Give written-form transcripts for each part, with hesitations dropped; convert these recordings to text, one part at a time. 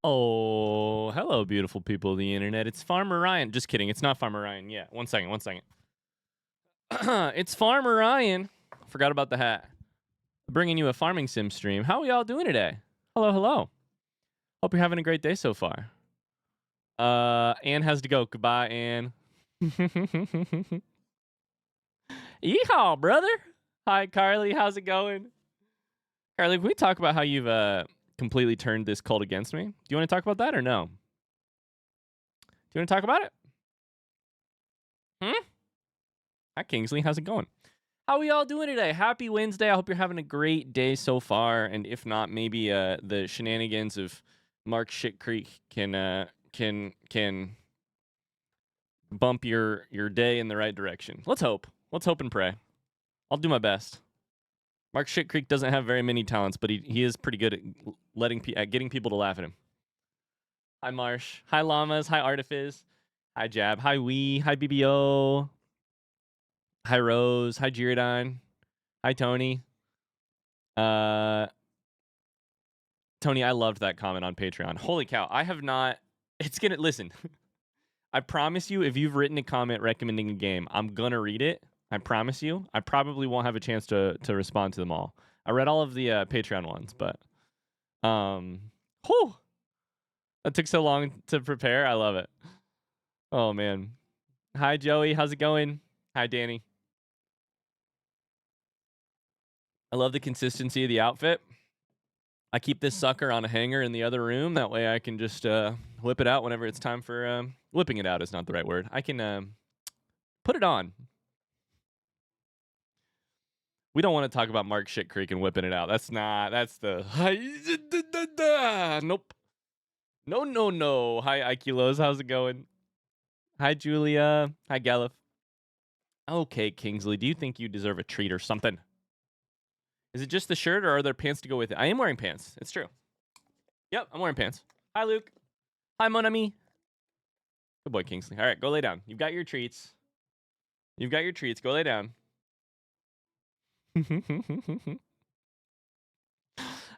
Oh, hello, beautiful people of the internet. It's Farmer Ryan. Just kidding. It's not Farmer Ryan yet. One second. It's Farmer Ryan. Forgot about the hat. Bringing you a farming sim stream. How are y'all doing today? Hello, hello. Hope you're having a great day so far. Anne has to go. Goodbye, Anne. Yeehaw, brother. Hi, Carly. How's it going? Carly, can we talk about how you've completely turned this cult against me? Do you want to talk about that or no? Do you want to talk about it? Hi, Kingsley. How's it going? How are y'all doing today? Happy Wednesday. I hope you're having a great day so far. And if not, maybe the shenanigans of Mark Shit Creek can bump your day in the right direction. Let's hope. Let's hope and pray. I'll do my best. Mark Shit Creek doesn't have very many talents, but he is pretty good at getting people to laugh at him. Hi, Marsh. Hi, Llamas. Hi, Artifice. Hi, Jab. Hi, Wee. Hi, BBO. Hi, Rose. Hi, Girodine. Hi, Tony. Tony, I loved that comment on Patreon. Holy cow. I have not... It's gonna... Listen. I promise you, if you've written a comment recommending a game, I'm gonna read it. I promise you. I probably won't have a chance to respond to them all. I read all of the Patreon ones, but... Whew! That took so long to prepare. I love it. Oh, man. Hi, Joey. How's it going? Hi, Danny. I love the consistency of the outfit. I keep this sucker on a hanger in the other room. That way I can just whip it out whenever it's time for... whipping it out is not the right word. I can put it on. We don't want to talk about Mark Shit Creek and whipping it out. That's not... That's the... Nope. No. Hi, Ikelos. How's it going? Hi, Julia. Hi, Galif. Okay, Kingsley. Do you think you deserve a treat or something? Is it just the shirt or are there pants to go with it? I am wearing pants. It's true. Yep, I'm wearing pants. Hi, Luke. Hi, mon ami. Good boy, Kingsley. All right, go lay down. You've got your treats. Go lay down.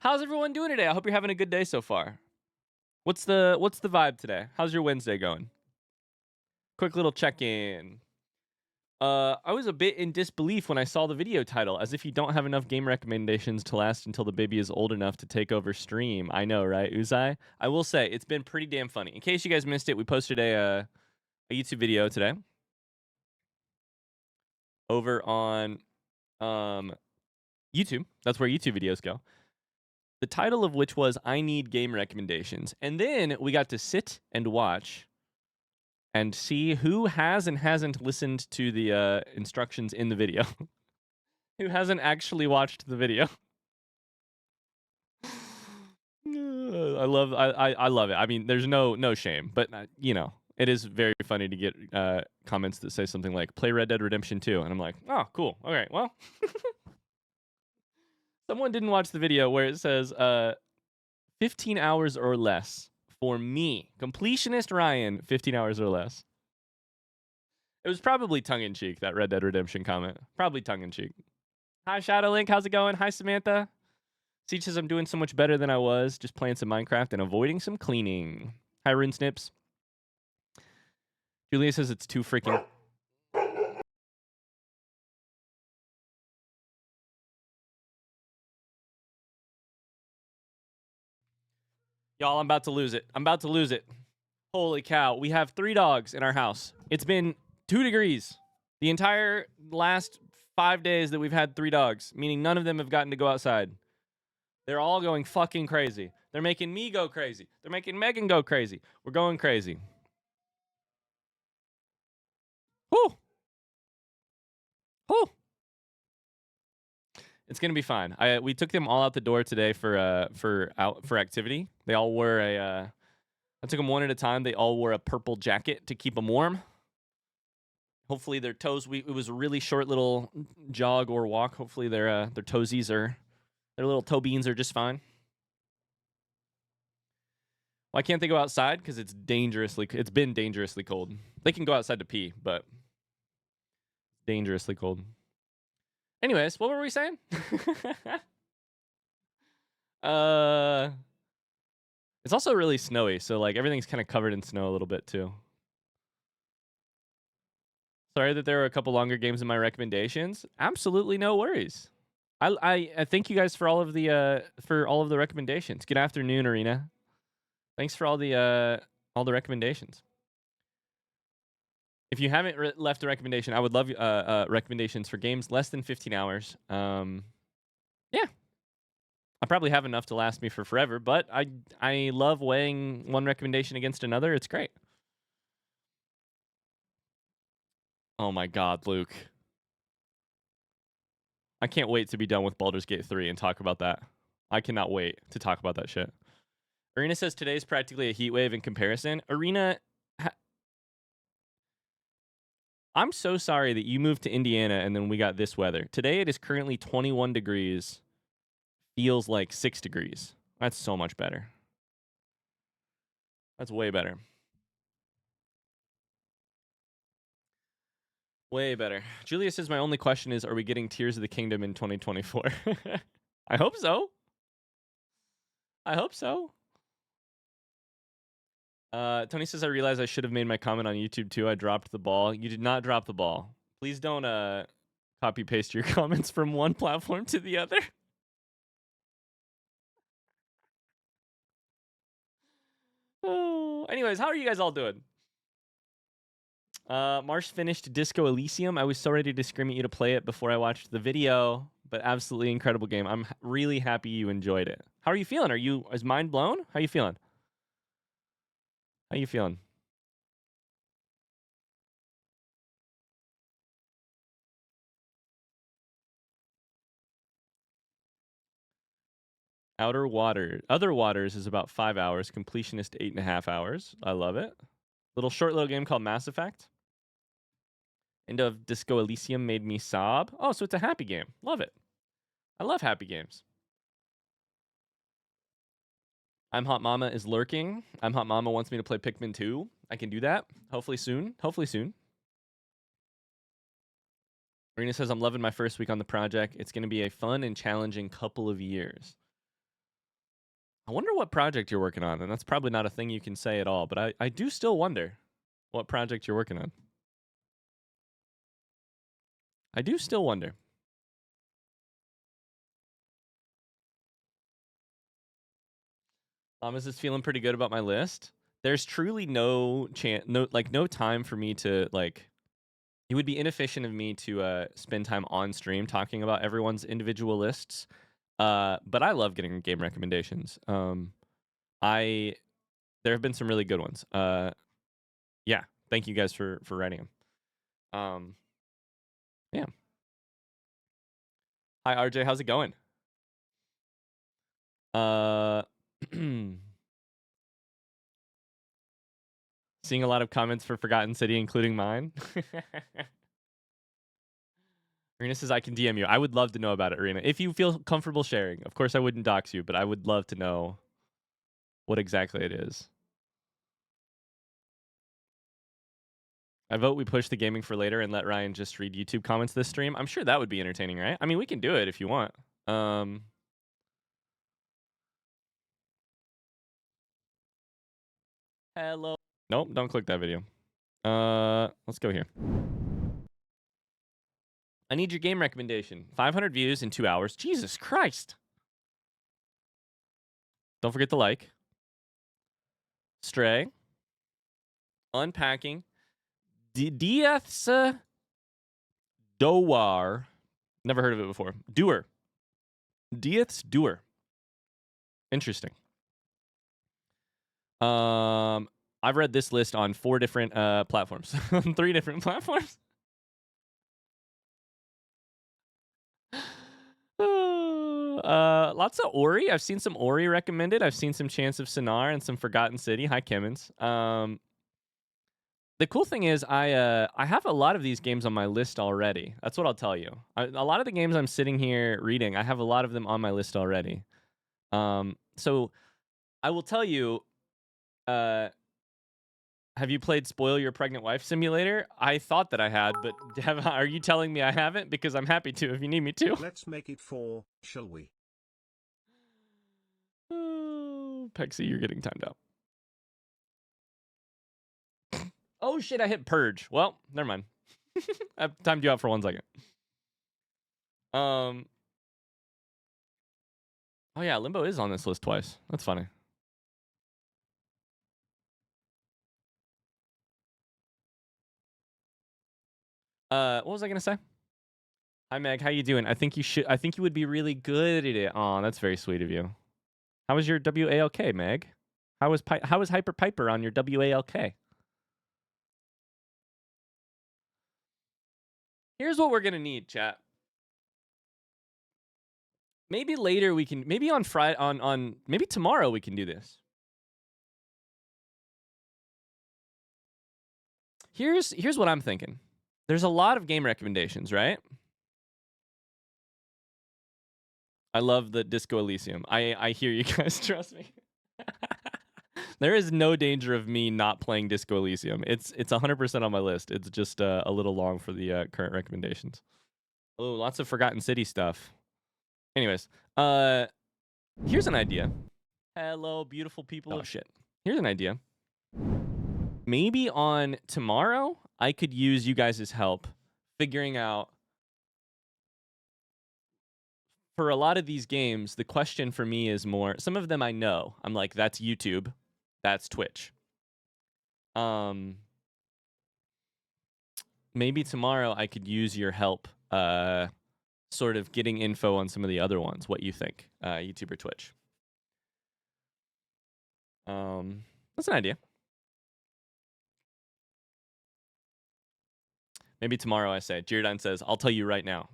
How's everyone doing today? I hope you're having a good day so far. What's the vibe today? How's your Wednesday going? Quick little check-in. I was a bit in disbelief when I saw the video title, as if you don't have enough game recommendations to last until the baby is old enough to take over stream. I know, right, Uzai? I will say, it's been pretty damn funny. In case you guys missed it, we posted a YouTube video today over on YouTube. That's where YouTube videos go. The title of which was, I Need Game Recommendations. And then we got to sit and watch and see who has and hasn't listened to the instructions in the video. Who hasn't actually watched the video. I love it. I mean, there's no shame, but you know, it is very funny to get comments that say something like play Red Dead Redemption 2 and I'm like, "Oh, cool. Okay, well." Someone didn't watch the video where it says 15 hours or less for me. Completionist Ryan, 15 hours or less. It was probably tongue-in-cheek, that Red Dead Redemption comment. Probably tongue-in-cheek. Hi, Shadowlink. How's it going? Hi, Samantha. Siege says I'm doing so much better than I was, just playing some Minecraft and avoiding some cleaning. Hi, Rune Snips. Julia says it's too freaking... Y'all, I'm about to lose it. Holy cow. We have 3 dogs in our house. It's been 2 degrees. The entire last 5 days that we've had 3 dogs, meaning none of them have gotten to go outside. They're all going fucking crazy. They're making me go crazy. They're making Megan go crazy. We're going crazy. Whew. Whew. It's gonna be fine. We took them all out the door today for activity. They all wore a... I took them one at a time. They all wore a purple jacket to keep them warm. Hopefully their toes... It was a really short little jog or walk. Hopefully their toesies are... Their little toe beans are just fine. Why can't they go outside? Because it's been dangerously cold. They can go outside to pee, but dangerously cold. Anyways, what were we saying? It's also really snowy, so like everything's kind of covered in snow a little bit too. Sorry that there were a couple longer games in my recommendations. Absolutely no worries. I thank you guys for all of the recommendations. Good afternoon, Arena. Thanks for all the recommendations. If you haven't left a recommendation, I would love recommendations for games less than 15 hours. Yeah. I probably have enough to last me for forever, but I love weighing one recommendation against another. It's great. Oh my god, Luke. I can't wait to be done with Baldur's Gate 3 and talk about that. I cannot wait to talk about that shit. Arena says today's practically a heat wave in comparison. Arena, I'm so sorry that you moved to Indiana and then we got this weather. Today it is currently 21 degrees. Feels like 6 degrees. That's so much better. That's way better. Way better. Julia says, my only question is, are we getting Tears of the Kingdom in 2024? I hope so. I hope so. Tony says, I realized I should have made my comment on YouTube too. I dropped the ball. You did not drop the ball. Please don't copy paste your comments from one platform to the other. Oh, anyways, how are you guys all doing? Marsh finished Disco Elysium. I was so ready to scream at you to play it before I watched the video, but absolutely incredible game. I'm really happy you enjoyed it. How are you feeling? Is mind blown? How are you feeling? How you feeling? Other Waters is about 5 hours. Completionist 8.5 hours. I love it. Short little game called Mass Effect. End of Disco Elysium made me sob. Oh, so it's a happy game. Love it. I love happy games. I'm Hot Mama is lurking. I'm Hot Mama wants me to play Pikmin 2. I can do that. Hopefully soon. Hopefully soon. Marina says, I'm loving my first week on the project. It's going to be a fun and challenging couple of years. I wonder what project you're working on, and that's probably not a thing you can say at all, but I do still wonder what project you're working on. I do still wonder. Thomas is feeling pretty good about my list. There's truly no time for me to it would be inefficient of me to spend time on stream talking about everyone's individual lists. But I love getting game recommendations. There have been some really good ones. Yeah, thank you guys for writing them. Yeah. Hi RJ, how's it going? Seeing a lot of comments for Forgotten City, including mine. Arena says, I can DM you. I would love to know about it, Arena. If you feel comfortable sharing. Of course, I wouldn't dox you, but I would love to know what exactly it is. I vote we push the gaming for later and let Ryan just read YouTube comments this stream. I'm sure that would be entertaining, right? I mean, we can do it if you want. Hello. Nope, don't click that video. Let's go here. I need your game recommendation. 500 views in 2 hours. Jesus Christ. Don't forget the like. Stray. Unpacking. Dieth's Dowar. Never heard of it before. Doer. Dieth's Doer. Interesting. I've read this list on 4 different platforms. 3 different platforms. Lots of Ori. I've seen some Ori recommended. I've seen some Chants of Sonar and some Forgotten City. Hi, Kemmons. The cool thing is I have a lot of these games on my list already. That's what I'll tell you. A lot of the games I'm sitting here reading, I have a lot of them on my list already. So I will tell you, have you played Spoil Your Pregnant Wife Simulator? I thought that I had, but are you telling me I haven't? Because I'm happy to if you need me to. Let's make it 4, shall we? Pexy, you're getting timed out. Oh shit, I hit purge. Well, never mind. I've timed you out for 1 second. Oh yeah, Limbo is on this list twice. That's funny. What was I gonna say? Hi Meg, how you doing? I think you would be really good at it. Oh, that's very sweet of you. How was your WALK, Meg? How was Hyper Piper on your WALK? Here's what we're gonna need, chat. Maybe later we can. Maybe on Friday. On maybe tomorrow we can do this. Here's what I'm thinking. There's a lot of game recommendations, right? I love the Disco Elysium. I hear you guys. Trust me. There is no danger of me not playing Disco Elysium. It's 100% on my list. It's just a little long for the current recommendations. Oh, lots of Forgotten City stuff. Anyways, here's an idea. Hello, beautiful people. Oh shit. Here's an idea. Maybe on tomorrow, I could use you guys' help figuring out. For a lot of these games, the question for me is more. Some of them I know. I'm like, that's YouTube, that's Twitch. Maybe tomorrow I could use your help, sort of getting info on some of the other ones. What you think, YouTube or Twitch? That's an idea. Maybe tomorrow I say. Jirdine says, "I'll tell you right now."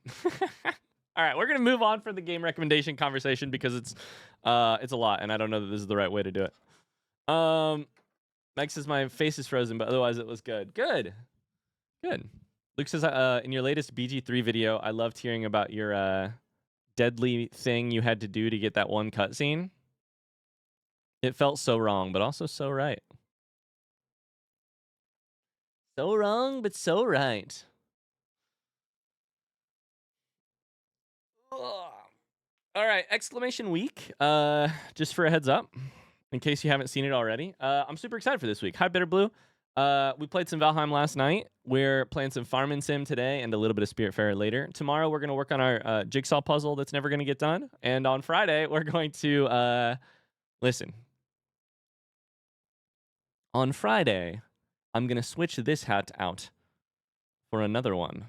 All right, we're gonna move on for the game recommendation conversation because it's a lot, and I don't know that this is the right way to do it. Mike says my face is frozen, but otherwise it was good. Good. Luke says, in your latest BG3 video, I loved hearing about your deadly thing you had to do to get that one cutscene. It felt so wrong, but also so right. So wrong, but so right. Ugh. All right, exclamation week. Just for a heads up, in case you haven't seen it already, I'm super excited for this week. Hi, Bitter Blue. We played some Valheim last night. We're playing some Farming Sim today and a little bit of Spiritfarer later. Tomorrow, we're going to work on our jigsaw puzzle that's never going to get done. And on Friday, we're going to listen. On Friday, I'm going to switch this hat out for another one.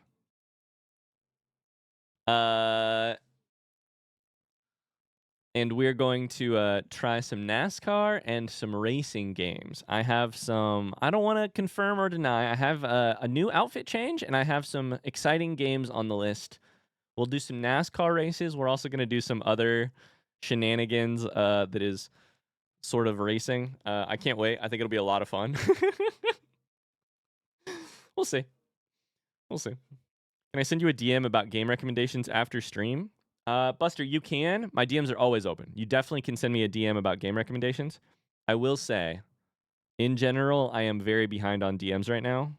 And we're going to try some NASCAR and some racing games. I have some, I don't want to confirm or deny. I have a new outfit change, and I have some exciting games on the list. We'll do some NASCAR races. We're also going to do some other shenanigans that is sort of racing. I can't wait. I think it'll be a lot of fun. We'll see. We'll see. Can I send you a DM about game recommendations after stream? Buster, you can. My DMs are always open. You definitely can send me a DM about game recommendations. I will say, in general, I am very behind on DMs right now.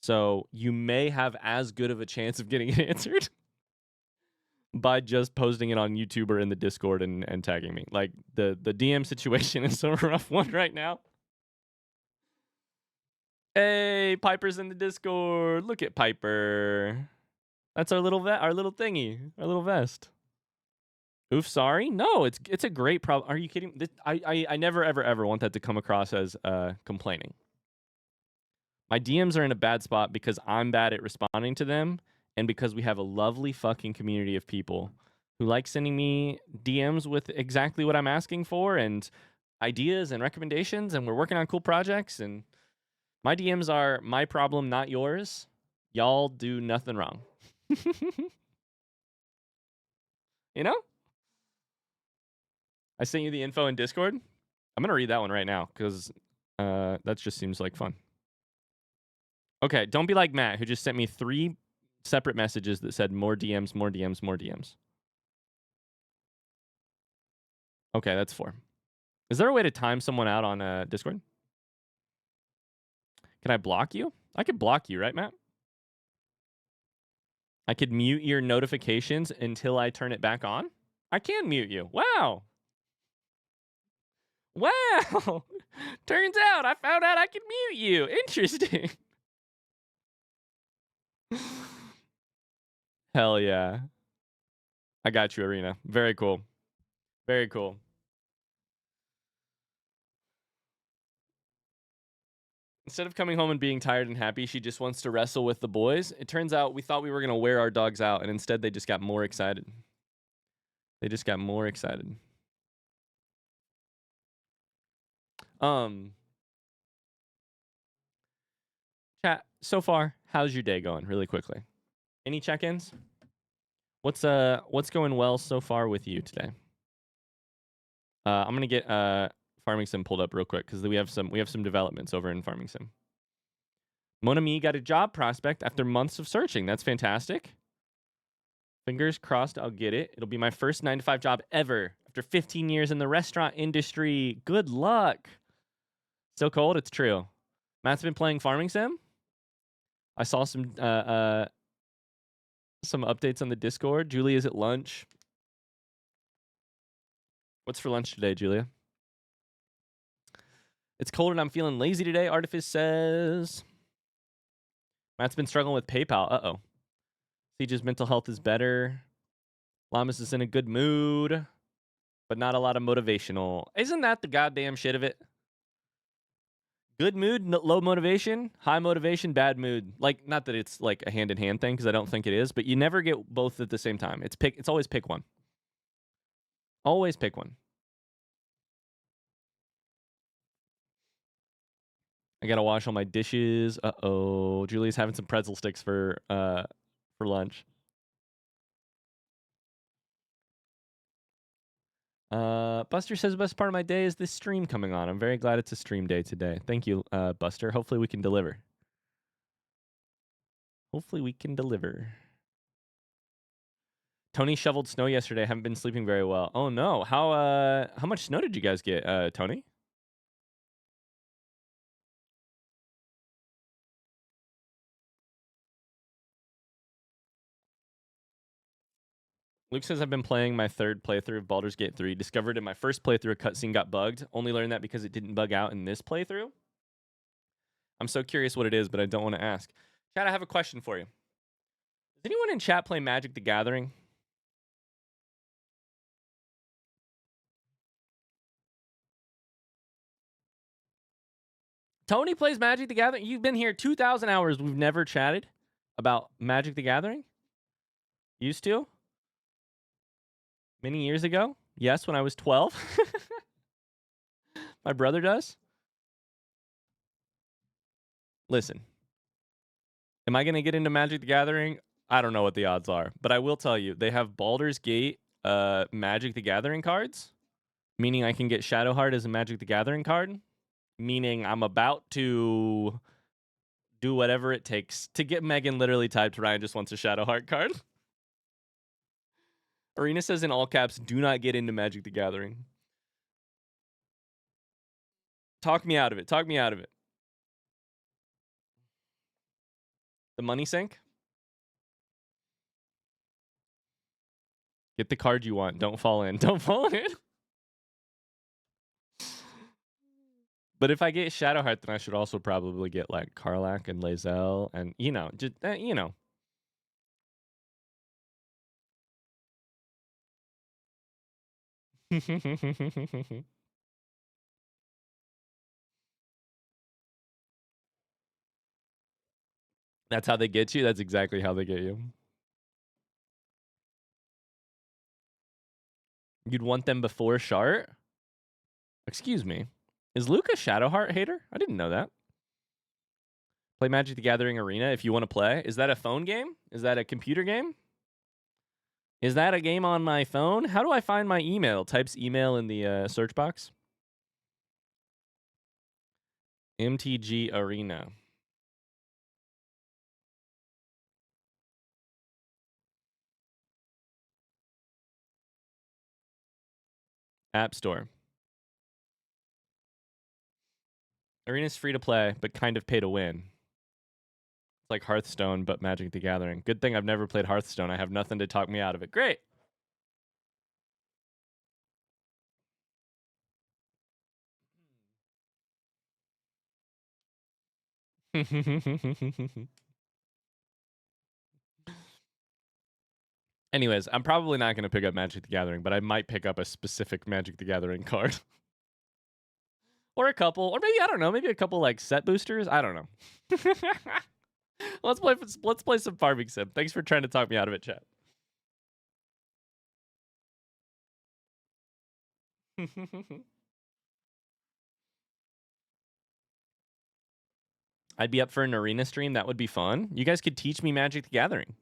So you may have as good of a chance of getting it answered by just posting it on YouTube or in the Discord and tagging me. Like, the DM situation is a rough one right now. Hey, Piper's in the Discord. Look at Piper. That's our little thingy, our little vest. Oof, sorry. No, it's a great problem. Are you kidding? I never ever want that to come across as complaining. My DMs are in a bad spot because I'm bad at responding to them, and because we have a lovely fucking community of people who like sending me DMs with exactly what I'm asking for and ideas and recommendations, and we're working on cool projects. And my DMs are my problem, not yours. Y'all do nothing wrong. You know? I sent you the info in Discord. I'm going to read that one right now because that just seems like fun. Okay, don't be like Matt, who just sent me 3 separate messages that said more DMs, more DMs, more DMs. Okay, that's 4. Is there a way to time someone out on Discord? Can I block you? I could block you, right, Matt? I could mute your notifications until I turn it back on? I can mute you. Wow. Wow. Turns out I found out I can mute you. Interesting. Hell yeah. I got you, Arena. Very cool. Very cool. Instead of coming home and being tired and happy, she just wants to wrestle with the boys. It turns out we thought we were going to wear our dogs out, and instead they just got more excited. They just got more excited. Chat, so far, how's your day going? Really quickly. Any check-ins? What's going well so far with you today? I'm gonna get Farming Sim pulled up real quick because we have some developments over in Farming Sim. Mon Ami got a job prospect after months of searching. That's fantastic. Fingers crossed I'll get it. It'll be my first 9-to-5 job ever after 15 years in the restaurant industry. Good luck. So cold, it's true. Matt's been playing Farming Sim. I saw some updates on the Discord. Julia's at lunch. What's for lunch today, Julia? It's cold and I'm feeling lazy today, Artifice says. Matt's been struggling with PayPal. Uh-oh. Siege's mental health is better. Lamas is in a good mood, but not a lot of motivational. Isn't that the goddamn shit of it? Good mood, low motivation, high motivation, bad mood. Like, not that it's like a hand-in-hand thing, because I don't think it is, but you never get both at the same time. It's always pick one. Always pick one. I gotta wash all my dishes. Uh-oh. Julie's having some pretzel sticks for lunch. Buster says the best part of my day is this stream coming on. I'm very glad it's a stream day today. Thank you, Buster. Hopefully we can deliver. Hopefully we can deliver. Tony shoveled snow yesterday. Haven't been sleeping very well. Oh no. How much snow did you guys get, Tony? Luke says I've been playing my third playthrough of Baldur's Gate 3. Discovered in my first playthrough a cutscene got bugged. Only learned that because it didn't bug out in this playthrough. I'm so curious what it is, but I don't want to ask. Chat, I have a question for you. Does anyone in chat play Magic the Gathering? Tony plays Magic the Gathering? You've been here 2,000 hours. We've never chatted about Magic the Gathering? Used to? Many years ago? Yes, when I was 12. My brother does. Listen. Am I going to get into Magic the Gathering? I don't know what the odds are. But I will tell you, they have Baldur's Gate Magic the Gathering cards. Meaning I can get Shadowheart as a Magic the Gathering card. Meaning I'm about to do whatever it takes to get Megan literally typed Ryan just wants a Shadowheart card. Arena says in all caps, do not get into Magic the Gathering. Talk me out of it. Talk me out of it. The money sink? Get the card you want. Don't fall in. Don't fall in. But if I get Shadowheart, then I should also probably get like Karlach and Lae'zel and, you know, just, you know. That's how they get you? That's exactly how they get you. You'd want them before Shart? Excuse me. Is Luke a Shadowheart hater? I didn't know that. Play Magic the Gathering Arena if you want to play. Is that a phone game? Is that a computer game? Is that a game on my phone? How do I find my email? Types email in the search box. MTG Arena. App Store. Arena's free to play, but kind of pay to win. It's like Hearthstone, but Magic the Gathering. Good thing I've never played Hearthstone. I have nothing to talk me out of it. Great. Anyways, I'm probably not going to pick up Magic the Gathering, but I might pick up a specific Magic the Gathering card. Or a couple, or maybe, I don't know, maybe a couple like set boosters. I don't know. let's play some farming sim. Thanks for trying to talk me out of it, chat. I'd be up for an arena stream. That would be fun. You guys could teach me Magic the Gathering.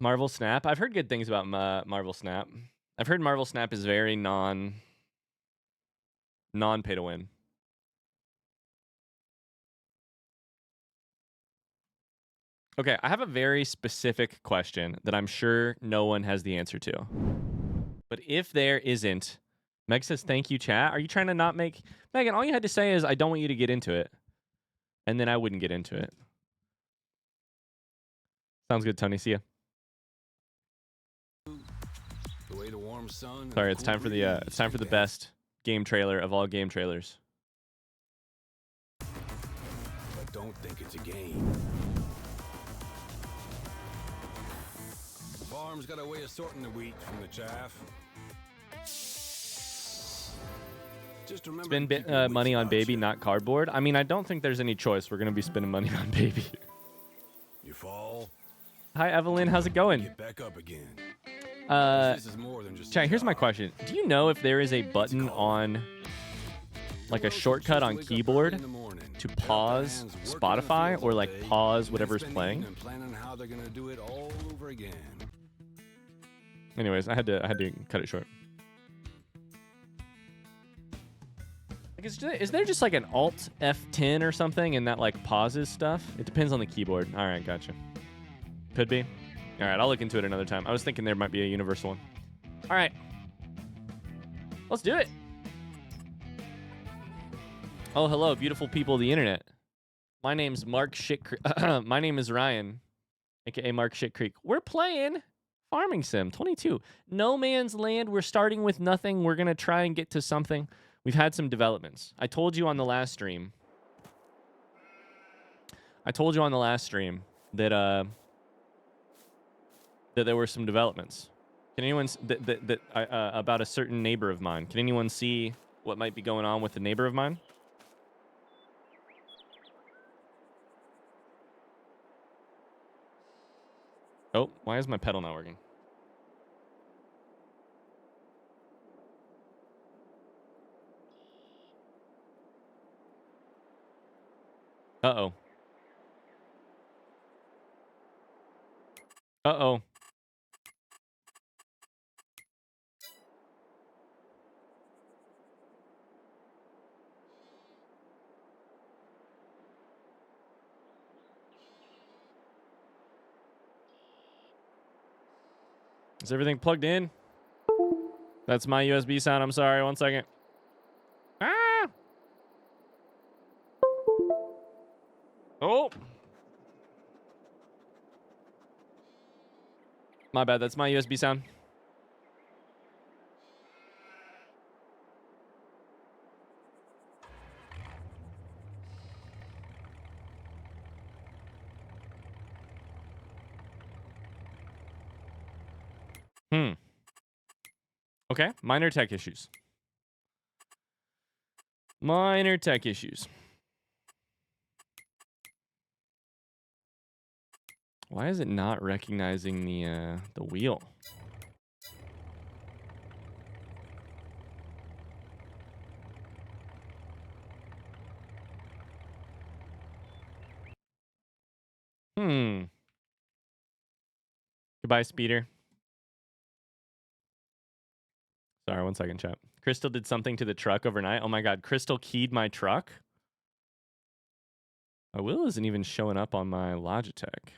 Marvel Snap. I've heard good things about Marvel Snap. I've heard Marvel Snap is very non pay to win. Okay, I have a very specific question that I'm sure no one has the answer to. But if there isn't, Meg says, thank you, chat. Are you trying to not make... Megan, all you had to say is, I don't want you to get into it. And then I wouldn't get into it. Sounds good, Tony. See ya. Sorry, it's time for the best game trailer of all game trailers. But don't think it's a game. Farm's got a way of sorting the wheat from the chaff. Just remember, Spend money on baby, not cardboard. I mean, I don't think there's any choice. We're gonna be spending money on baby. You fall. Hi, Evelyn. How's it going? Get back up again. This is more than just chat, here's my question. Do you know if there is a button on, like a shortcut on keyboard to pause Spotify or like pause whatever's playing? Anyways, I had to cut it short. Like, is there just like an Alt F10 or something and that like pauses stuff? It depends on the keyboard. All right, gotcha. Could be. All right, I'll look into it another time. I was thinking there might be a universal one. All right. Let's do it. Oh, hello, beautiful people of the internet. My name's Mark Shit Creek. My name is Ryan, aka Mark Shit Creek. We're playing Farming Sim 22. No Man's Land. We're starting with nothing. We're going to try and get to something. We've had some developments. I told you on the last stream that that there were some developments. Can anyone about a certain neighbor of mine? Can anyone see what might be going on with the neighbor of mine? Oh, why is my pedal not working? Uh-oh. Uh-oh. Is everything plugged in? That's my USB sound. I'm sorry. 1 second. Ah! Oh! My bad. That's my USB sound. Okay, minor tech issues. Minor tech issues. Why is it not recognizing the wheel? Goodbye, speeder. Sorry, 1 second, chat. Crystal did something to the truck overnight. Oh my god, Crystal keyed my truck? My wheel isn't even showing up on my Logitech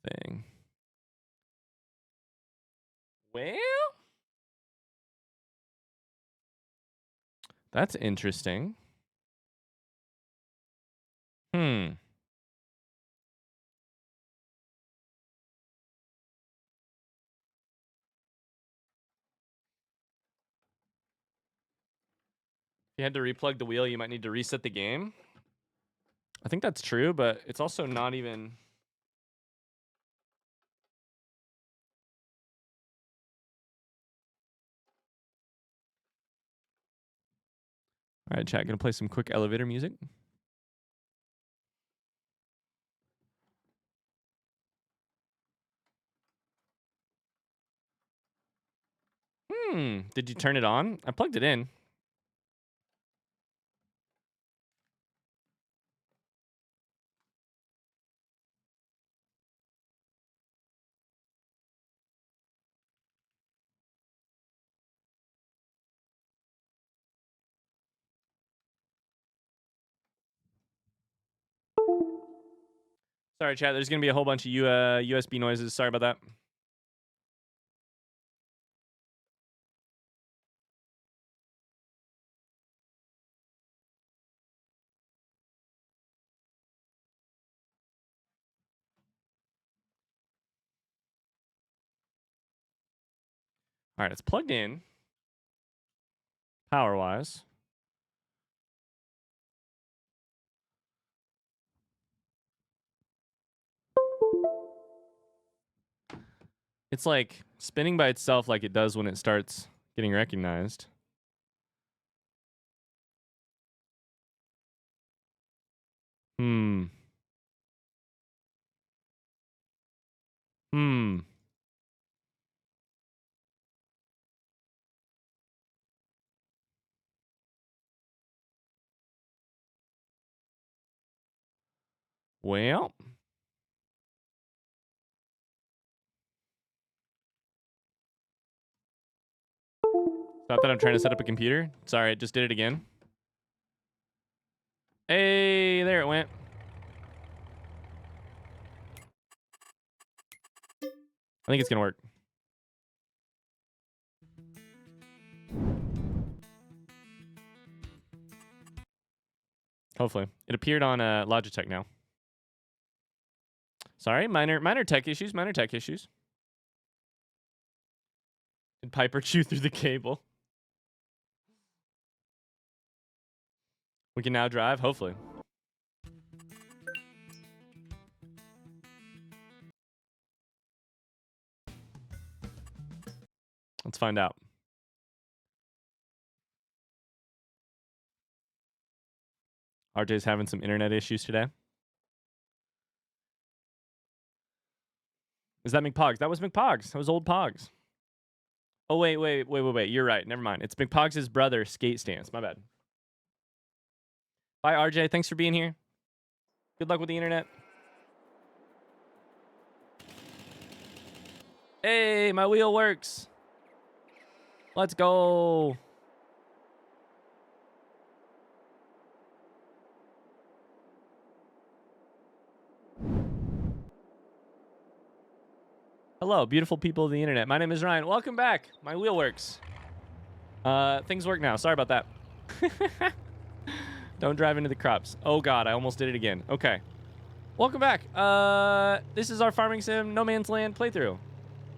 thing. Well, that's interesting. you had to replug the wheel, you might need to reset the game. I think that's true, but it's also not even... All right, chat, gonna play some quick elevator music. Did you turn it on? I plugged it in. Sorry, chat, there's gonna be a whole bunch of USB noises. Sorry about that. All right, it's plugged in. Power-wise. It's like spinning by itself like it does when it starts getting recognized. Hmm. Well. Not that I'm trying to set up a computer. Sorry, I just did it again. Hey, there it went. I think it's gonna work. Hopefully. It appeared on Logitech now. Sorry, minor tech issues, minor tech issues. Did Piper chew through the cable? We can now drive, hopefully. Let's find out. RJ's having some internet issues today. Is that McPogs? That was McPogs. That was old Pogs. Oh, wait. You're right. Never mind. It's McPogs' brother, Skate Stance. My bad. Bye, RJ. Thanks for being here. Good luck with the internet. Hey, my wheel works. Let's go. Hello, beautiful people of the internet. My name is Ryan. Welcome back. My wheel works. Things work now. Sorry about that. Don't drive into the crops. Oh, God. I almost did it again. Okay. Welcome back. This is our Farming Sim No Man's Land playthrough.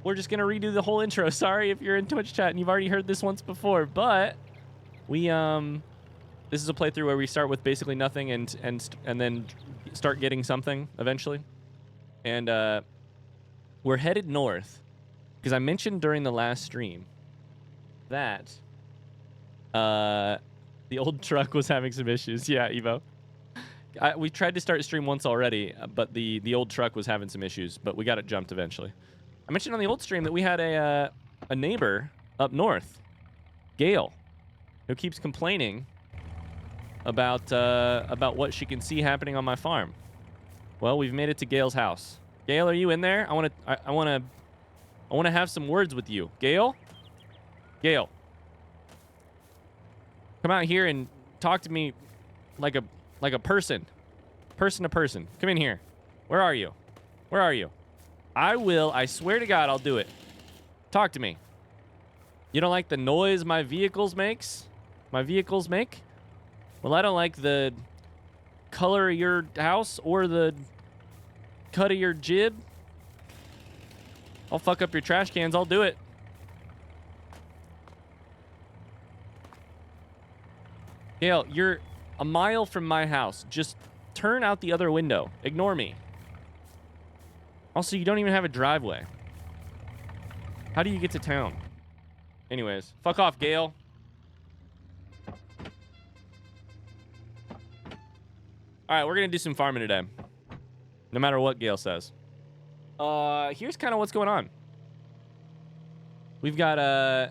We're just going to redo the whole intro. Sorry if you're in Twitch chat and you've already heard this once before, but we, this is a playthrough where we start with basically nothing and then start getting something eventually. And, we're headed north because I mentioned during the last stream that the old truck was having some issues. Yeah, Evo. We tried to start stream once already, but the old truck was having some issues, but we got it jumped eventually. I mentioned on the old stream that we had a neighbor up north, Gail, who keeps complaining about what she can see happening on my farm. Well, we've made it to Gail's house. Gail, are you in there? I want to have some words with you. Gail? Gail. Come out here and talk to me like a person. Person to person. Come in here. Where are you? Where are you? I swear to God, I'll do it. Talk to me. You don't like the noise my vehicles make? Well, I don't like the color of your house or the cut of your jib. I'll fuck up your trash cans. I'll do it. Gale, you're a mile from my house. Just turn out the other window. Ignore me. Also, you don't even have a driveway. How do you get to town? Anyways, fuck off, Gale. All right, we're going to do some farming today. No matter what Gale says. Here's kind of what's going on. We've got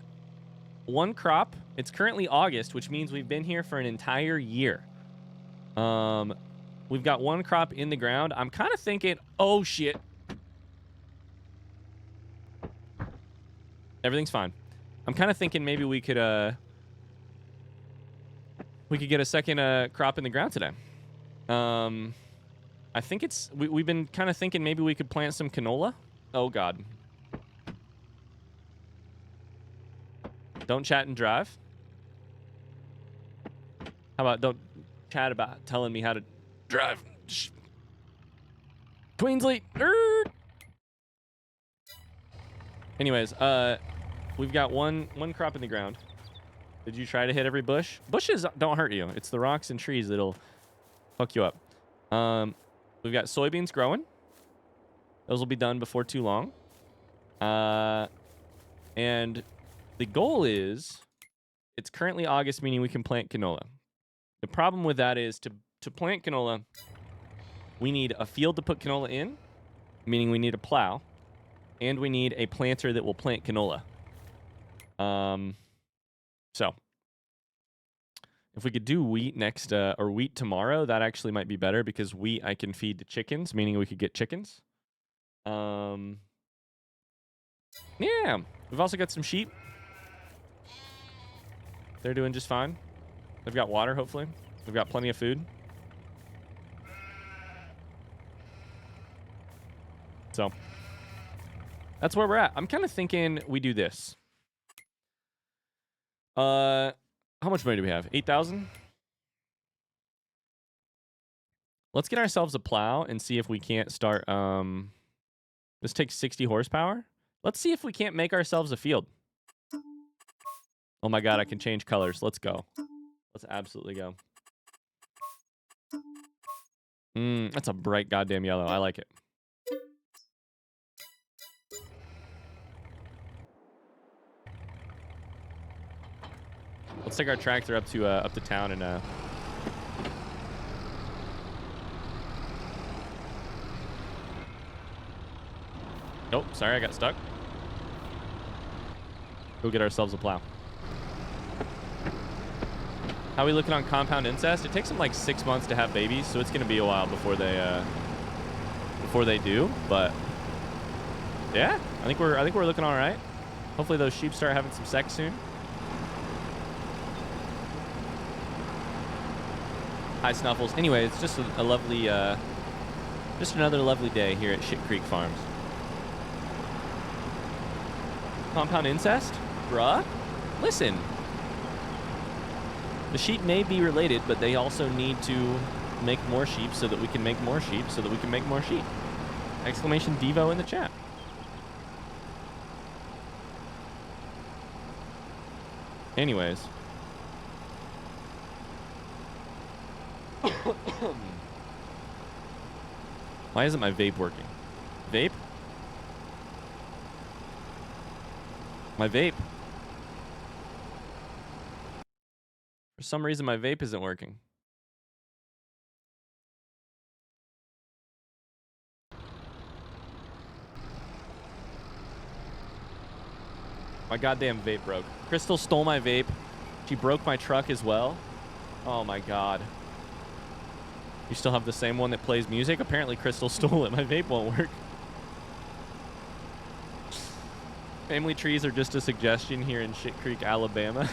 one crop. It's currently August, which means we've been here for an entire year. We've got one crop in the ground. I'm kind of thinking, oh shit. Everything's fine. I'm kind of thinking maybe we could get a second crop in the ground today. I think we've been kind of thinking maybe we could plant some canola. Oh god. Don't chat and drive. How about don't chat about telling me how to drive? Queensley. Anyways, we've got one crop in the ground. Did you try to hit every bush? Bushes don't hurt you. It's the rocks and trees that'll fuck you up. We've got soybeans growing. Those will be done before too long. And the goal is, it's currently August, meaning we can plant canola. The problem with that is to plant canola, we need a field to put canola in, meaning we need a plow, and we need a planter that will plant canola. So if we could do wheat next, or wheat tomorrow, that actually might be better because wheat I can feed to chickens, meaning we could get chickens. Yeah, we've also got some sheep. They're doing just fine. They've got water, hopefully. We've got plenty of food. So that's where we're at. I'm kind of thinking we do this. How much money do we have? 8,000? Let's get ourselves a plow and see if we can't start. This takes 60 horsepower. Let's see if we can't make ourselves a field. Oh my god, I can change colors. Let's go. Let's absolutely go. That's a bright goddamn yellow. I like it. Let's take our tractor up to town and oh, sorry, I got stuck. Go get ourselves a plow. How are we looking on compound incest? It takes them like 6 months to have babies, so it's gonna be a while before they do. But yeah, I think we're looking all right. Hopefully those sheep start having some sex soon. Hi, Snuffles. Anyway, it's just a lovely, just another lovely day here at Shit Creek Farms. Compound incest? Bruh? Listen. The sheep may be related, but they also need to make more sheep so that we can make more sheep so that we can make more sheep. Exclamation Devo in the chat. Anyways. Why isn't my vape working? Vape? My vape. For some reason, my vape isn't working. My goddamn vape broke. Crystal stole my vape. She broke my truck as well. Oh my god. You still have the same one that plays music? Apparently Crystal stole it. My vape won't work. Family trees are just a suggestion here in Shit Creek, Alabama.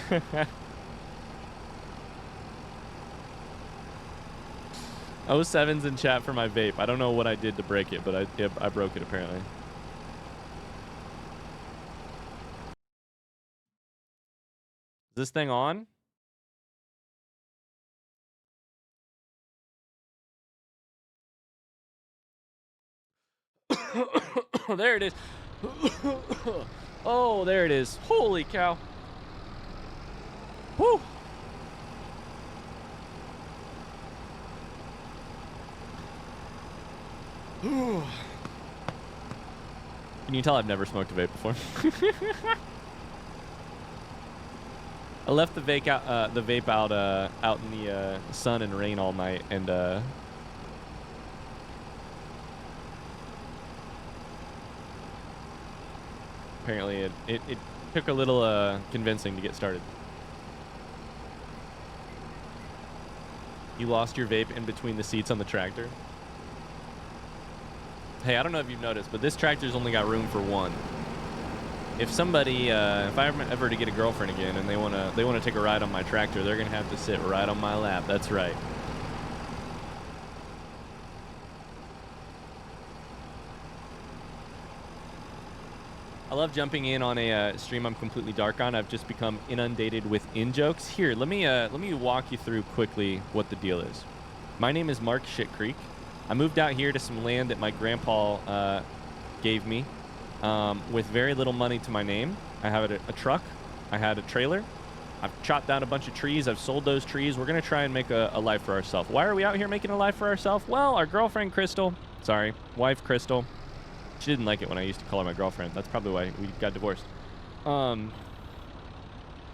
Oh, 07's in chat for my vape. I don't know what I did to break it, but I broke it apparently. Is this thing on? There it is. Oh, there it is. Holy cow. Woo. Can you tell I've never smoked a vape before? I left the vape out out in the sun and rain all night, and apparently it took a little convincing to get started. You lost your vape in between the seats on the tractor. Hey, I don't know if you've noticed, but this tractor's only got room for one. If somebody, if I ever to get a girlfriend again and they wanna take a ride on my tractor, they're gonna have to sit right on my lap. That's right. I love jumping in on a stream I'm completely dark on. I've just become inundated with in-jokes. Here, let me walk you through quickly what the deal is. My name is Mark Shitcreek. I moved out here to some land that my grandpa gave me with very little money to my name. I have a truck. I had a trailer. I've chopped down a bunch of trees. I've sold those trees. We're going to try and make a life for ourselves. Why are we out here making a life for ourselves? Well, our girlfriend, Crystal, wife, Crystal, she didn't like it when I used to call her my girlfriend. That's probably why we got divorced.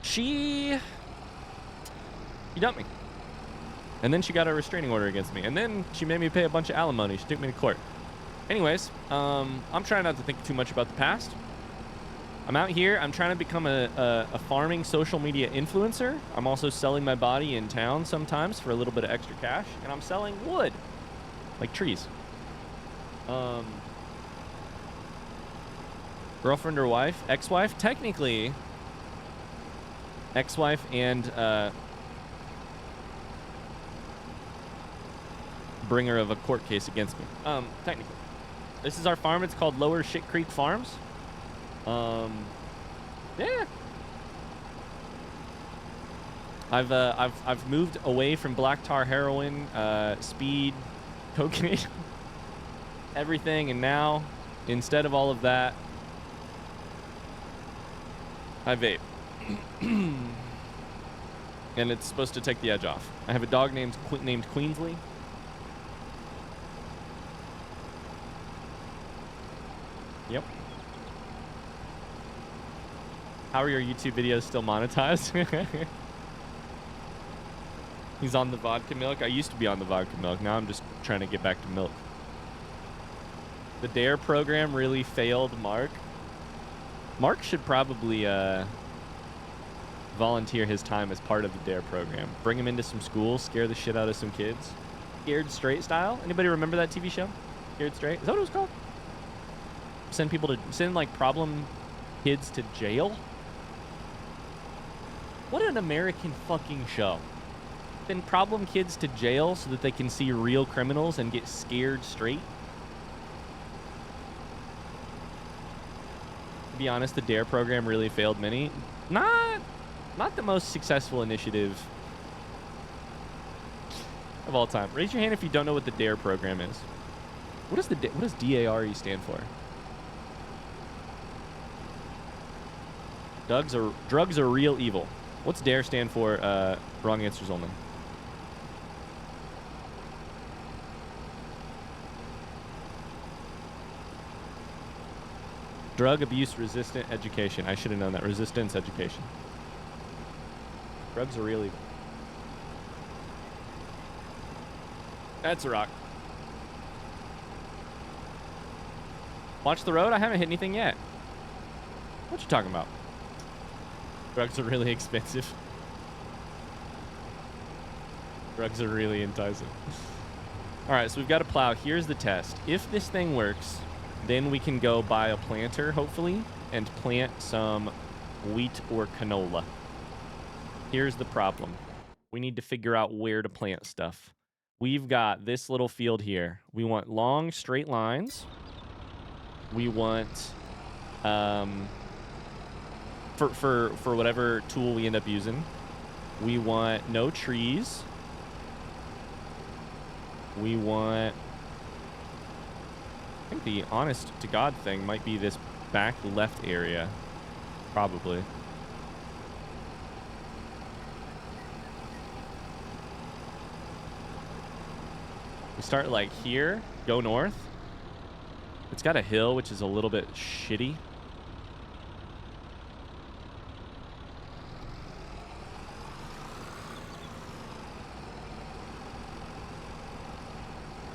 She dumped me. And then she got a restraining order against me. And then she made me pay a bunch of alimony. She took me to court. Anyways, I'm trying not to think too much about the past. I'm out here. I'm trying to become a farming social media influencer. I'm also selling my body in town sometimes for a little bit of extra cash. And I'm selling wood, like trees. Girlfriend or wife? Ex-wife? Technically, ex-wife and bringer of a court case against me. Technically. This is our farm. It's called Lower Shit Creek Farms. Yeah. I've moved away from black tar, heroin, speed, cocaine, everything, and now, instead of all of that, I vape. And it's supposed to take the edge off. I have a dog named Queensley. Yep. How are your YouTube videos still monetized? He's on the vodka milk. I used to be on the vodka milk. Now I'm just trying to get back to milk. The DARE program really failed Mark. Mark should probably volunteer his time as part of the DARE program. Bring him into some schools, scare the shit out of some kids. Scared Straight style. Anybody remember that TV show? Scared Straight? Is that what it was called? Send like problem kids to jail? What an American fucking show. Send problem kids to jail so that they can see real criminals and get scared straight. To be honest, the DARE program really failed many. Not the most successful initiative of all time. Raise your hand if you don't know what the DARE program is. What does DARE stand for? Drugs are real evil. What's DARE stand for? Wrong answers only. Drug abuse resistant education. I should have known that. Resistance education. Drugs are real evil. That's a rock. Watch the road? I haven't hit anything yet. What you talking about? Drugs are really expensive. Drugs are really enticing. All right, so we've got a plow. Here's the test. If this thing works, then we can go buy a planter, hopefully, and plant some wheat or canola. Here's the problem. We need to figure out where to plant stuff. We've got this little field here. We want long, straight lines. We want, for whatever tool we end up using, we want no trees. We want... I think the honest to God thing might be this back left area. Probably. We start like here, go north, It's got a hill, which is a little bit shitty.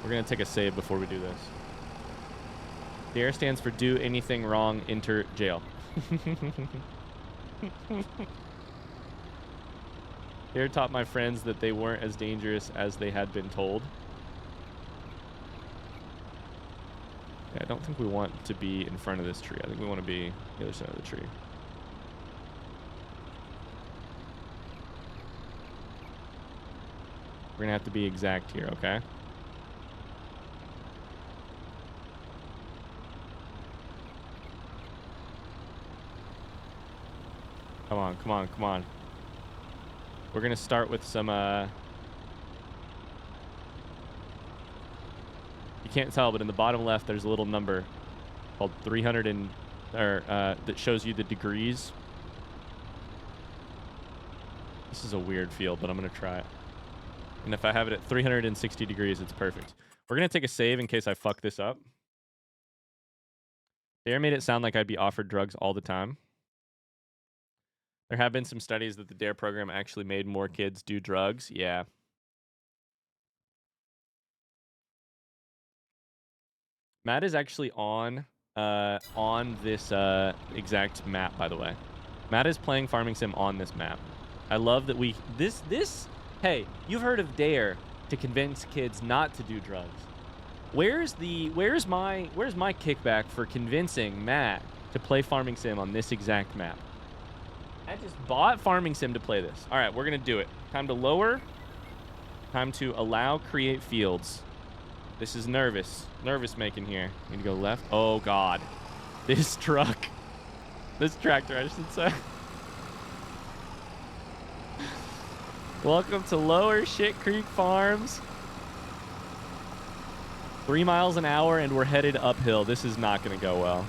We're going to take a save before we do this. DARE stands for do anything wrong, enter jail. DARE taught my friends that they weren't as dangerous as they had been told. Yeah, I don't think we want to be in front of this tree. I think we want to be the other side of the tree. We're going to have to be exact here, okay? Come on, come on, come on. We're going to start with some, you can't tell, but in the bottom left, there's a little number called 300 and, that shows you the degrees. This is a weird field, but I'm going to try it. And if I have it at 360 degrees, it's perfect. We're going to take a save in case I fuck this up. DARE made it sound like I'd be offered drugs all the time. There have been some studies that the DARE program actually made more kids do drugs. Yeah. Matt is actually on this exact map, by the way. Matt is playing Farming Sim on this map. I love that we hey, you've heard of DARE to convince kids not to do drugs. Where's my kickback for convincing Matt to play Farming Sim on this exact map? I just bought Farming Sim to play this. All right, we're going to do it. Time to lower. Time to allow create fields. This is nervous making here. Need to go left. Oh, God. This truck. This tractor, I should say. Welcome to Lower Shit Creek Farms. 3 miles an hour, and we're headed uphill. This is not going to go well.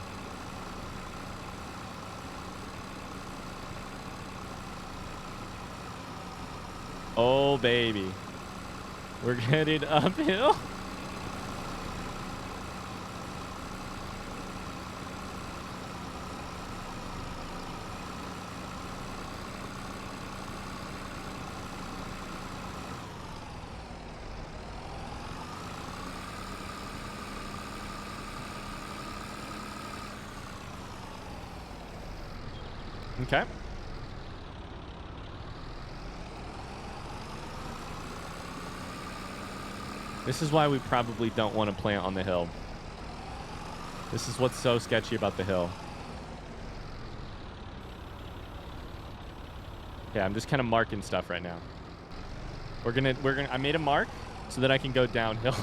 Oh, baby. We're headed uphill. Okay. This is why we probably don't want to plant on the hill. This is what's so sketchy about the hill. Yeah, I'm just kind of marking stuff right now. I made a mark so that I can go downhill.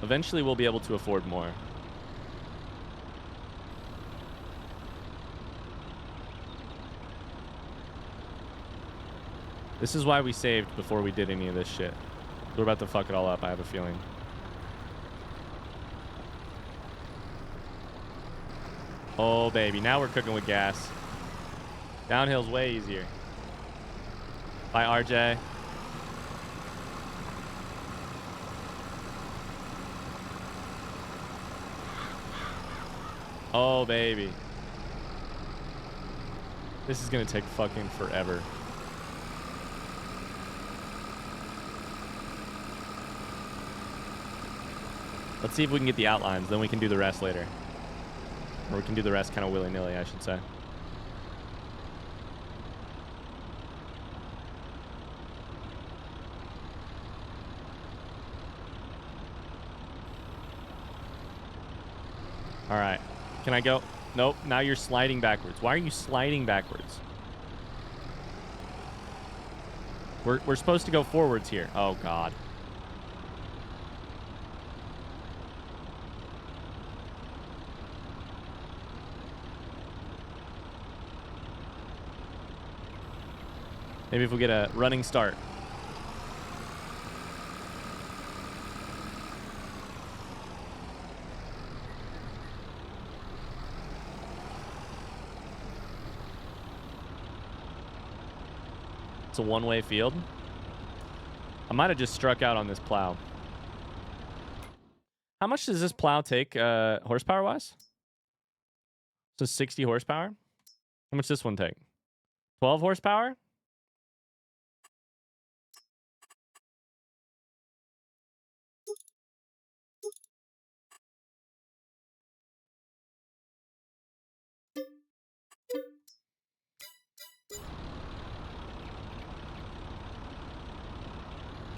Eventually we'll be able to afford more. This is why we saved before we did any of this shit. We're about to fuck it all up, I have a feeling. Oh, baby. Now we're cooking with gas. Downhill's way easier. Bye, RJ. Oh, baby. This is gonna take fucking forever. Let's see if we can get the outlines, then we can do the rest later. Or we can do the rest kind of willy-nilly, I should say. All right. Can I go? Nope. Now you're sliding backwards. Why are you sliding backwards? We're supposed to go forwards here. Oh, God. Maybe if we get a running start. It's a one-way field. I might have just struck out on this plow. How much does this plow take horsepower-wise? So 60 horsepower. How much does this one take? 12 horsepower?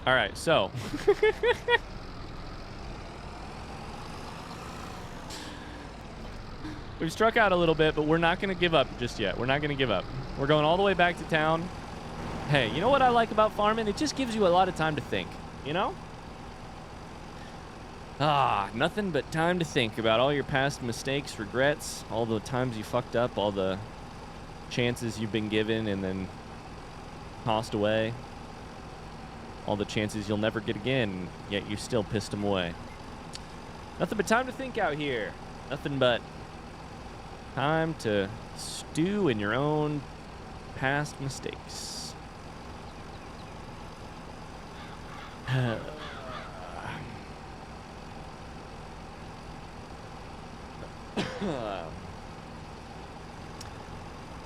All right, so we've struck out a little bit, but we're not going to give up just yet. We're not going to give up. We're going all the way back to town. Hey, you know what I like about farming? It just gives you a lot of time to think, you know? Nothing but time to think about all your past mistakes, regrets, all the times you fucked up, all the chances you've been given and then tossed away. All the chances you'll never get again, yet you still pissed them away. Nothing but time to think out here. Nothing but time to stew in your own past mistakes.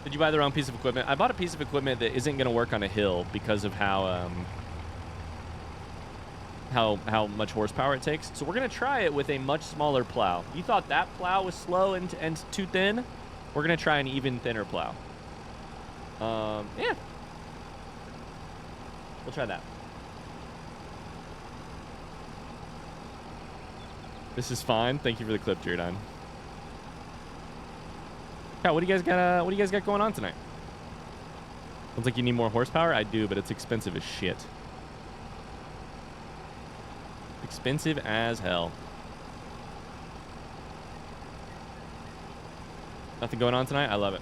Did you buy the wrong piece of equipment? I bought a piece of equipment that isn't going to work on a hill because of how much horsepower it takes. So we're going to try it with a much smaller plow. You thought that plow was slow and too thin? We're going to try an even thinner plow. Yeah. We'll try that. This is fine. Thank you for the clip, Jordan. Yeah, what do you guys got going on tonight? Sounds like you need more horsepower. I do, but it's expensive as shit. Expensive as hell. Nothing going on tonight? I love it.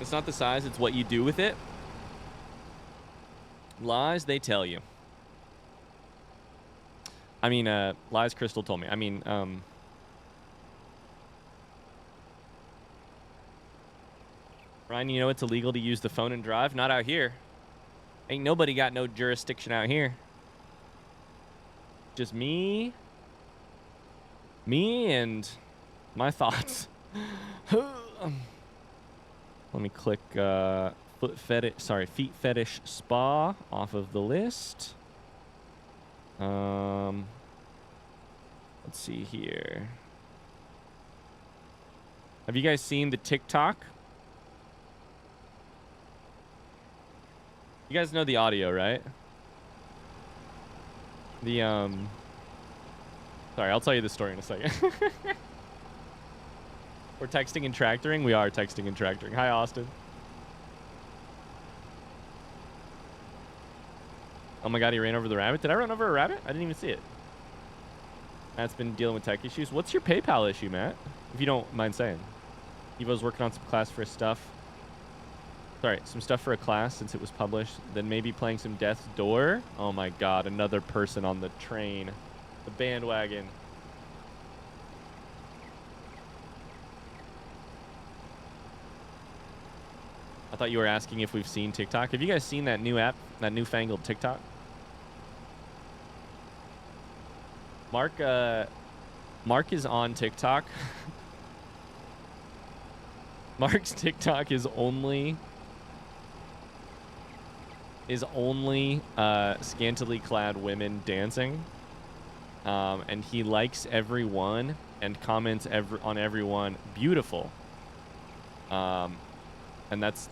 It's not the size, it's what you do with it. Lies they tell you. I mean, lies Crystal told me. I mean, Ryan, you know it's illegal to use the phone and drive? Not out here. Ain't nobody got no jurisdiction out here. Just me and my thoughts. Let me click feet fetish spa off of the list. Let's see here. Have you guys seen the TikTok? You guys know the audio, right? Sorry, I'll tell you the story in a second. We're texting and tractoring. We are texting and tractoring. Hi, Austin. Oh my god, he ran over the rabbit. Did I run over a rabbit? I didn't even see it. Matt's been dealing with tech issues. What's your PayPal issue, Matt? If you don't mind saying. Evo's working on some class for his stuff. Sorry, some stuff for a class since it was published. Then maybe playing some Death's Door. Oh my god, another person on the train. The bandwagon. I thought you were asking if we've seen TikTok. Have you guys seen that new app, that newfangled TikTok? Mark is on TikTok. Mark's TikTok is only scantily clad women dancing, and he likes everyone and comments on everyone beautiful. And that's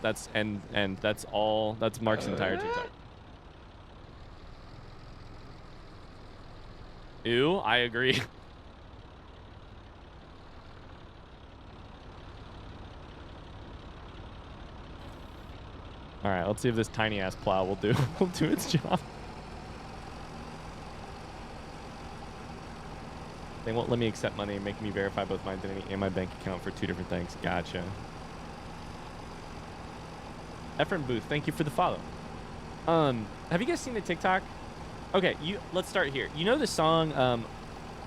all. That's Mark's entire TikTok. Ew, I agree. All right, let's see if this tiny ass plow will do its job. They won't let me accept money and make me verify both my identity and my bank account for 2 different things. Gotcha. Efren Booth, thank you for the follow. Have you guys seen the TikTok? Okay, let's start here. You know the song,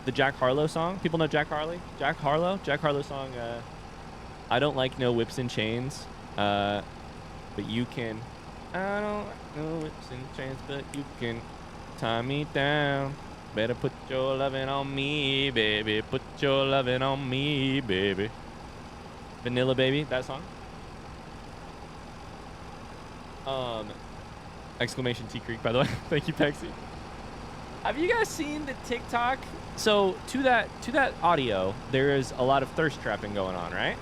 the Jack Harlow song? People know Jack Harlow? Jack Harlow song, I don't like no whips and chains, but you can. I don't like no whips and chains, but you can tie me down. Better put your loving on me, baby. Put your loving on me, baby. Vanilla Baby, that song. Exclamation T Creek, by the way. Thank you, Pexy. Have you guys seen the TikTok? So to that audio, there is a lot of thirst trapping going on, right?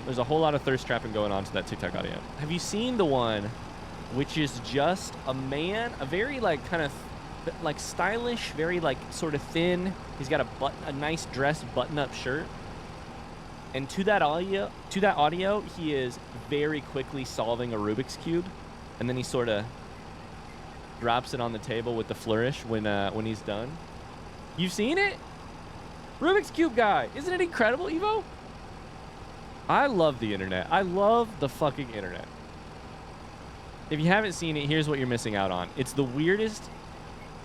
There's a whole lot of thirst trapping going on to that TikTok audio. Have you seen the one which is just a man, a very like kind of like stylish, very like sort of thin. He's got a nice dress button-up shirt. And to that audio, he is very quickly solving a Rubik's Cube, and then he sort of drops it on the table with the flourish when he's done. You've seen it? Rubik's Cube guy. Isn't it incredible, Evo? I love the internet. I love the fucking internet. If you haven't seen it, here's what you're missing out on. It's the weirdest,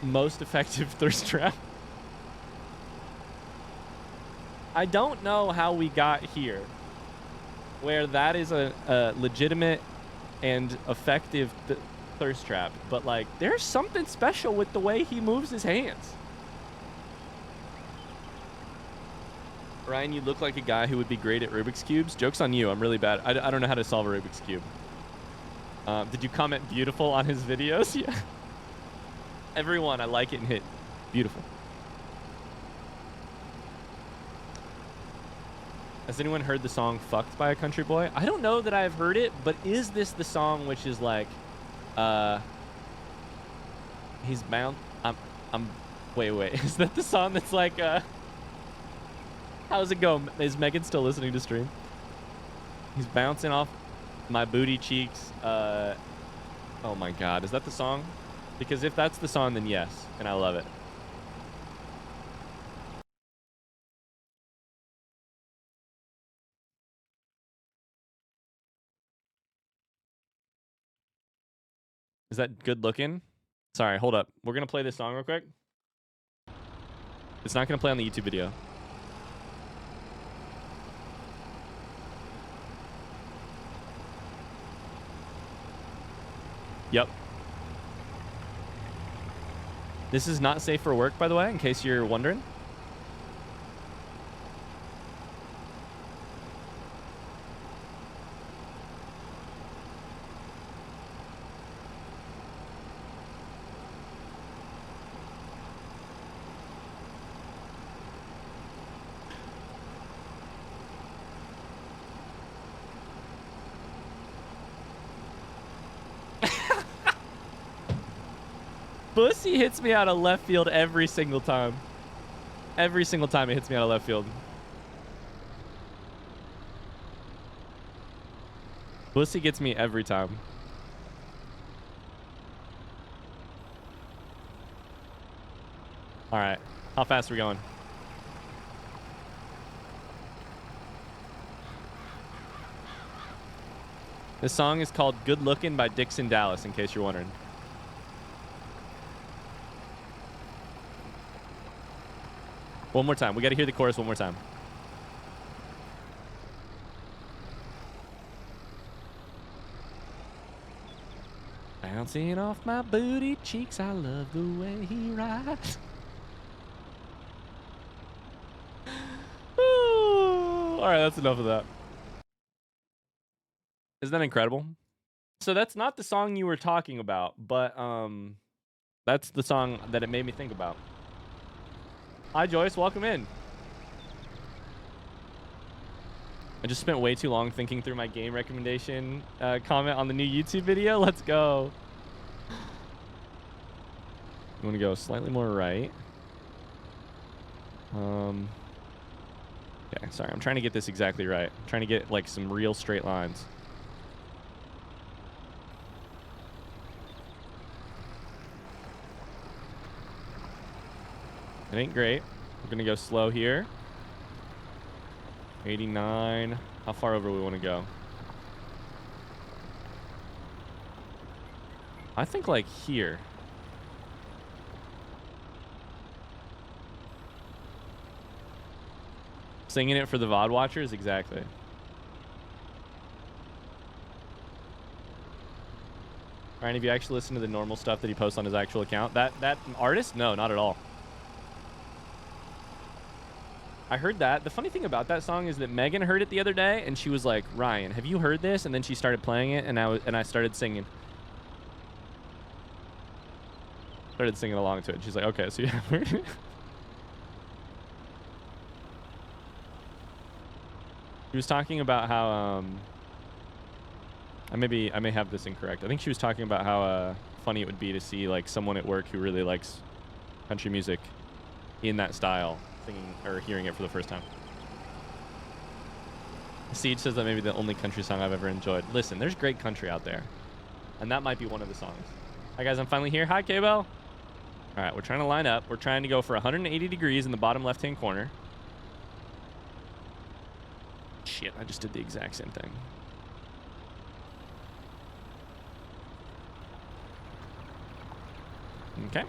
most effective thirst trap. I don't know how we got here, where that is a legitimate and effective thirst trap, but like there's something special with the way he moves his hands. Ryan, you look like a guy who would be great at Rubik's Cubes. Joke's on you. I'm really bad. I don't know how to solve a Rubik's Cube. Did you comment beautiful on his videos? Yeah. Everyone, I like it and hit beautiful. Has anyone heard the song Fucked by a Country Boy? I don't know that I've heard it, but is this the song which is like, he's bound, wait, is that the song that's like, how's it go? Is Megan still listening to stream? He's bouncing off my booty cheeks. Oh my God, is that the song? Because if that's the song, then yes, and I love it. Is that good looking? Sorry, hold up. We're going to play this song real quick. It's not going to play on the YouTube video. Yep. This is not safe for work, by the way, in case you're wondering. Bussy hits me out of left field every single time. Every single time it hits me out of left field. Bussy gets me every time. All right. How fast are we going? This song is called Good Lookin' by Dixon Dallas, in case you're wondering. One more time. We got to hear the chorus one more time. Bouncing off my booty cheeks, I love the way he rides. All right, that's enough of that. Isn't that incredible? So that's not the song you were talking about, but that's the song that it made me think about. Hi, Joyce. Welcome in. I just spent way too long thinking through my game recommendation comment on the new YouTube video. Let's go. You want to go slightly more right. Okay, sorry. I'm trying to get this exactly right. I'm trying to get like some real straight lines. It ain't great. We're gonna go slow here. 89. How far over we want to go? I think like here. Singing it for the VOD watchers, exactly. Ryan, have you actually listened to the normal stuff that he posts on his actual account? That artist? No, not at all. I heard that. The funny thing about that song is that Megan heard it the other day, and she was like, Ryan, have you heard this? And then she started playing it, and I started singing. Started singing along to it. She's like, okay, so you have heard it? She was talking about how, I may have this incorrect. I think she was talking about how funny it would be to see like someone at work who really likes country music in that style singing or hearing it for the first time. Siege says that may be the only country song I've ever enjoyed. Listen, there's great country out there, and that might be one of the songs. Hi guys, I'm finally here. Hi K-Bell. All right, we're trying to line up. We're trying to go for 180 degrees in the bottom left-hand corner. Shit, I just did the exact same thing. Okay.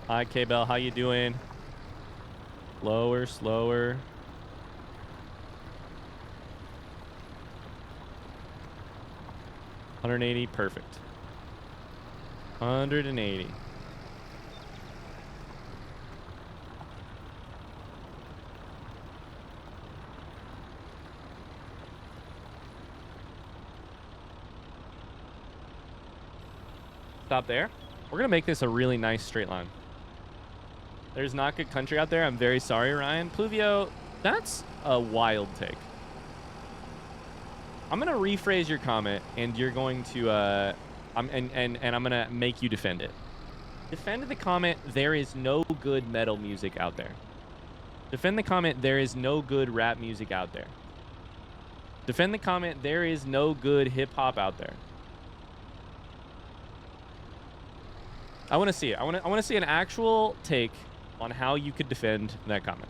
Hi, K-Bell. How you doing? Slower, slower. $180, perfect. 180. Stop there. We're gonna make this a really nice straight line. There's not good country out there. I'm very sorry, Ryan. Pluvio, that's a wild take. I'm gonna rephrase your comment, and you're going to I'm gonna make you defend it. Defend the comment, there is no good metal music out there. Defend the comment, there is no good rap music out there. Defend the comment, there is no good hip hop out there. I want to see it. I want to see an actual take on how you could defend that comment.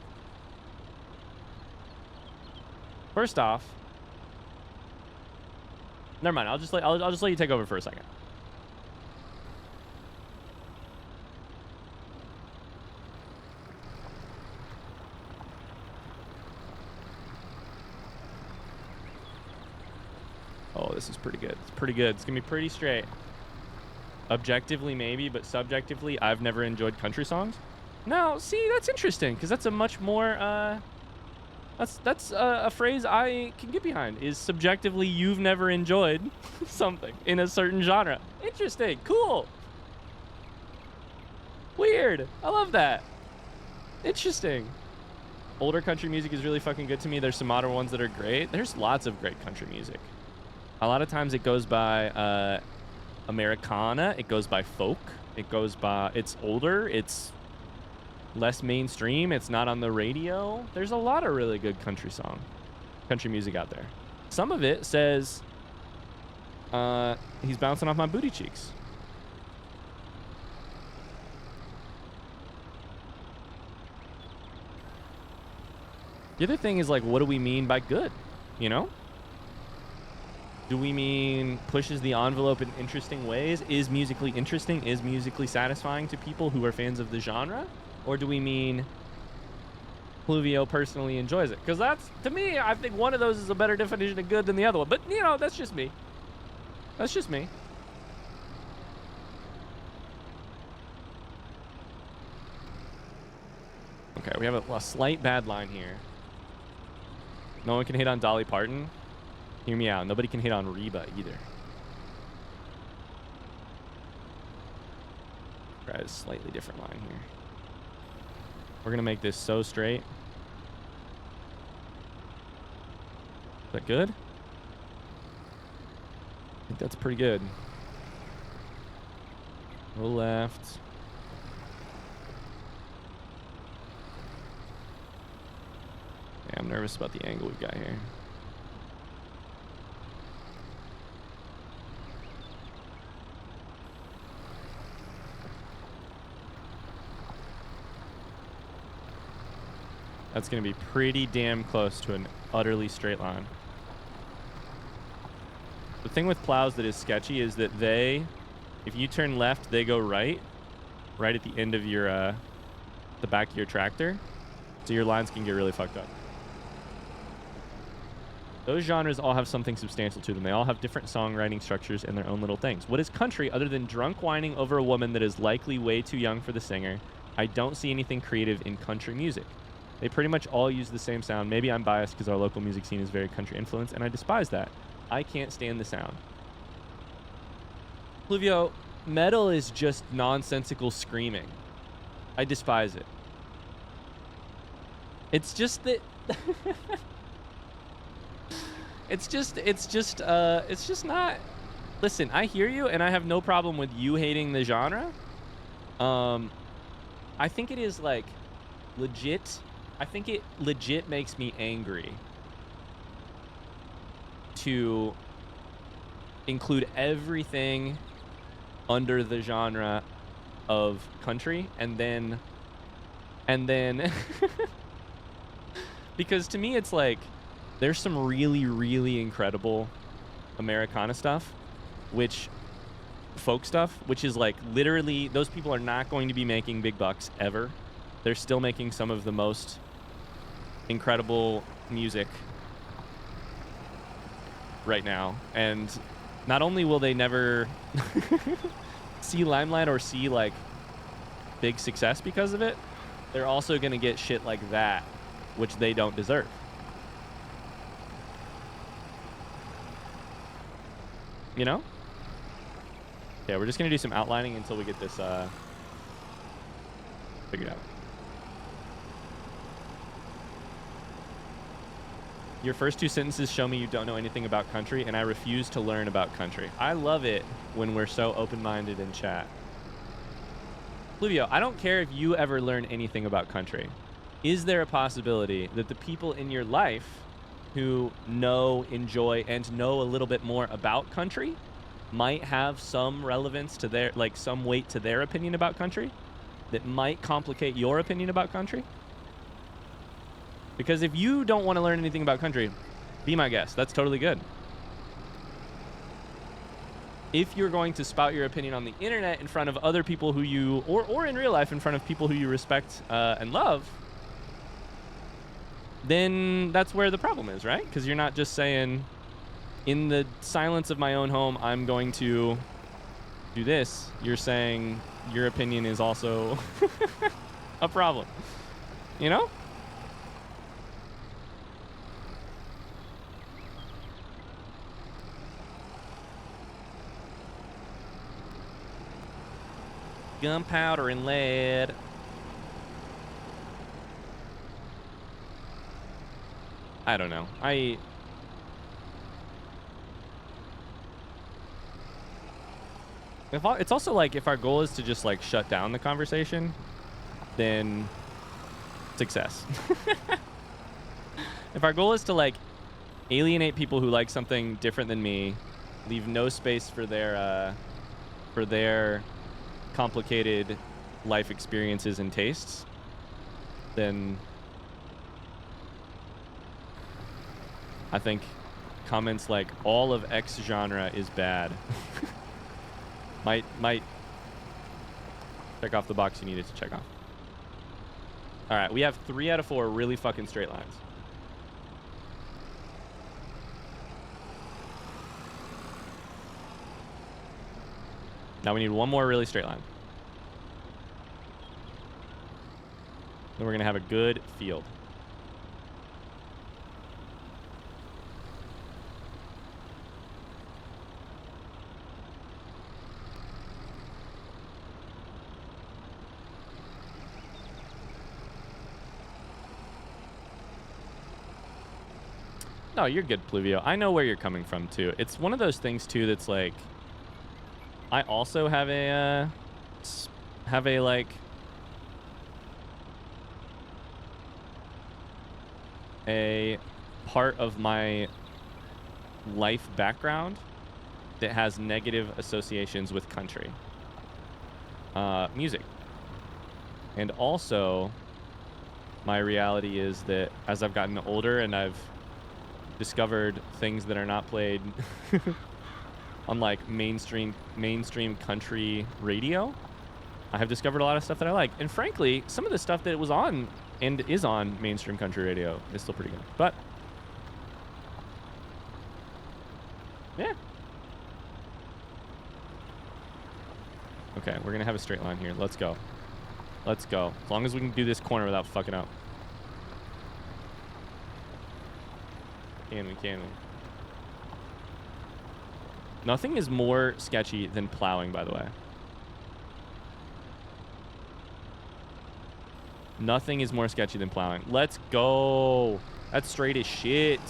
First off, never mind. I'll just let you take over for a second. Oh, this is pretty good. It's pretty good. It's gonna be pretty straight. Objectively, maybe, but subjectively, I've never enjoyed country songs. No, see, that's interesting, because that's a much more, that's a phrase I can get behind, is subjectively, you've never enjoyed something in a certain genre. Interesting. Cool. Weird. I love that. Interesting. Older country music is really fucking good to me. There's some modern ones that are great. There's lots of great country music. A lot of times it goes by, Americana, it goes by folk, it goes by, it's older, it's less mainstream, it's not on the radio. There's a lot of really good country music out there. Some of it says, he's bouncing off my booty cheeks. The other thing is like, what do we mean by good, you know? Do we mean pushes the envelope in interesting ways? Is musically interesting? Is musically satisfying to people who are fans of the genre? Or do we mean Pluvio personally enjoys it? Because that's, to me, I think one of those is a better definition of good than the other one. But, you know, that's just me. That's just me. Okay, we have a slight bad line here. No one can hit on Dolly Parton. Hear me out. Nobody can hit on Reba either. Try a slightly different line here. We're going to make this so straight. Is that good? I think that's pretty good. Go left. Yeah, I'm nervous about the angle we've got here. That's going to be pretty damn close to an utterly straight line. The thing with plows that is sketchy is that if you turn left, they go right at the end of your the back of your tractor, so your lines can get really fucked up. Those genres all have something substantial to them. They all have different songwriting structures and their own little things. What is country other than drunk whining over a woman that is likely way too young for the singer? I don't see anything creative in country music. They pretty much all use the same sound. Maybe I'm biased because our local music scene is very country influenced, and I despise that. I can't stand the sound. Fluvio, metal is just nonsensical screaming. I despise it. It's just that... It's just not... Listen, I hear you, and I have no problem with you hating the genre. I think it is, like, legit... I think it legit makes me angry to include everything under the genre of country, and then because to me it's like there's some really, really incredible Americana stuff, which folk stuff, which is like literally those people are not going to be making big bucks ever. They're still making some of the most incredible music right now, and not only will they never see limelight or see like big success because of it, they're also going to get shit like that, which they don't deserve. You know? Yeah, we're just going to do some outlining until we get this figured out. Your first two sentences show me you don't know anything about country, and I refuse to learn about country. I love it when we're so open-minded in chat. Fluvio, I don't care if you ever learn anything about country. Is there a possibility that the people in your life who know, enjoy, and know a little bit more about country might have some relevance to their, like some weight to their opinion about country that might complicate your opinion about country? Because if you don't want to learn anything about country, be my guest. That's totally good. If you're going to spout your opinion on the internet in front of other people who you, or in real life in front of people who you respect and love, then that's where the problem is, right? Because you're not just saying, in the silence of my own home, I'm going to do this. You're saying your opinion is also a problem. You know? Gunpowder and lead. I don't know. It's also like if our goal is to just like shut down the conversation, then success. If our goal is to like alienate people who like something different than me, leave no space for their complicated life experiences and tastes, then I think comments like all of X genre is bad might check off the box you needed to check off. All right, we have 3 out of 4 really fucking straight lines. Now we need one more really straight line. Then we're going to have a good field. No, you're good, Pluvio. I know where you're coming from, too. It's one of those things, too, that's like... I also have a like... a part of my life background that has negative associations with country. Music. And also, my reality is that as I've gotten older and I've discovered things that are not played on like mainstream country radio, I have discovered a lot of stuff that I like. And frankly, some of the stuff that it was on and is on mainstream country radio is still pretty good. But yeah. Okay, we're going to have a straight line here. Let's go. Let's go. As long as we can do this corner without fucking up. Can we? Can we? Nothing is more sketchy than plowing, by the way. Nothing is more sketchy than plowing. Let's go. That's straight as shit.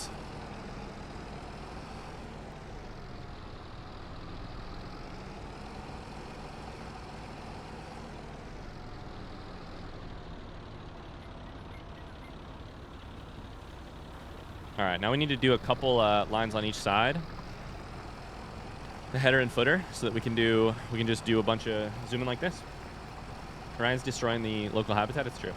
All right, now we need to do a couple lines on each side. The header and footer, so that we can just do a bunch of zooming like this. Ryan's destroying the local habitat. It's true.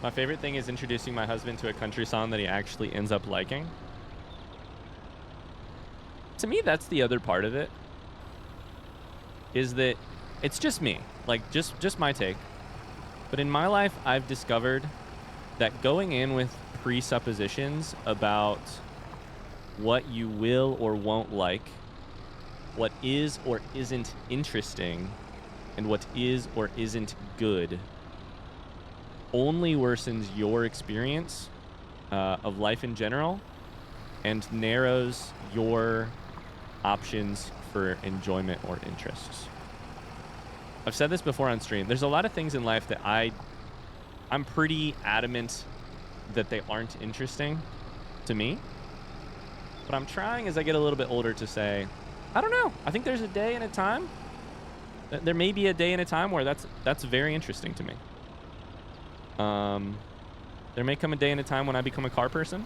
My favorite thing is introducing my husband to a country song that he actually ends up liking. To me, that's the other part of it. Is that it's just me, like just my take. But in my life, I've discovered that going in with presuppositions about what you will or won't like, what is or isn't interesting, and what is or isn't good only worsens your experience of life in general and narrows your options for enjoyment or interests. I've said this before on stream. There's a lot of things in life that I'm pretty adamant that they aren't interesting to me. But I'm trying as I get a little bit older to say, I don't know. I think there's a day and a time. There may be a day and a time where that's very interesting to me. There may come a day and a time when I become a car person.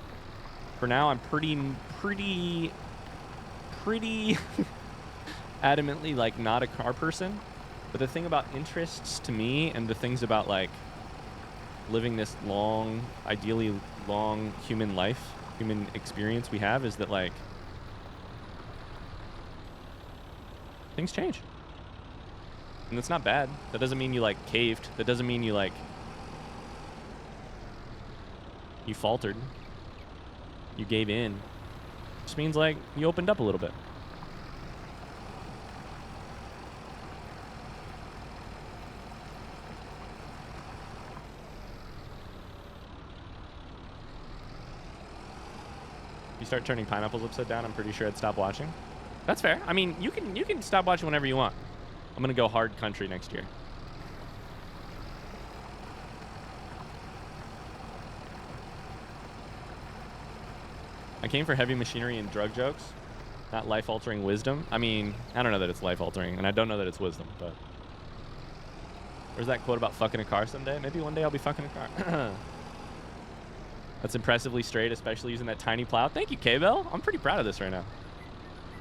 For now, I'm pretty adamantly like not a car person. But the thing about interests to me and the things about like living this long, ideally long human life, human experience we have is that like things change. And that's not bad. That doesn't mean you like caved. That doesn't mean you like you faltered. You gave in. It just means like you opened up a little bit. You start turning pineapples upside down, I'm pretty sure I'd stop watching. That's fair. I mean, you can stop watching whenever you want. I'm gonna go hard country next year. I came for heavy machinery and drug jokes, not life-altering wisdom. I mean, I don't know that it's life-altering, and I don't know that it's wisdom, but... There's that quote about fucking a car someday. Maybe one day I'll be fucking a car. That's impressively straight, especially using that tiny plow. Thank you, K-Bell. I'm pretty proud of this right now.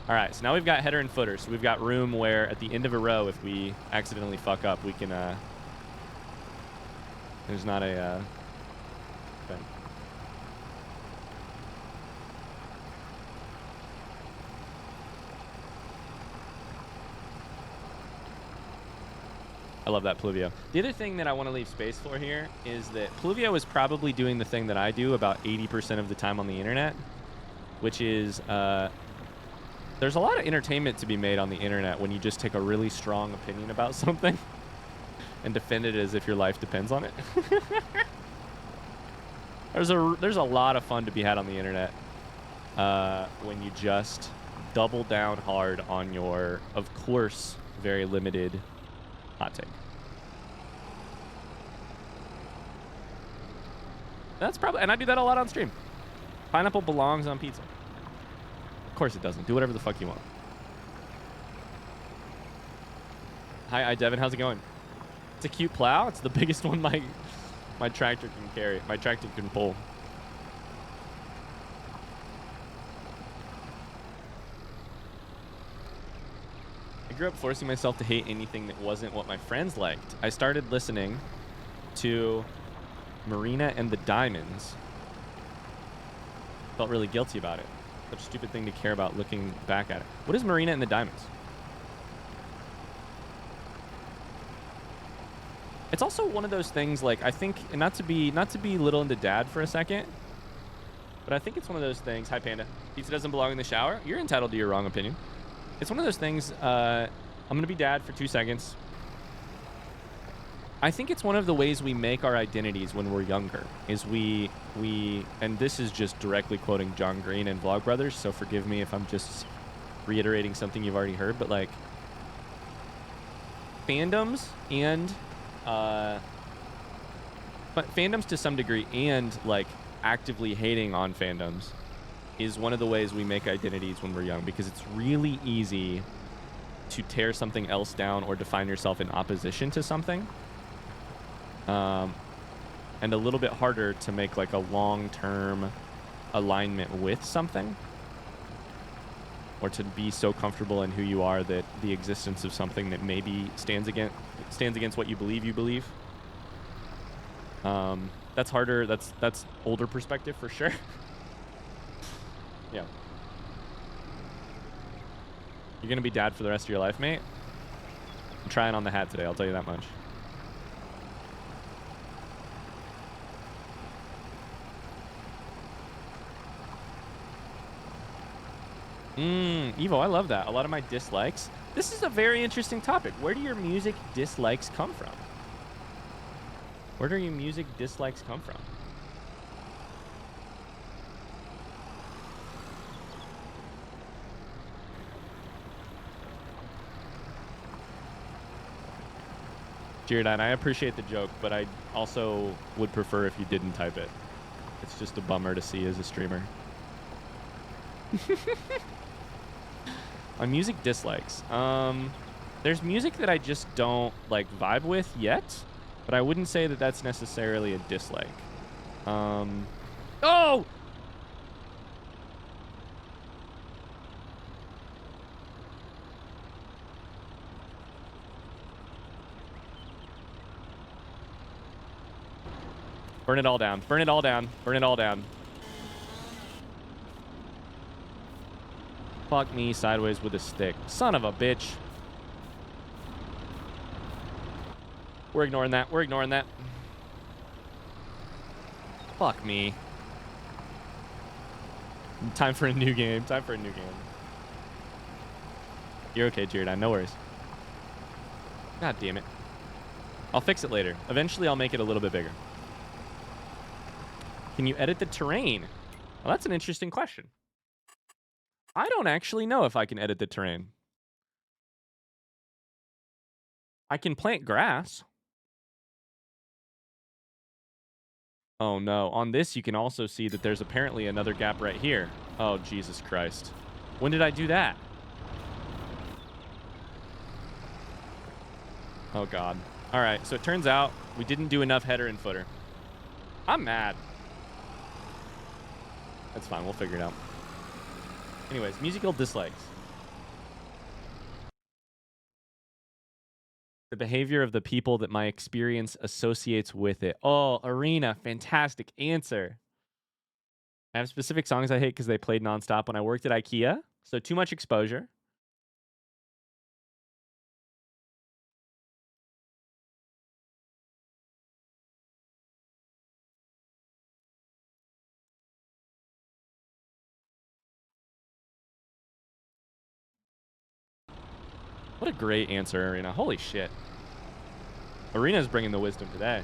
All right, so now we've got header and footer. So we've got room where at the end of a row, if we accidentally fuck up, we can... there's not a... thing. I love that Pluvio. The other thing that I want to leave space for here is that Pluvio is probably doing the thing that I do about 80% of the time on the internet, which is there's a lot of entertainment to be made on the internet when you just take a really strong opinion about something and defend it as if your life depends on it. There's a lot of fun to be had on the internet when you just double down hard on your, of course, very limited hot take. That's probably, and I do that a lot on stream. Pineapple belongs on pizza. Of course it doesn't. Do whatever the fuck you want. Hi, Devin. How's it going? It's a cute plow. It's the biggest one my tractor can carry. My tractor can pull. grew up forcing myself to hate anything that wasn't what my friends liked. I started listening to Marina and the Diamonds. Felt really guilty about it. Such a stupid thing to care about looking back at it. What is Marina and the Diamonds? It's also one of those things, like, I think, and not to be little into dad for a second, but I think it's one of those things. Hi, Panda. Pizza doesn't belong in the shower. You're entitled to your wrong opinion. It's one of those things. I'm going to be dad for 2 seconds. I think it's one of the ways we make our identities when we're younger is we, and this is just directly quoting John Green and Vlogbrothers, so forgive me if I'm just reiterating something you've already heard, but like fandoms and, but fandoms to some degree and like actively hating on fandoms is one of the ways we make identities when we're young, because it's really easy to tear something else down or define yourself in opposition to something. And a little bit harder to make like a long-term alignment with something, or to be so comfortable in who you are that the existence of something that maybe stands against what you believe. That's harder. That's older perspective for sure. Yeah. You're gonna be dad for the rest of your life, mate. I'm trying on the hat today, I'll tell you that much. Evo, I love that. A lot of my dislikes. This is a very interesting topic. Where do your music dislikes come from? Where do your music dislikes come from? Jaredine, I appreciate the joke, but I also would prefer if you didn't type it. It's just a bummer to see as a streamer. My music dislikes. There's music that I just don't like vibe with yet, but I wouldn't say that that's necessarily a dislike. Oh! Burn it all down. Burn it all down. Burn it all down. Fuck me sideways with a stick. Son of a bitch. We're ignoring that. We're ignoring that. Fuck me. Time for a new game. Time for a new game. You're okay, Jared. No worries. God damn it. I'll fix it later. Eventually, I'll make it a little bit bigger. Can you edit the terrain? Well, that's an interesting question. I don't actually know if I can edit the terrain. I can plant grass. Oh no, on this you can also see that there's apparently another gap right here. Oh, Jesus Christ. When did I do that? Oh God. All right, so it turns out we didn't do enough header and footer. I'm mad. That's fine, we'll figure it out. Anyways, musical dislikes. The behavior of the people that my experience associates with it. Oh, Arena, fantastic answer. I have specific songs I hate because they played nonstop when I worked at IKEA. So too much exposure. What a great answer, Arena. Holy shit. Arena's bringing the wisdom today.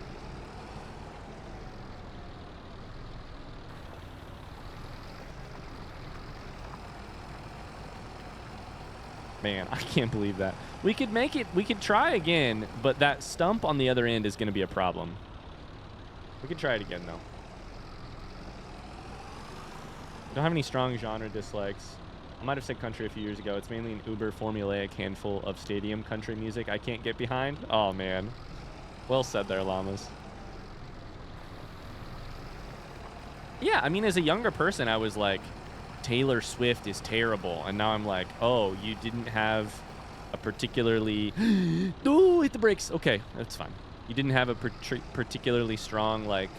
Man, I can't believe that. We could make it, we could try again, but that stump on the other end is going to be a problem. We could try it again, though. Don't have any strong genre dislikes. I might have said country a few years ago. It's mainly an uber formulaic handful of stadium country music I can't get behind. Oh, man. Well said there, Llamas. Yeah, I mean, as a younger person, I was like, Taylor Swift is terrible. And now I'm like, oh, you didn't have a particularly no, hit the brakes. Okay, that's fine. You didn't have a particularly strong like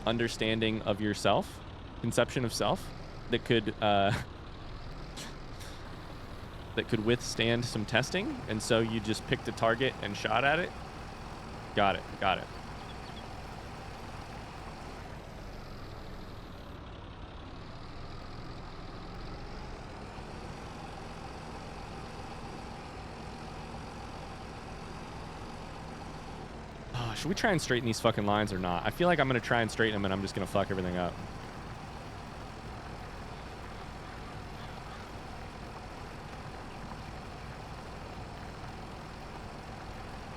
understanding of yourself, conception of self that could withstand some testing, and so you just picked a target and shot at it. Got it. Got it. Oh, should we try and straighten these fucking lines or not? I feel like I'm gonna try and straighten them, and I'm just gonna fuck everything up.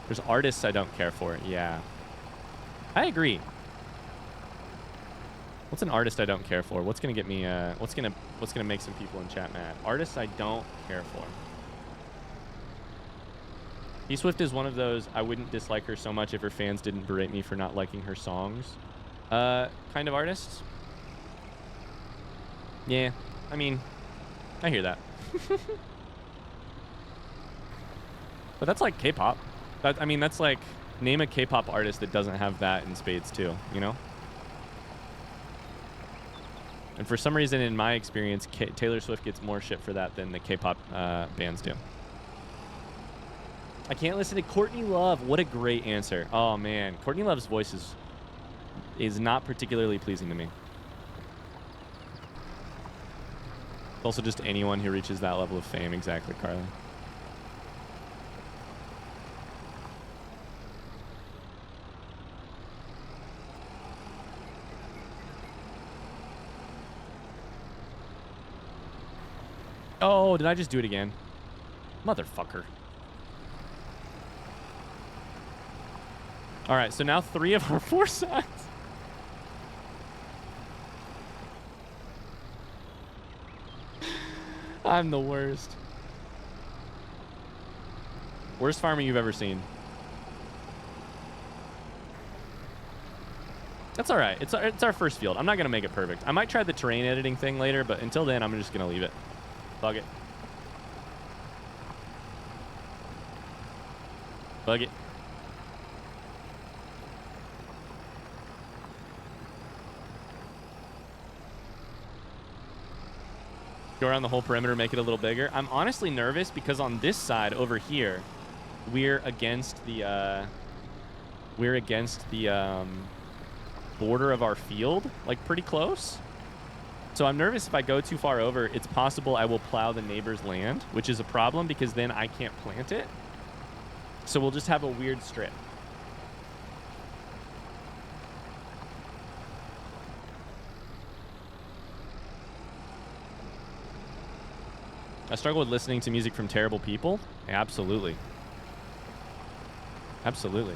There's artists I don't care for. Yeah. I agree. What's an artist I don't care for? What's gonna get me what's gonna make some people in chat mad? Artists I don't care for. T-Swift is one of those I wouldn't dislike her so much if her fans didn't berate me for not liking her songs. Kind of artists. Yeah. I mean, I hear that. But that's like K-pop. I mean, that's like, name a K-pop artist that doesn't have that in spades too, you know? And for some reason, in my experience, Taylor Swift gets more shit for that than the K-pop bands do. I can't listen to Courtney Love. What a great answer. Oh, man. Courtney Love's voice is not particularly pleasing to me. It's also just anyone who reaches that level of fame. Exactly, Carly. Oh, did I just do it again? Motherfucker. All right, so now 3 of our 4 sides. I'm the worst. Worst farmer you've ever seen. That's all right. It's our first field. I'm not going to make it perfect. I might try the terrain editing thing later, but until then, I'm just going to leave it. Bug it. Bug it. Go around the whole perimeter, make it a little bigger. I'm honestly nervous because on this side over here, we're against the border of our field, like pretty close. So I'm nervous if I go too far over, it's possible I will plow the neighbor's land, which is a problem because then I can't plant it. So we'll just have a weird strip. I struggle with listening to music from terrible people. Absolutely. Absolutely.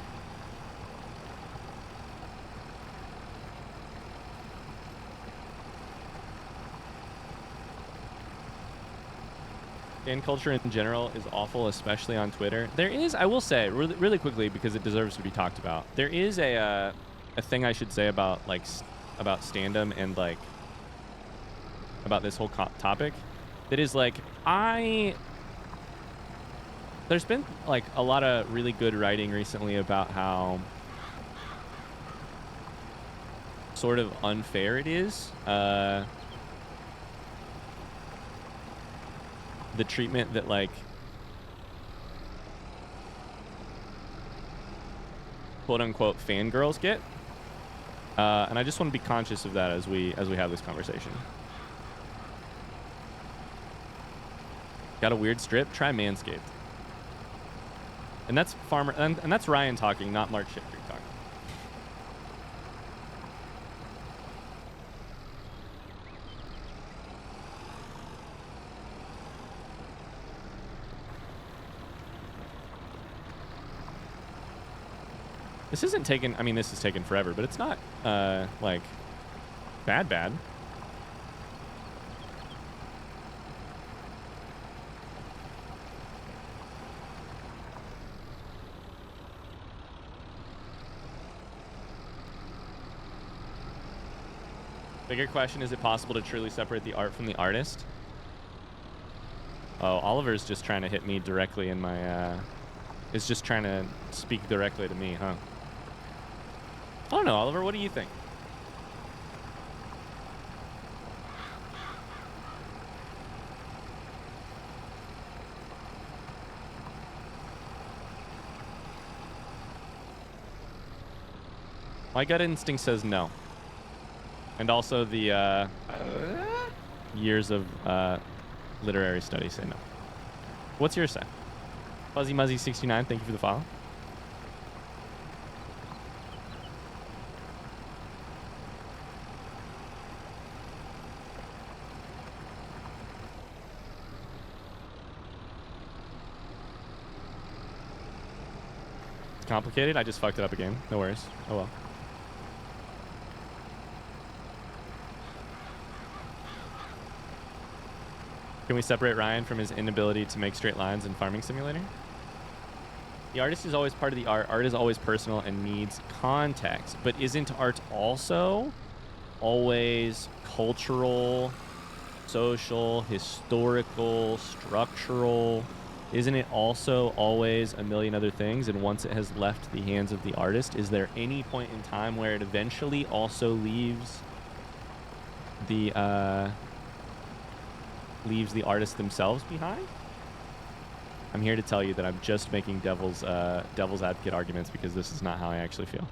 Fan culture in general is awful, especially on Twitter. There is, I will say, really quickly, because it deserves to be talked about. There is a thing I should say about about stand-up and like about this whole topic. That is like there's been like a lot of really good writing recently about how sort of unfair it is. The treatment that like quote unquote fangirls get, and I just want to be conscious of that as we have this conversation. Got a weird strip? Try Manscaped. And that's Farmer, and that's Ryan talking, not Mark Shitcreek talking. This isn't taken, I mean, this is taken forever, but it's not, like, bad. Bigger question, is it possible to truly separate the art from the artist? Oh, Oliver's just trying to hit me directly in my, is just trying to speak directly to me, huh? I don't know, Oliver, what do you think? My gut instinct says no. And also the years of literary study say no. What's your say? Fuzzy Muzzy 69, thank you for the follow. It's complicated. I just fucked it up again. No worries. Oh well. Can we separate Ryan from his inability to make straight lines in Farming Simulator? The artist is always part of the art. Art is always personal and needs context. But isn't art also always cultural, social, historical, structural? Isn't it also always a million other things? And once it has left the hands of the artist, is there any point in time where it eventually also leaves the artists themselves behind? I'm here to tell you that I'm just making devil's advocate arguments because this is not how I actually feel.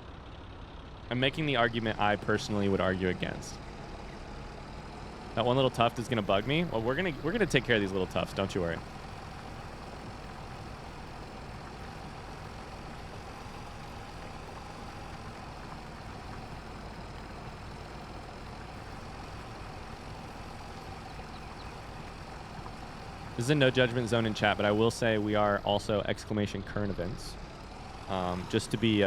I'm making the argument I personally would argue against. That one little tuft is gonna bug me. Well, we're gonna take care of these little tufts. Don't you worry. This is a no judgment zone in chat, but I will say we are also exclamation current events. Just to be,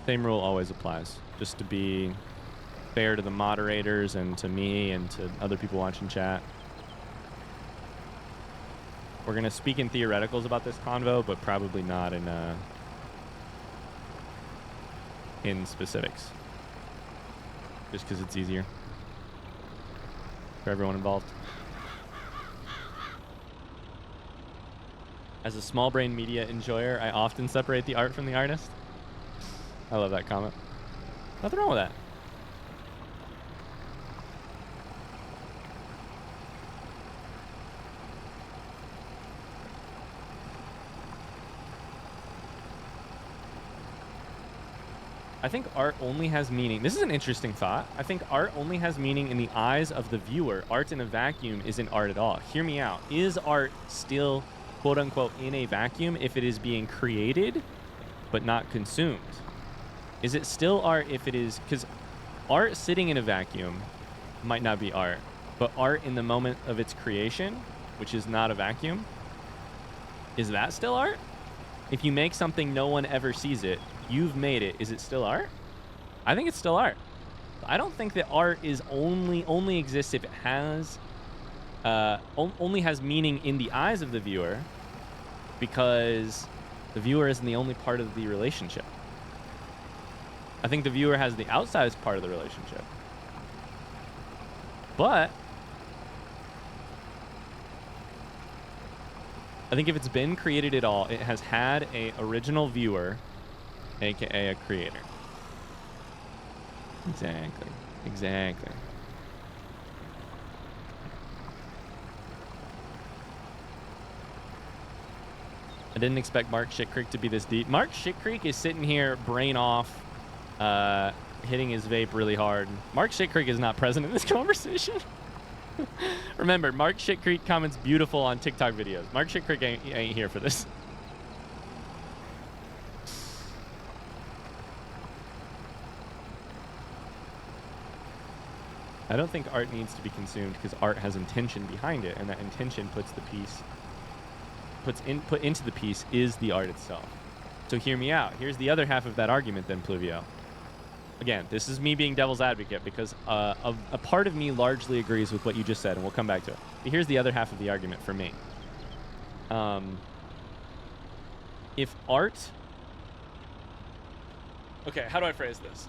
same rule always applies. Just to be fair to the moderators and to me and to other people watching chat. We're going to speak in theoreticals about this convo, but probably not in specifics. Just because it's easier for everyone involved. As a small brain media enjoyer, I often separate the art from the artist. I love that comment. Nothing wrong with that. I think art only has meaning. This is an interesting thought. I think art only has meaning in the eyes of the viewer. Art in a vacuum isn't art at all. Hear me out. Is art still, quote unquote, in a vacuum if it is being created but not consumed? Is it still art if it is, because art sitting in a vacuum might not be art, but art in the moment of its creation, which is not a vacuum, is that still art? If you make something no one ever sees it, you've made it, is it still art? I think it's still art. I don't think that art is only exists if it has only has meaning in the eyes of the viewer, because the viewer isn't the only part of the relationship. I think the viewer has the outside part of the relationship. But I think if it's been created at all, it has had a original viewer, aka a creator. Exactly. Exactly. I didn't expect Mark Shitcreek to be this deep. Mark Shitcreek is sitting here, brain off, hitting his vape really hard. Mark Shitcreek is not present in this conversation. Remember, Mark Shitcreek comments beautiful on TikTok videos. Mark Shitcreek ain't here for this. I don't think art needs to be consumed because art has intention behind it, and that intention puts into the piece is the art itself. So hear me out. Here's the other half of that argument then, Pluvio. Again, this is me being devil's advocate because a part of me largely agrees with what you just said, and we'll come back to it. But here's the other half of the argument for me. If art... Okay, how do I phrase this?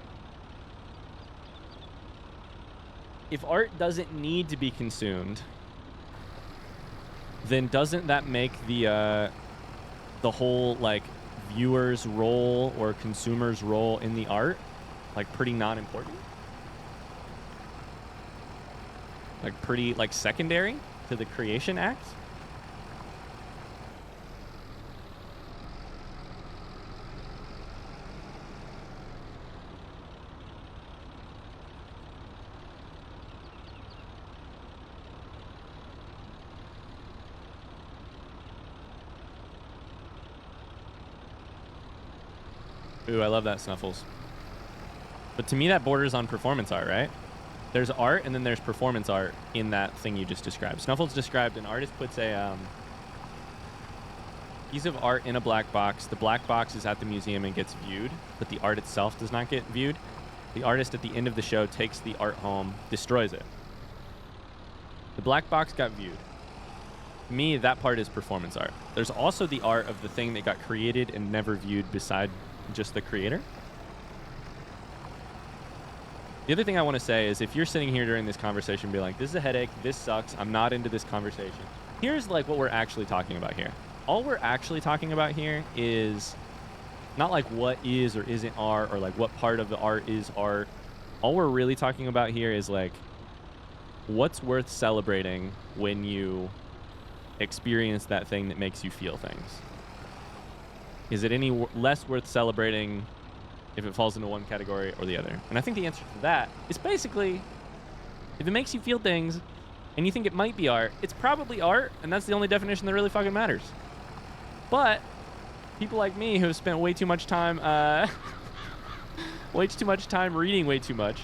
If art doesn't need to be consumed, then doesn't that make the whole like viewer's role or consumer's role in the art like pretty non-important? Like pretty like secondary to the creation act? Ooh, I love that, Snuffles. But to me, that borders on performance art, right? There's art, and then there's performance art in that thing you just described. Snuffles described an artist puts a piece of art in a black box. The black box is at the museum and gets viewed, but the art itself does not get viewed. The artist at the end of the show takes the art home, destroys it. The black box got viewed. To me, that part is performance art. There's also the art of the thing that got created and never viewed beside just the creator. The other thing I want to say is if you're sitting here during this conversation and be like, this is a headache, this sucks, I'm not into this conversation. Here's like what we're actually talking about here. All we're actually talking about here is not like what is or isn't art or like what part of the art is art. All we're really talking about here is like what's worth celebrating when you experience that thing that makes you feel things. Is it any less worth celebrating if it falls into one category or the other? And I think the answer to that is basically, if it makes you feel things and you think it might be art, it's probably art, and that's the only definition that really fucking matters. But people like me who have spent way too much time, reading way too much,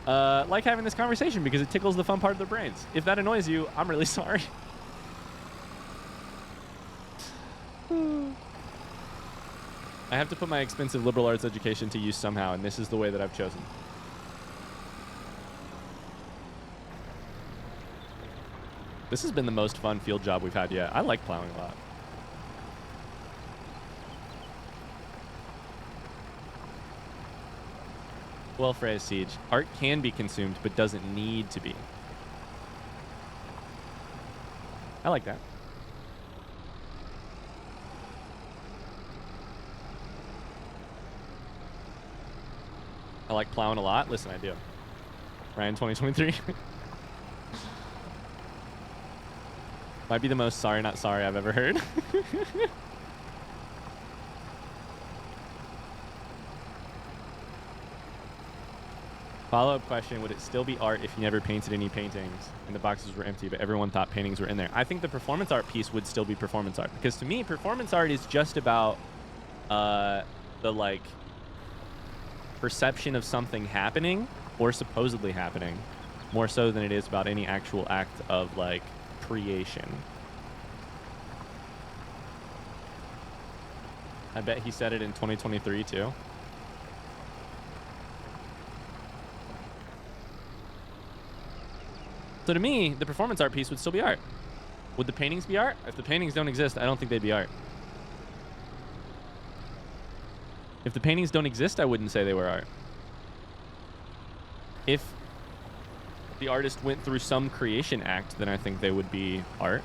like having this conversation because it tickles the fun part of their brains. If that annoys you, I'm really sorry. I have to put my expensive liberal arts education to use somehow, and this is the way that I've chosen. This has been the most fun field job we've had yet. I like plowing a lot. Well phrased, Siege. Art can be consumed, but doesn't need to be. I like that. I like plowing a lot. Listen, I do. Ryan 2023. Might be the most sorry not sorry I've ever heard. Follow-up question, would it still be art if you never painted any paintings and the boxes were empty, but everyone thought paintings were in there? I think the performance art piece would still be performance art, because to me, performance art is just about the, like, perception of something happening or supposedly happening, more so than it is about any actual act of, like, creation. I bet he said it in 2023, too. So to me, the performance art piece would still be art. Would the paintings be art? If the paintings don't exist, I don't think they'd be art. If the paintings don't exist, I wouldn't say they were art. If the artist went through some creation act, then I think they would be art.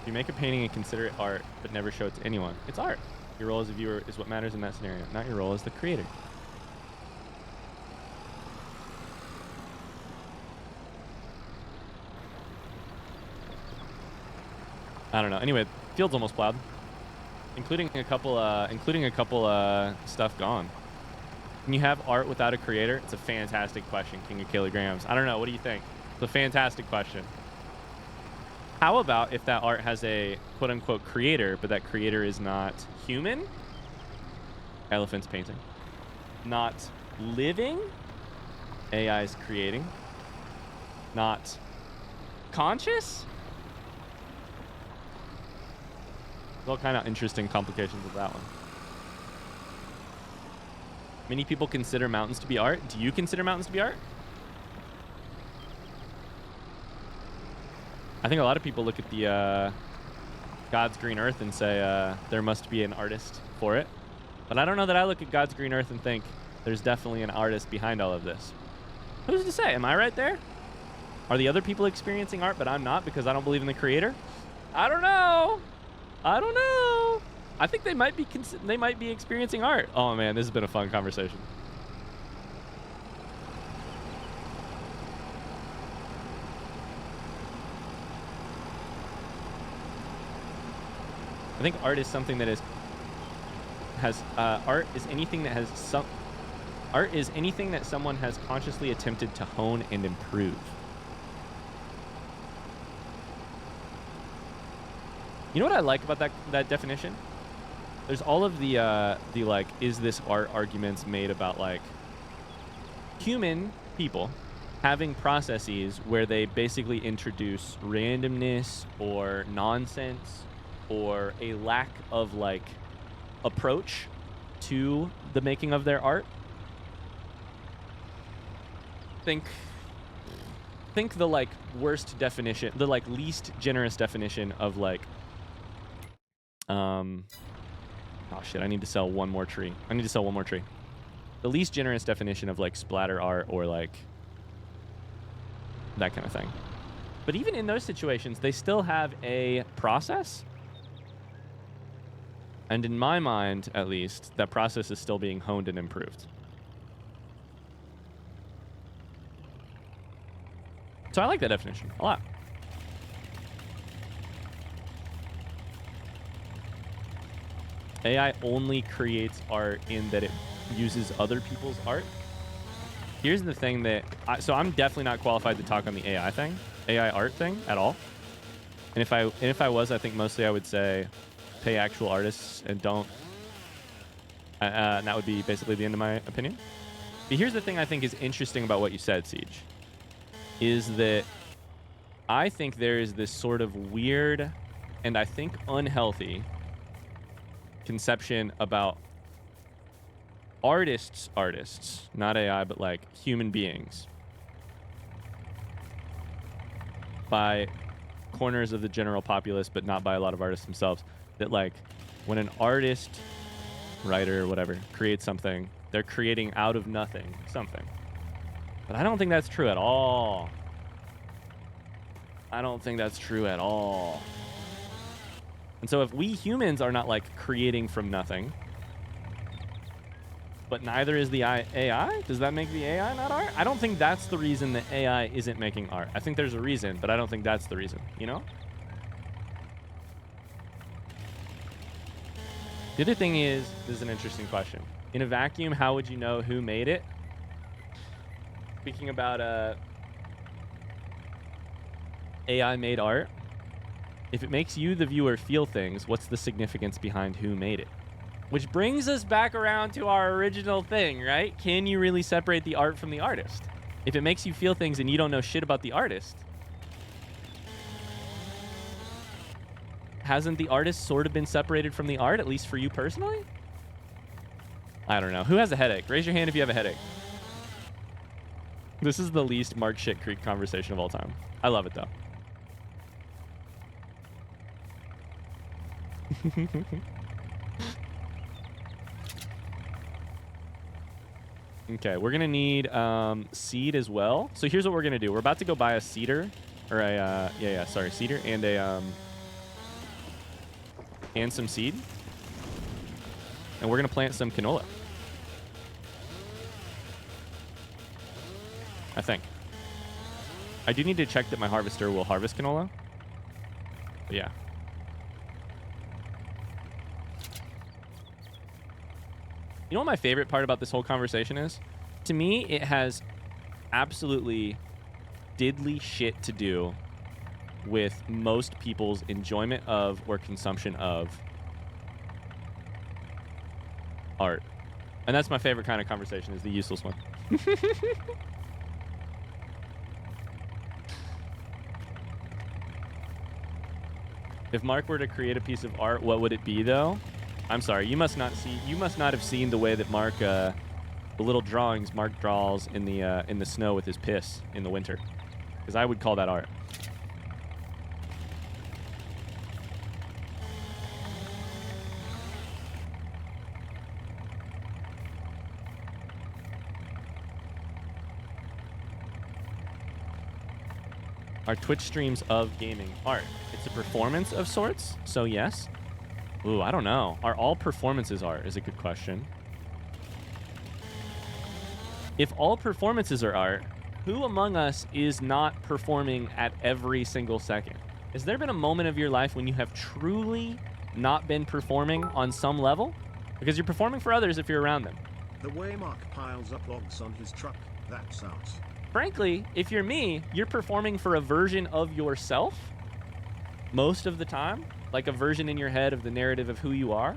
If you make a painting and consider it art, but never show it to anyone, it's art. Your role as a viewer is what matters in that scenario, not your role as the creator. I don't know. Anyway, field's almost plowed, including a couple stuff gone. Can you have art without a creator? It's a fantastic question, King of Kilograms. I don't know. What do you think? It's a fantastic question. How about if that art has a quote-unquote creator, but that creator is not human? Elephants painting. Not living? AI's creating. Not conscious? All kind of interesting complications of that one. Many people consider mountains to be art. Do you consider mountains to be art? I think a lot of people look at the God's Green Earth and say there must be an artist for it. But I don't know that I look at God's Green Earth and think there's definitely an artist behind all of this. Who's to say? Am I right there? Are the other people experiencing art, but I'm not because I don't believe in the creator? I don't know. I don't know. I think they might be experiencing art. Oh man, this has been a fun conversation. I think art is something that art is anything that has some. Art is anything that someone has consciously attempted to hone and improve. You know what I like about that definition? There's all of the like, is this art arguments made about like human people having processes where they basically introduce randomness or nonsense or a lack of like approach to the making of their art. Think the like worst definition, the like least generous definition of like oh shit, I need to sell one more tree. The least generous definition of like splatter art or like that kind of thing. But even in those situations, they still have a process. And in my mind, at least, that process is still being honed and improved. So I like that definition a lot. AI only creates art in that it uses other people's art. Here's the thing that so I'm definitely not qualified to talk on the AI art thing at all. And if I was, I think mostly I would say pay actual artists and don't. And that would be basically the end of my opinion. But here's the thing I think is interesting about what you said, Siege, is that I think there is this sort of weird and I think unhealthy conception about artists, not AI, but like human beings, by corners of the general populace, but not by a lot of artists themselves. That like when an artist, writer, whatever, creates something, they're creating out of nothing something. But I don't think that's true at all. I don't think that's true at all. And so if we humans are not like creating from nothing, but neither is the AI, does that make the AI not art? I don't think that's the reason that AI isn't making art. I think there's a reason, but I don't think that's the reason, you know? The other thing is, this is an interesting question. In a vacuum, how would you know who made it? Speaking about AI made art, if it makes you, the viewer, feel things, what's the significance behind who made it? Which brings us back around to our original thing, right? Can you really separate the art from the artist? If it makes you feel things and you don't know shit about the artist, hasn't the artist sort of been separated from the art, at least for you personally? I don't know. Who has a headache? Raise your hand if you have a headache. This is the least Mark Shit Creek conversation of all time. I love it, though. Okay, we're gonna need seed as well. So here's what we're gonna do. We're about to go buy a cedar, or a cedar and a and some seed, and we're gonna plant some canola. I think. I do need to check that my harvester will harvest canola. But yeah. You know what my favorite part about this whole conversation is? To me, it has absolutely diddly shit to do with most people's enjoyment of or consumption of art. And that's my favorite kind of conversation, is the useless one. If Mark were to create a piece of art, what would it be, though? I'm sorry, you must not have seen the way that Mark, the little drawings Mark draws in the snow with his piss in the winter, because I would call that art. Are Twitch streams of gaming art? It's a performance of sorts, so yes. Ooh, I don't know. Are all performances art is a good question. If all performances are art, who among us is not performing at every single second? Has there been a moment of your life when you have truly not been performing on some level? Because you're performing for others if you're around them. The way Mark piles up logs on his truck, that sucks. Frankly, if you're me, you're performing for a version of yourself most of the time, like a version in your head of the narrative of who you are.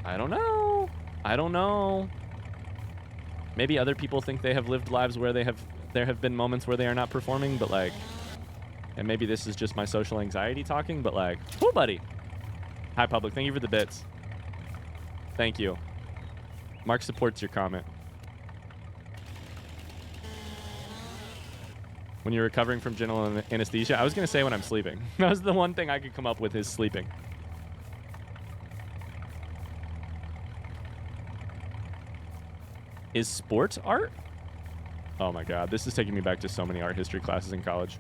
I don't know. I don't know. Maybe other people think they have lived lives where there have been moments where they are not performing, but like, and maybe this is just my social anxiety talking, but like, whoo, buddy. Hi, public. Thank you for the bits. Thank you. Mark supports your comment. When you're recovering from general anesthesia, I was going to say when I'm sleeping. That was the one thing I could come up with is sleeping. Is sports art? Oh my God, this is taking me back to so many art history classes in college.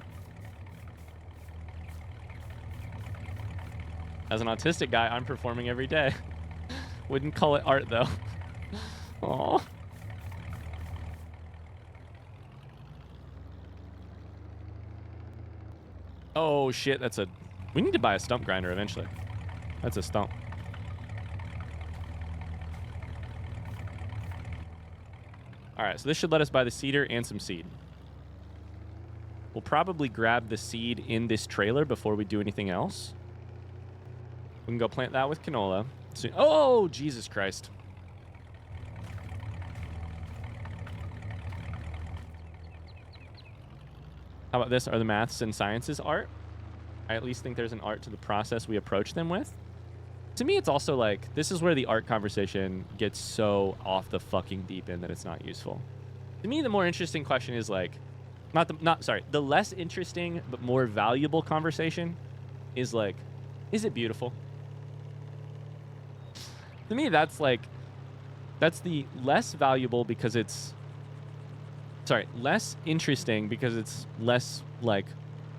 As an autistic guy, I'm performing every day. Wouldn't call it art though. Aww. Oh shit, that's a... We need to buy a stump grinder eventually. That's a stump. Alright, so this should let us buy the cedar and some seed. We'll probably grab the seed in this trailer before we do anything else. We can go plant that with canola. So, oh, Jesus Christ. How about this? Are the maths and sciences art? I at least think there's an art to the process we approach them with. To me, it's also like, this is where the art conversation gets so off the fucking deep end that it's not useful. To me, the more interesting question is like, the less interesting but more valuable conversation is like, is it beautiful? To me, that's like, that's the less valuable because it's, less interesting because it's less like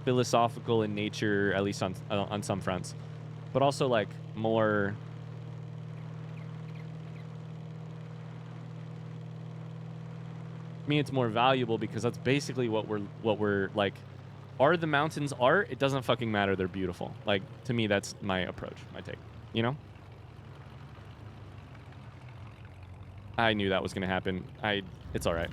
philosophical in nature, at least on some fronts, but also like more it's more valuable because that's basically what we're like. Are the mountains art? It doesn't fucking matter. They're beautiful. Like, to me, that's my approach, my take, you know? I knew that was going to happen. It's all right.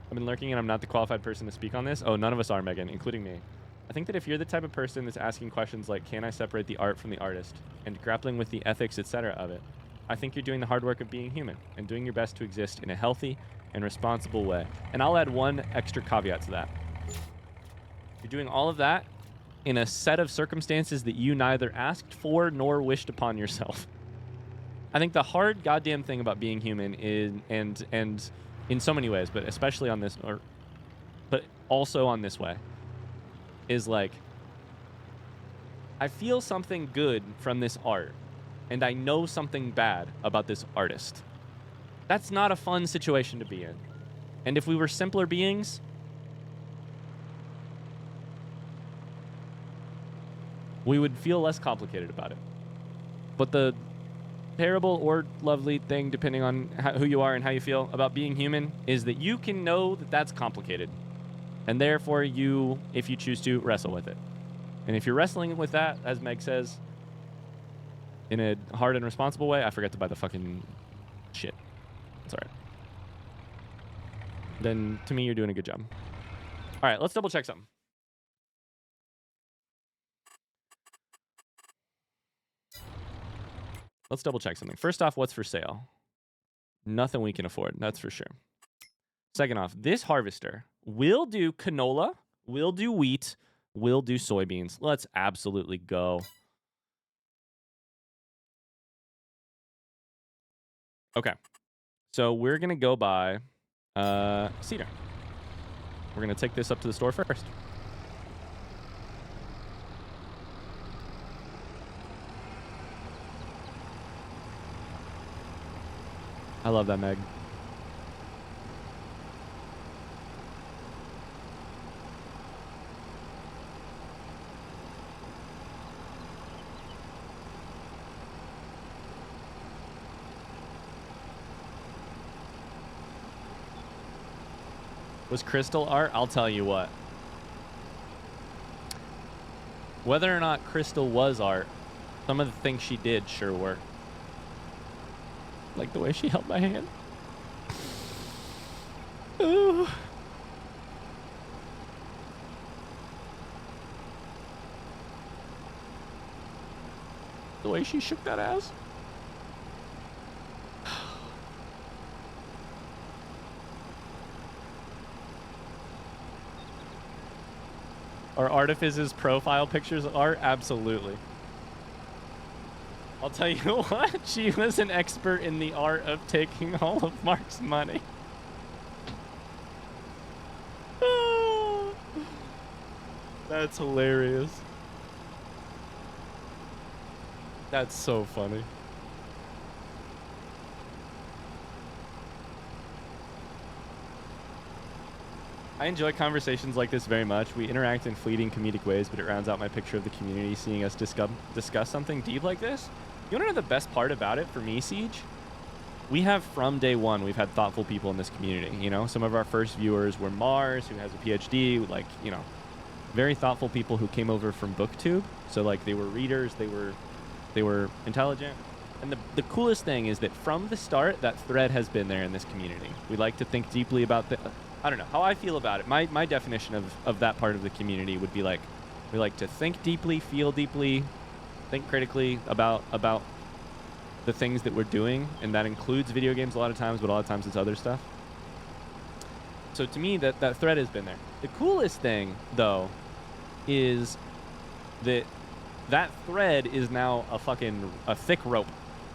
I've been lurking and I'm not the qualified person to speak on this. Oh, none of us are, Megan, including me. I think that if you're the type of person that's asking questions like, can I separate the art from the artist, and grappling with the ethics, etc. of it, I think you're doing the hard work of being human and doing your best to exist in a healthy and responsible way. And I'll add one extra caveat to that. You're doing all of that in a set of circumstances that you neither asked for nor wished upon yourself. I think the hard goddamn thing about being human is, and in so many ways, but especially on this, but also on this way, is like, I feel something good from this art, and I know something bad about this artist. That's not a fun situation to be in. And if we were simpler beings, we would feel less complicated about it. But the terrible or lovely thing, depending on who you are and how you feel about being human, is that you can know that that's complicated. And therefore, you, if you choose to, wrestle with it. And if you're wrestling with that, as Meg says, in a hard and responsible way, I forgot to buy the fucking shit. It's all right. Then, to me, you're doing a good job. All right, let's double check something. Let's double check something. First off, what's for sale? Nothing we can afford, that's for sure. Second off, this harvester will do canola, will do wheat, will do soybeans. Let's absolutely go. Okay. So we're going to go buy cedar. We're going to take this up to the store first. I love that, Meg. Was Crystal art? I'll tell you what. Whether or not Crystal was art, some of the things she did sure were. Like the way she held my hand. Ooh. The way she shook that ass. Are Artifice's profile pictures art? Absolutely. I'll tell you what, she was an expert in the art of taking all of Mark's money. That's hilarious. That's so funny. I enjoy conversations like this very much. We interact in fleeting comedic ways, but it rounds out my picture of the community seeing us discuss something deep like this. You want to know the best part about it for me, Siege? We have, from day one, we've had thoughtful people in this community. You know, some of our first viewers were Mars, who has a PhD, like, you know, very thoughtful people who came over from BookTube. So, like, they were readers, they were intelligent. And the coolest thing is that from the start, that thread has been there in this community. We like to think deeply about the... I don't know how I feel about it. My definition of that part of the community would be like, we like to think deeply, feel deeply, think critically about the things that we're doing, and that includes video games a lot of times, but a lot of times it's other stuff. So to me, that thread has been there. The coolest thing, though, is that thread is now a thick rope.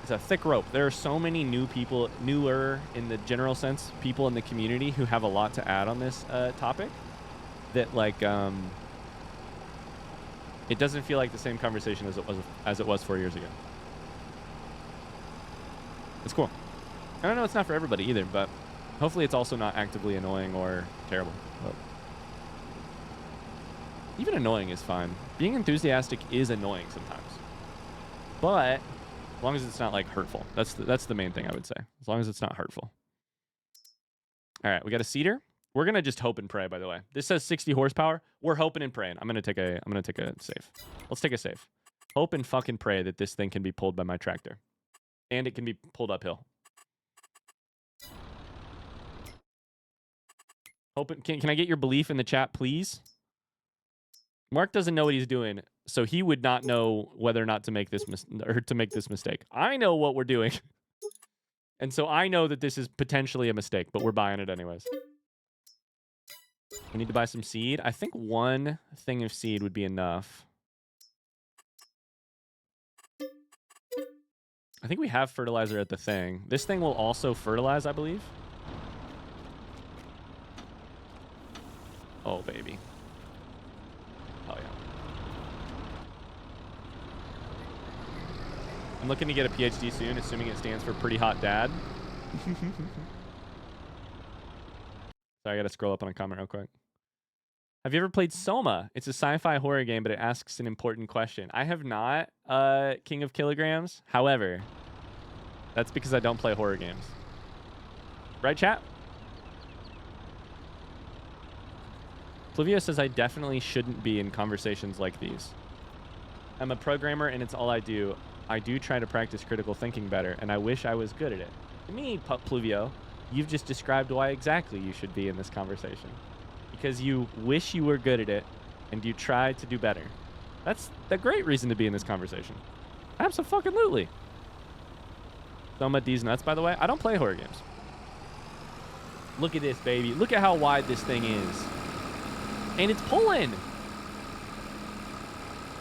It's a thick rope. There are so many new people, newer in the general sense, people in the community who have a lot to add on this topic, that like it doesn't feel like the same conversation as it was 4 years ago. It's cool. I don't know, it's not for everybody either, but hopefully it's also not actively annoying or terrible. But even annoying is fine. Being enthusiastic is annoying sometimes, but as long as it's not like hurtful. That's the main thing I would say. As long as it's not hurtful. All right, we got a cedar. We're gonna just hope and pray. By the way, this says 60 horsepower. We're hoping and praying. I'm gonna take a save. Let's take a save. Hope and fucking pray that this thing can be pulled by my tractor, and it can be pulled uphill. Hope. Can I get your belief in the chat, please? Mark doesn't know what he's doing, so he would not know whether or not to make this mistake. I know what we're doing, and so I know that this is potentially a mistake, but we're buying it anyways. We need to buy some seed. I think one thing of seed would be enough. I think we have fertilizer at the thing. This thing will also fertilize, I believe. Oh, baby. Oh, yeah. I'm looking to get a PhD soon, assuming it stands for Pretty Hot Dad. Sorry, I gotta scroll up on a comment real quick. Have you ever played Soma? It's a sci-fi horror game, but it asks an important question. I have not, King of Kilograms. However, that's because I don't play horror games. Right, chat? Pluvio says I definitely shouldn't be in conversations like these. I'm a programmer and it's all I do. I do try to practice critical thinking better, and I wish I was good at it. To me, Pluvio, you've just described why exactly you should be in this conversation. Because you wish you were good at it, and you try to do better. That's a great reason to be in this conversation. Abso-fucking-lutely. Soma D's nuts, by the way. I don't play horror games. Look at this, baby. Look at how wide this thing is. And it's pulling.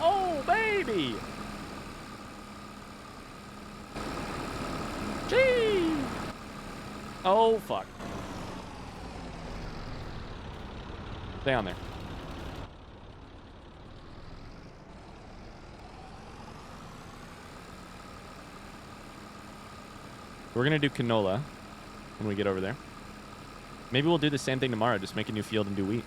Oh, baby. Gee. Oh, fuck. Stay on there. We're going to do canola. when we get over there. Maybe we'll do the same thing tomorrow. Just make a new field and do wheat.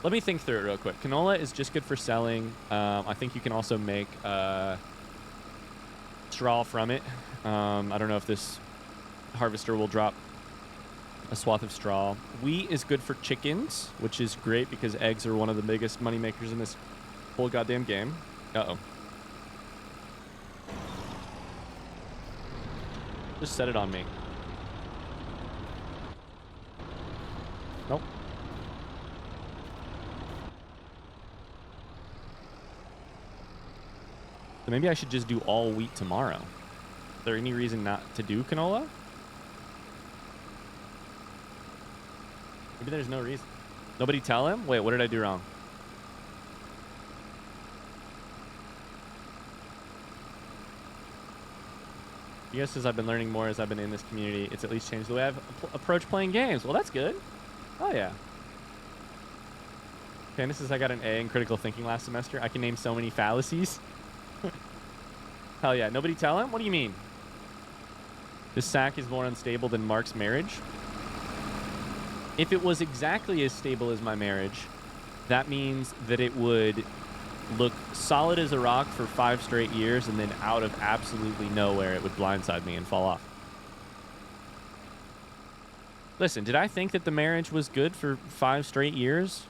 Let me think through it real quick. Canola is just good for selling. I think you can also make straw from it. I don't know if this harvester will drop a swath of straw. Wheat is good for chickens, which is great because eggs are one of the biggest money makers in this whole goddamn game. Uh-oh. Just set it on me. Nope. So maybe I should just do all wheat tomorrow. Is there any reason not to do canola? Maybe there's no reason. Nobody tell him? Wait, what did I do wrong? I guess as I've been learning more as I've been in this community, it's at least changed the way I've approached playing games. Well, that's good. Oh, yeah. Candace says I got an A in critical thinking last semester. I can name so many fallacies. Hell yeah. Nobody tell him? What do you mean? This sack is more unstable than Mark's marriage. If it was exactly as stable as my marriage, that means that it would look solid as a rock for 5 straight years, and then out of absolutely nowhere, it would blindside me and fall off. Listen, did I think that the marriage was good for 5 straight years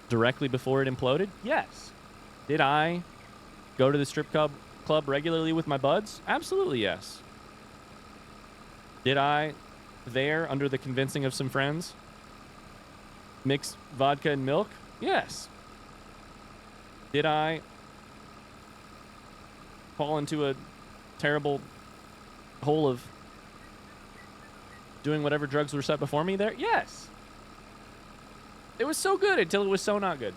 directly before it imploded? Yes. Did I go to the strip club regularly with my buds? Absolutely yes. Did I, there, under the convincing of some friends, mix vodka and milk? Yes. Did I fall into a terrible hole of doing whatever drugs were set before me there? Yes. It was so good until it was so not good.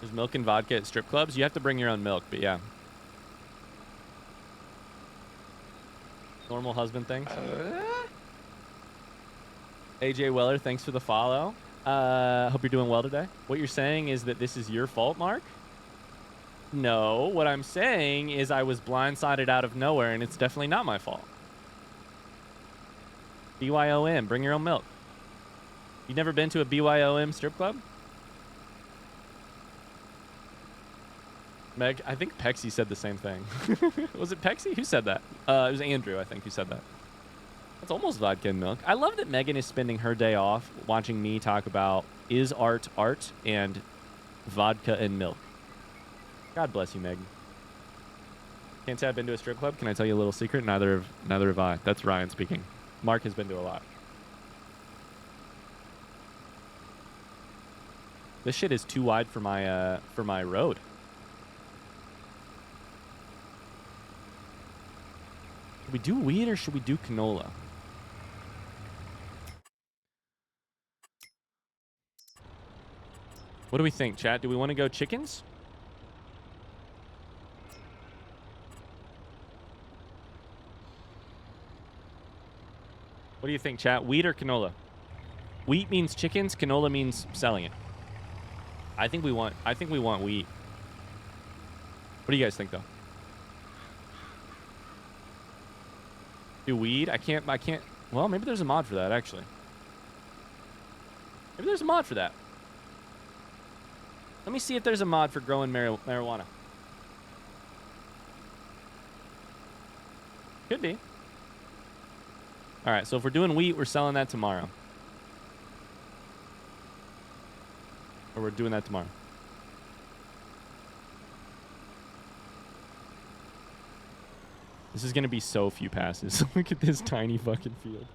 There's milk and vodka at strip clubs. You have to bring your own milk, but yeah. Normal husband things. AJ Weller, thanks for the follow. Hope you're doing well today. What you're saying is that this is your fault, Mark? No, what I'm saying is I was blindsided out of nowhere, and it's definitely not my fault. BYOM, bring your own milk. You never been to a BYOM strip club? Meg, I think Pexy said the same thing. Was it Pexy? Who said that? It was Andrew, I think, who said that. That's almost vodka and milk. I love that Megan is spending her day off watching me talk about is art art and vodka and milk. God bless you, Megan. Can't say I've been to a strip club. Can I tell you a little secret? Neither have I. That's Ryan speaking. Mark has been to a lot. This shit is too wide for my road. Should we do wheat or should we do canola? What do we think, chat? Do we want to go chickens? What do you think, chat? Wheat or canola? Wheat means chickens. Canola means selling it. I think we want wheat. What do you guys think, though? Do weed? I can't. Well, maybe there's a mod for that, actually. Maybe there's a mod for that. Let me see if there's a mod for growing marijuana. Could be. All right, so if we're doing wheat, we're selling that tomorrow. Or we're doing that tomorrow. This is going to be so few passes. Look at this tiny fucking field.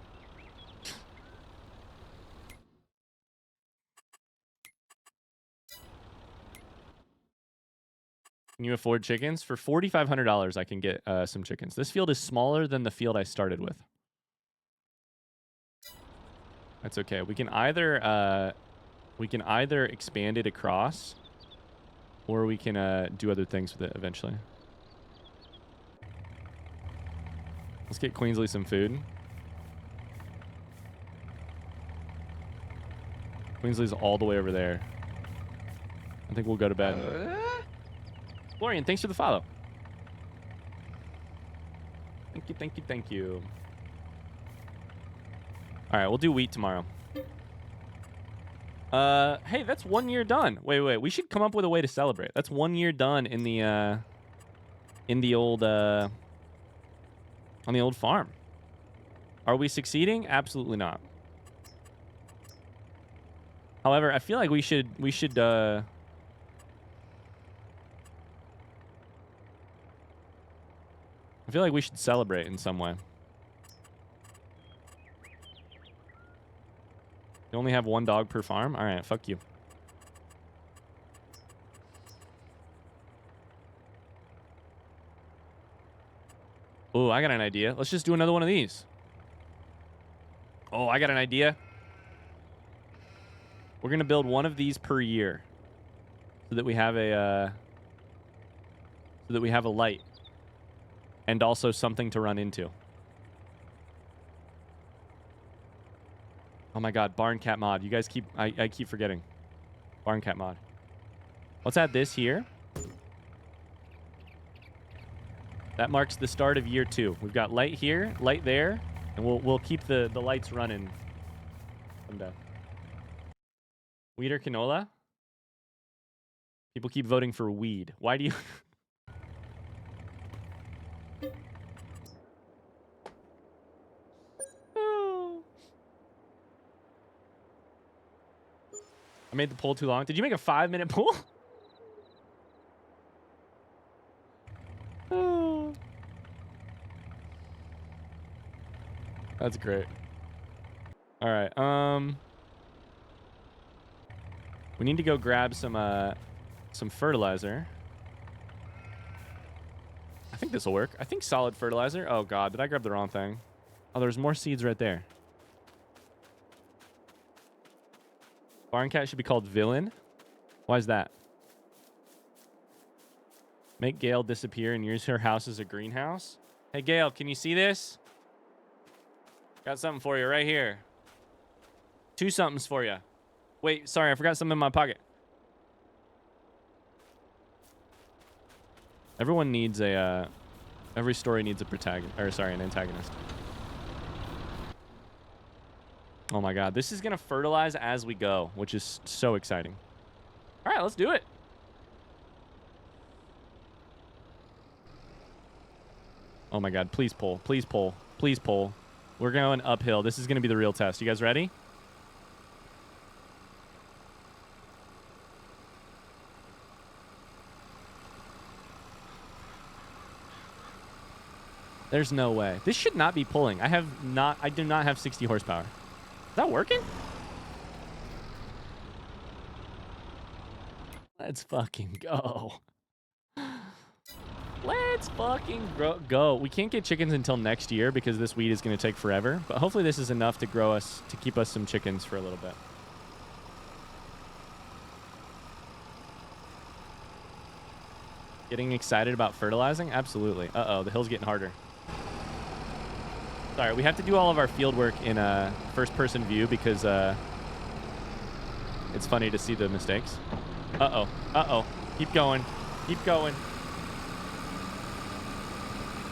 Can you afford chickens? For $4,500, I can get some chickens. This field is smaller than the field I started with. That's okay. We can either expand it across, or we can do other things with it eventually. Let's get Queensley some food. Queensley's all the way over there. I think we'll go to bed. Florian, thanks for the follow. Thank you, thank you, thank you. All right, we'll do wheat tomorrow. Hey, that's 1 year done. Wait. We should come up with a way to celebrate. That's 1 year done in the old on the old farm. Are we succeeding? Absolutely not. However, I feel like we should I feel like we should celebrate in some way. You only have 1 dog per farm? All right, fuck you. Oh, I got an idea. Let's just do another one of these. Oh, I got an idea. We're going to build one of these per year so that we have a light and also something to run into. Oh my god, barn cat mod. You guys keep I keep forgetting. Barn cat mod. Let's add this here. That marks the start of year 2. We've got light here, light there, and we'll keep the lights running someday. Weed or canola? People keep voting for weed. Why do you I made the poll too long. Did you make a 5-minute poll? That's great. All right. We need to go grab some fertilizer. I think this will work. I think solid fertilizer. Oh god, did I grab the wrong thing? Oh, there's more seeds right there. Barn cat should be called Villain. Why is that? Make Gale disappear and use her house as a greenhouse. Hey, Gale, can you see this? Got something for you right here. 2 somethings for you. Wait, sorry, I forgot something in my pocket. Everyone needs a, every story needs a protagonist, or sorry, an antagonist. Oh my god, this is gonna fertilize as we go, which is so exciting. All right, let's do it. Oh my god, please pull, please pull, please pull. We're going uphill. This is gonna be the real test. You guys ready? There's no way. This should not be pulling. I do not have 60 horsepower. Is that working? Let's fucking go. Let's fucking go. We can't get chickens until next year because this weed is going to take forever. But hopefully this is enough to grow us, to keep us some chickens for a little bit. Getting excited about fertilizing? Absolutely. Uh-oh, the hill's getting harder. Sorry, we have to do all of our field work in a first-person view because it's funny to see the mistakes. Uh-oh. Uh-oh. Keep going. Keep going.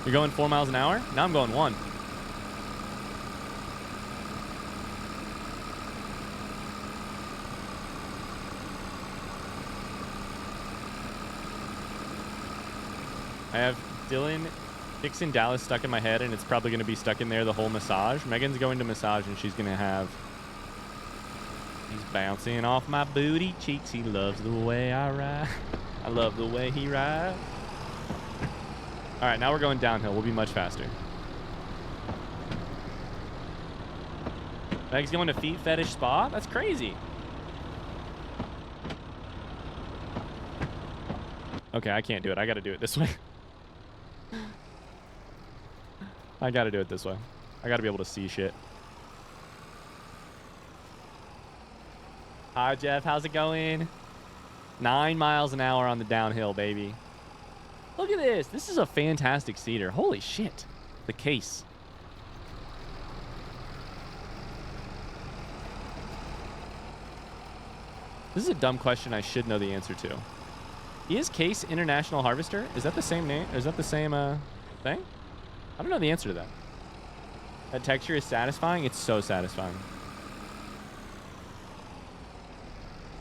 You're going 4 miles an hour? Now I'm going 1. I have Dylan, Dixon, Dallas stuck in my head, and it's probably going to be stuck in there the whole massage. Megan's going to massage, and she's going to have... He's bouncing off my booty cheeks. He loves the way I ride. I love the way he rides. All right, now we're going downhill. We'll be much faster. Meg's going to feet fetish spa? That's crazy. Okay, I can't do it. I got to do it this way. I got to do it this way. I got to be able to see shit. Hi, Jeff. How's it going? 9 miles an hour on the downhill, baby. Look at this. This is a fantastic cedar. Holy shit. The case. This is a dumb question I should know the answer to. Is Case International Harvester? Is that the same name? Is that the same thing? I don't know the answer to that. That texture is satisfying. It's so satisfying.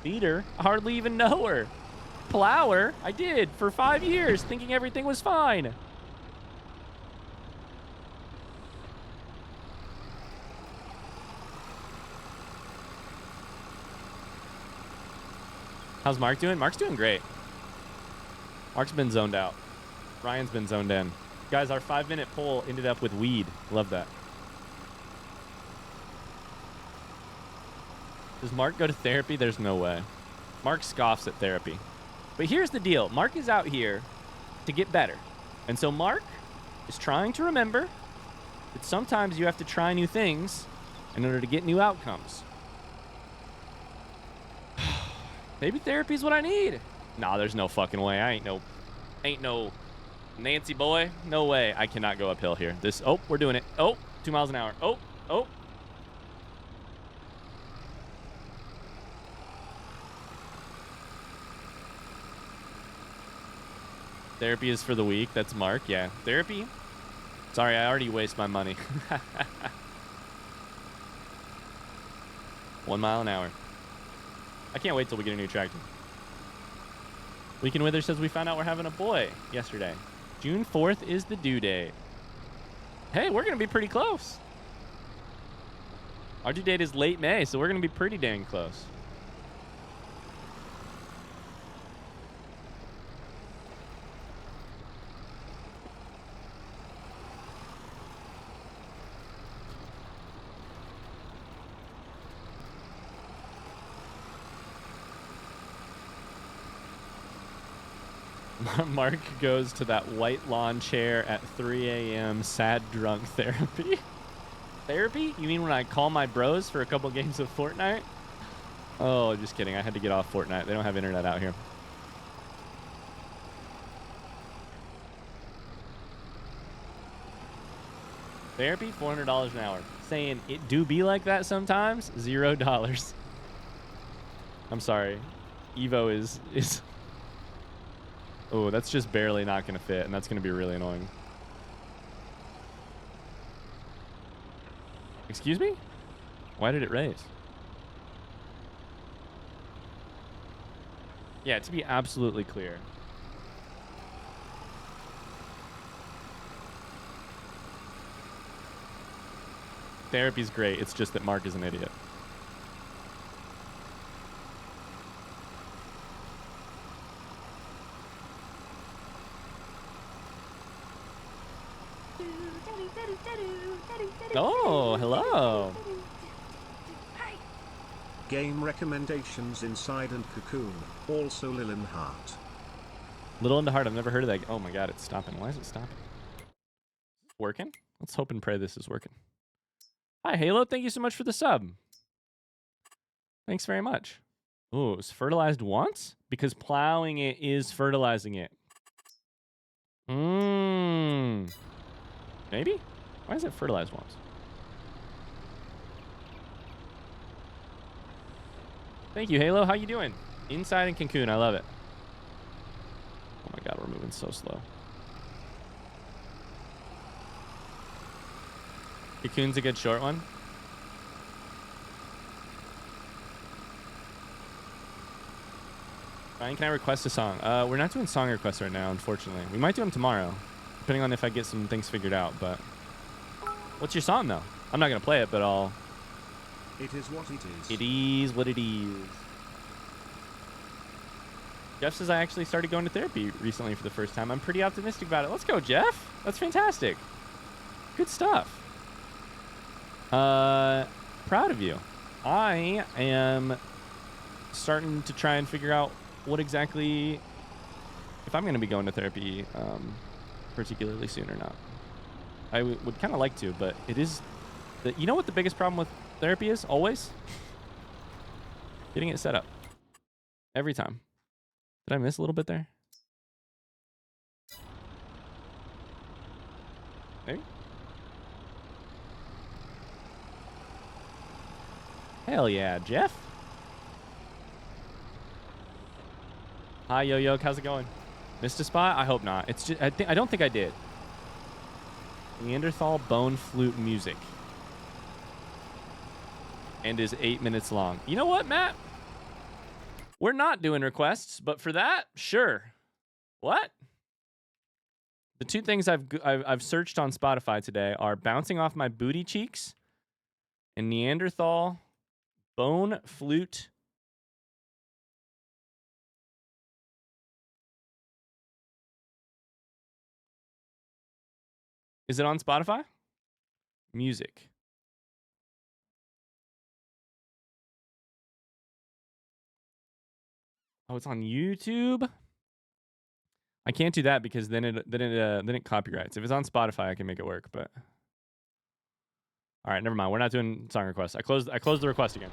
Feeder? I hardly even know her. Plower? I did for 5 years, thinking everything was fine. How's Mark doing? Mark's doing great. Mark's been zoned out. Ryan's been zoned in. Guys, our 5-minute poll ended up with weed. Love that. Does Mark go to therapy? There's no way. Mark scoffs at therapy. But here's the deal. Mark is out here to get better. And so Mark is trying to remember that sometimes you have to try new things in order to get new outcomes. Maybe therapy is what I need. Nah, there's no fucking way. I ain't no Nancy boy. No way. I cannot go uphill here. Oh, we're doing it. Oh, 2 miles an hour. Oh. Therapy is for the weak. That's Mark. Yeah. Therapy? Sorry, I already waste my money. 1 mile an hour. I can't wait till we get a new tractor. Weekend Wither says we found out we're having a boy yesterday. June 4th is the due date. Hey, we're going to be pretty close. Our due date is late May, so we're going to be pretty dang close. Mark goes to that white lawn chair at 3 a.m. sad drunk therapy. Therapy? You mean when I call my bros for a couple games of Fortnite? Oh, just kidding. I had to get off Fortnite. They don't have internet out here. Therapy, $400 an hour. Saying it do be like that sometimes, $0. I'm sorry. Evo is oh, that's just barely not going to fit, and that's going to be really annoying. Excuse me? Why did it raise? Yeah, to be absolutely clear. Therapy's great. It's just that Mark is an idiot. Oh, hello. Game recommendations Inside and Cocoon, also Lilin Heart. Little into Heart, I've never heard of that. Oh my god, it's stopping. Why is it stopping? Working? Let's hope and pray this is working. Hi, Halo. Thank you so much for the sub. Thanks very much. Oh, it's fertilized once? Because plowing it is fertilizing it. Maybe? Why is it fertilized once? Thank you, Halo. How you doing? Inside and Cancun. I love it. Oh my god, we're moving so slow. Cancun's a good short one. Ryan, can I request a song? We're not doing song requests right now, unfortunately. We might do them tomorrow, depending on if I get some things figured out. But what's your song, though? I'm not going to play it, but I'll... It is what it is. It is what it is. Jeff says I actually started going to therapy recently for the first time. I'm pretty optimistic about it. Let's go, Jeff. That's fantastic. Good stuff. Proud of you. I am starting to try and figure out what exactly, if I'm going to be going to therapy particularly soon or not. I would kind of like to, but it is... You know what the biggest problem with therapy is? Always? Getting it set up. Every time. Did I miss a little bit there? Maybe? Hell yeah, Jeff. Hi, Yo-Yo. How's it going? Missed a spot? I hope not. It's just I don't think I did. Neanderthal bone flute music. And is 8 minutes long. You know what, Matt? We're not doing requests, but for that, sure. What? The two things I've searched on Spotify today are Bouncing Off My Booty Cheeks and Neanderthal bone flute. Is it on Spotify? Music. Oh, it's on YouTube. I can't do that because then it copyrights. If it's on Spotify, I can make it work. But all right, never mind. We're not doing song requests. I closed the request again.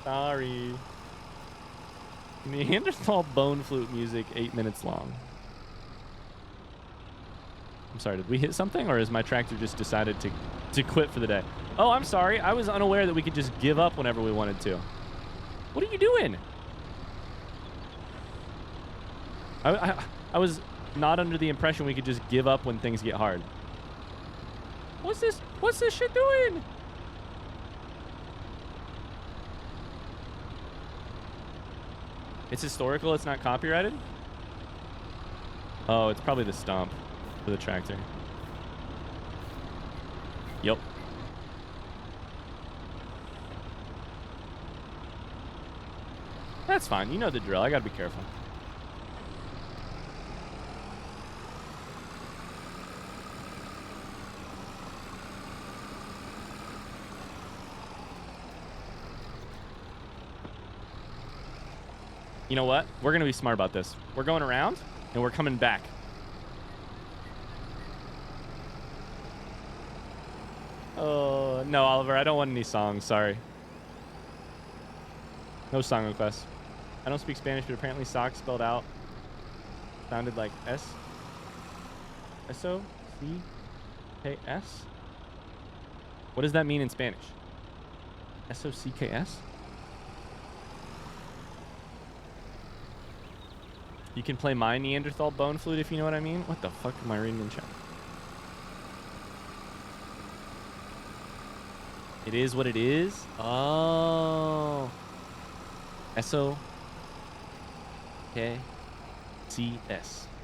Sorry. Neanderthal bone flute music, 8 minutes long. I'm sorry, did we hit something, or has my tractor just decided to quit for the day? Oh, I'm sorry. I was unaware that we could just give up whenever we wanted to. What are you doing? I was not under the impression we could just give up when things get hard. What's this shit doing? It's historical, it's not copyrighted? Oh, it's probably the stump for the tractor. Yep. That's fine. You know the drill. I gotta be careful. You know what? We're gonna be smart about this. We're going around, and we're coming back. Oh, no, Oliver. I don't want any songs. Sorry. No song requests. I don't speak Spanish, but apparently sock spelled out sounded like S-O-C-K-S? What does that mean in Spanish? S-O-C-K-S? You can play my Neanderthal bone flute if you know what I mean. What the fuck am I reading in chat? It is what it is? Oh. S-O-K-C-S.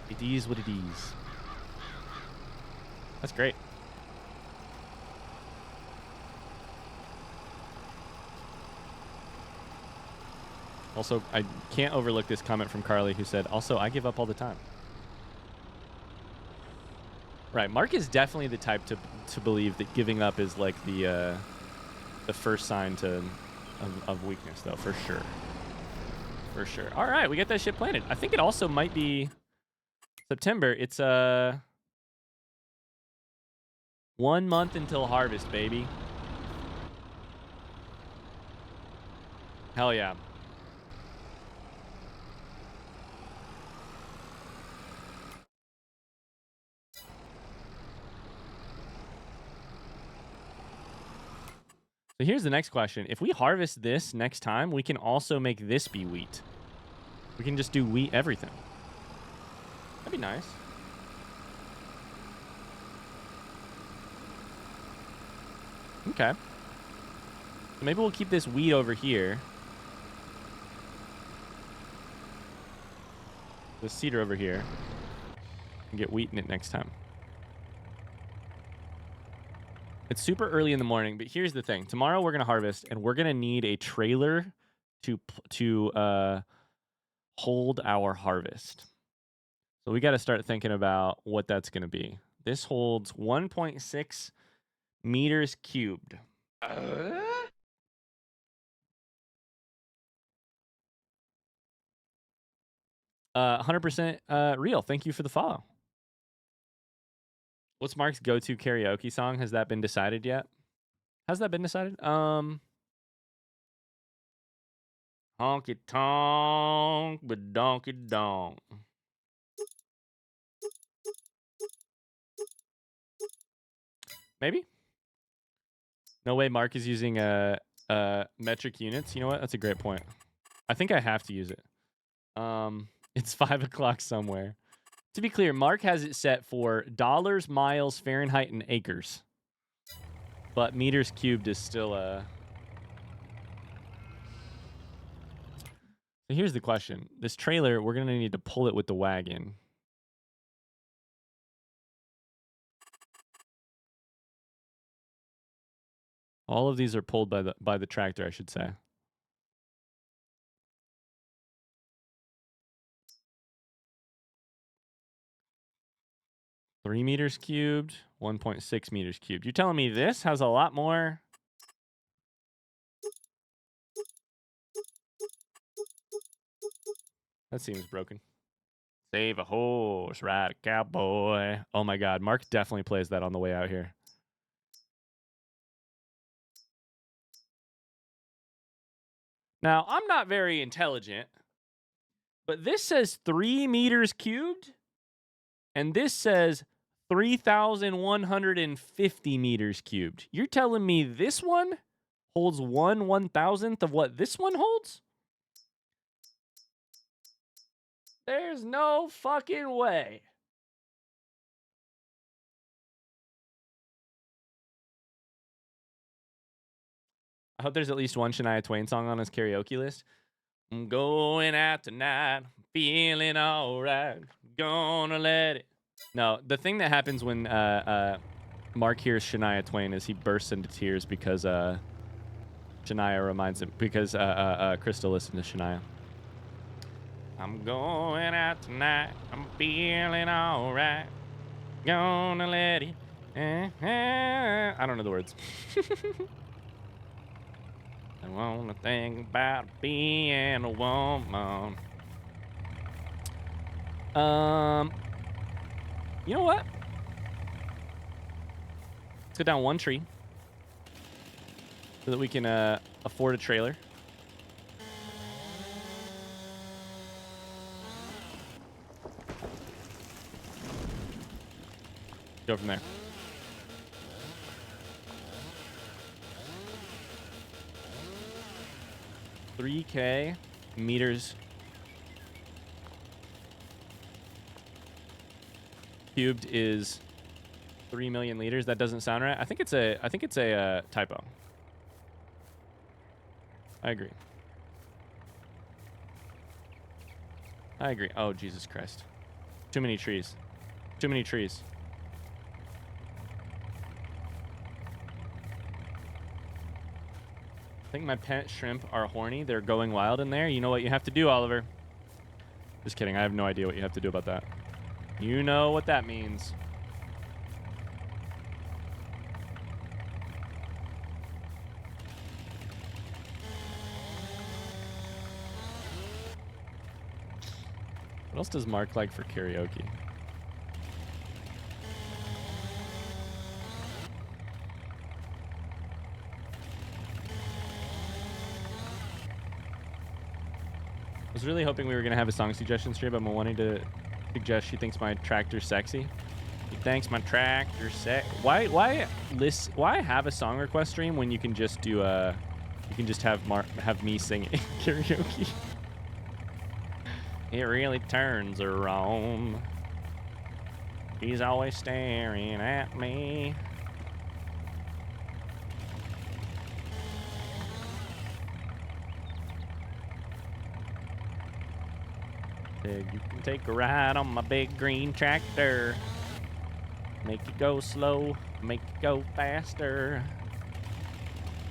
It is what it is. That's great. Also, I can't overlook this comment from Carly who said, also, I give up all the time. Right. Mark is definitely the type to believe that giving up is like the first sign of weakness, though, for sure. For sure. All right, we got that shit planted. I think it also might be September. It's 1 month until harvest, baby. Hell yeah. So here's the next question. If we harvest this next time, we can also make this be wheat. We can just do wheat everything. That'd be nice. Okay. So maybe we'll keep this wheat over here. The cedar over here. And get wheat in it next time. It's super early in the morning, but here's the thing. Tomorrow we're going to harvest, and we're going to need a trailer to hold our harvest. So we got to start thinking about what that's going to be. This holds 1.6 meters cubed. 100% real. Thank you for the follow. What's Mark's go-to karaoke song? Has that been decided yet? Has that been decided? Honky tonk, but donkey donk. Maybe? No way Mark is using metric units. You know what? That's a great point. I think I have to use it. It's 5 o'clock somewhere. To be clear, Mark has it set for dollars, miles, Fahrenheit, and acres. But meters cubed is still So here's the question. This trailer, we're going to need to pull it with the wagon. All of these are pulled by the tractor, I should say. Three meters cubed, 1.6 meters cubed. You're telling me this has a lot more? That seems broken. Save a horse, ride a cowboy. Oh my God, Mark definitely plays that on the way out here. Now, I'm not very intelligent, but this says 3 meters cubed, and this says 3,150 meters cubed. You're telling me this one holds 1/1000th of what this one holds? There's no fucking way. I hope there's at least one Shania Twain song on his karaoke list. I'm going out tonight, feeling all right, gonna let it. No, the thing that happens when Mark hears Shania Twain is he bursts into tears because Shania reminds him, because Crystal listened to Shania. I'm going out tonight, I'm feeling all right, gonna let it. I don't know the words. I wanna think about being a woman. You know what? Let's go down one tree so that we can afford a trailer. Go from there. $3K meters cubed is 3 million liters. That doesn't sound right. I think it's a typo. I agree. Oh, Jesus Christ. Too many trees. Too many trees. I think my pet shrimp are horny. They're going wild in there. You know what you have to do, Oliver. Just kidding. I have no idea what you have to do about that. You know what that means. What else does Mark like for karaoke? I was really hoping we were going to have a song suggestion stream, but I'm wanting to suggest She Thinks My Tractor's Sexy. She thinks my tractor sexy. Why have a song request stream when you can just do you can just have me sing it karaoke? It really turns her on. She's always staring at me. Said you can take a ride on my big green tractor. Make it go slow, make it go faster.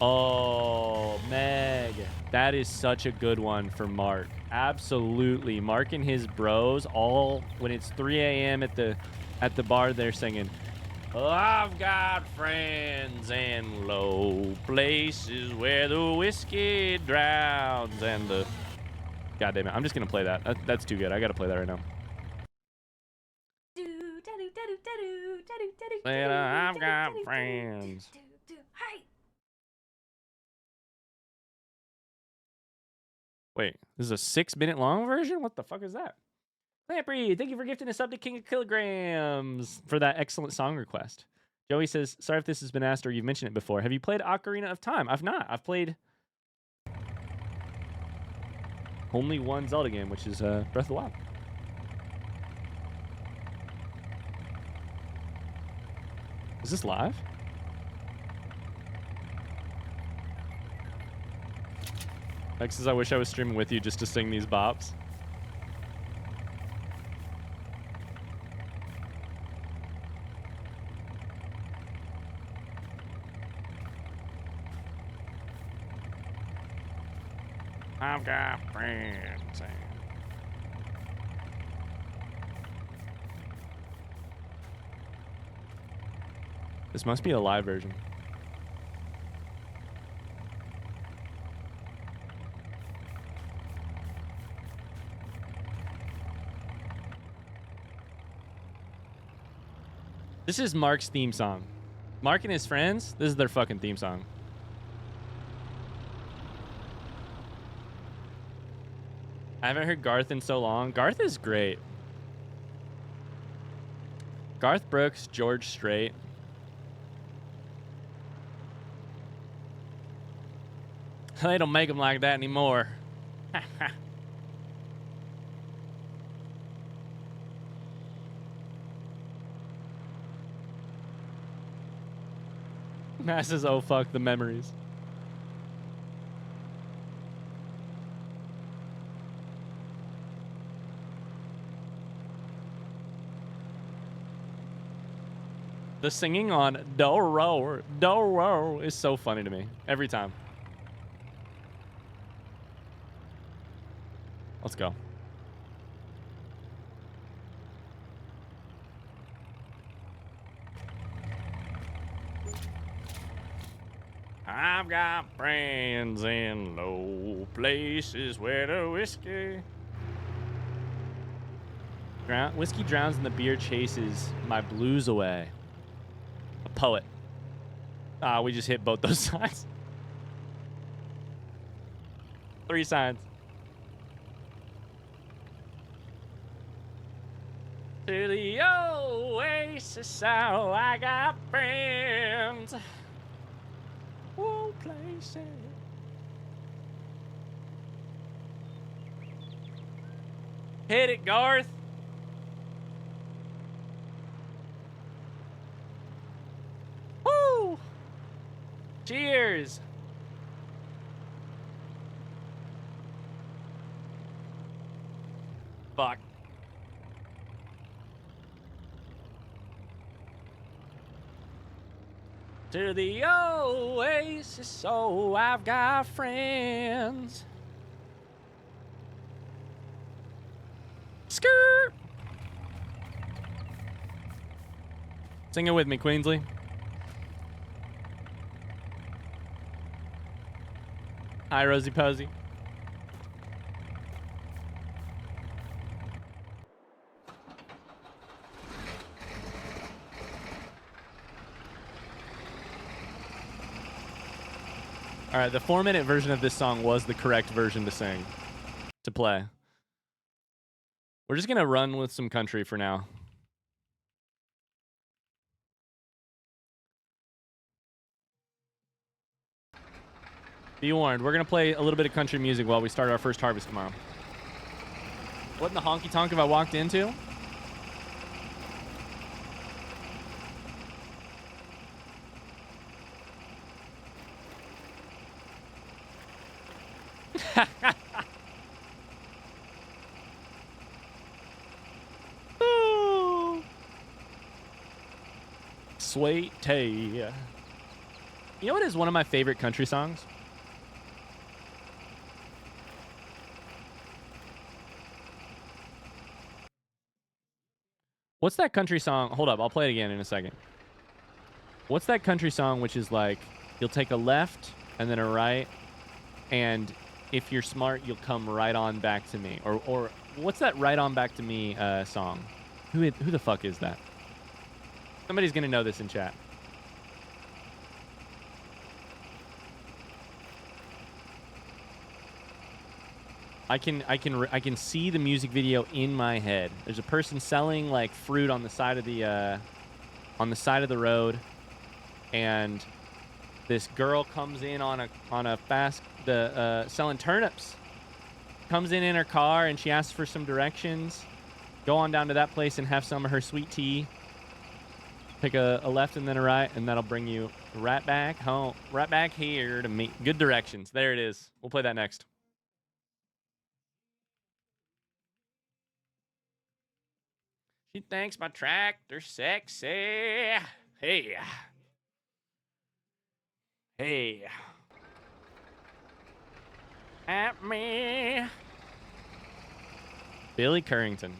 Oh, Meg. That is such a good one for Mark. Absolutely. Mark and his bros, all when it's 3 a.m. at the bar, they're singing, "Oh, I've got friends in low places where the whiskey drowns and the..." God damn it. I'm just going to play that. That's too good. I got to play that right now. Said, I've got friends. Wait, this is a 6-minute long version? What the fuck is that? Lamprey, thank you for gifting us up to King of Kilograms for that excellent song request. Joey says, sorry if this has been asked or you've mentioned it before. Have you played Ocarina of Time? I've not. I've played only one Zelda game, which is Breath of the Wild. Is this live? Next is I wish I was streaming with you just to sing these bops. I've got friends. This must be a live version. This is Mark's theme song. Mark and his friends, this is their fucking theme song. I haven't heard Garth in so long. Garth is great. Garth Brooks, George Strait. They don't make them like that anymore. Matt says, oh fuck, the memories. The singing on Do-Ro is so funny to me every time. Let's go. I've got friends in low places where the whiskey drowns and the beer chases my blues away. A poet. Ah, we just hit both those signs. 3 signs. To the oasis, oh, I got friends. Whoa, places. Hit it, Garth. Woo! Cheers. Fuck. To the oasis, oh, I've got friends. Skirt. Sing it with me, Queensley. Hi, Rosie Posey. All right, the 4-minute version of this song was the correct version to sing, to play. We're just going to run with some country for now. Be warned, we're going to play a little bit of country music while we start our first harvest tomorrow. What in the honky tonk have I walked into? Sweet tea. You know what is one of my favorite country songs? What's that country song? Hold up, I'll play it again in a second. What's that country song which is like, you'll take a left and then a right, and if you're smart, you'll come right on back to me? Or what's that right on back to me song? Who the fuck is that? Somebody's gonna know this in chat. I can see the music video in my head. There's a person selling like fruit on the side of the road, and this girl comes in on a fast selling turnips. Comes in her car and she asks for some directions. Go on down to that place and have some of her sweet tea. Take a left and then a right, and that'll bring you right back home, right back here to me. Good directions. There it is. We'll play that next. She thinks my tractor's sexy. Hey. Hey. At me. Billy Currington.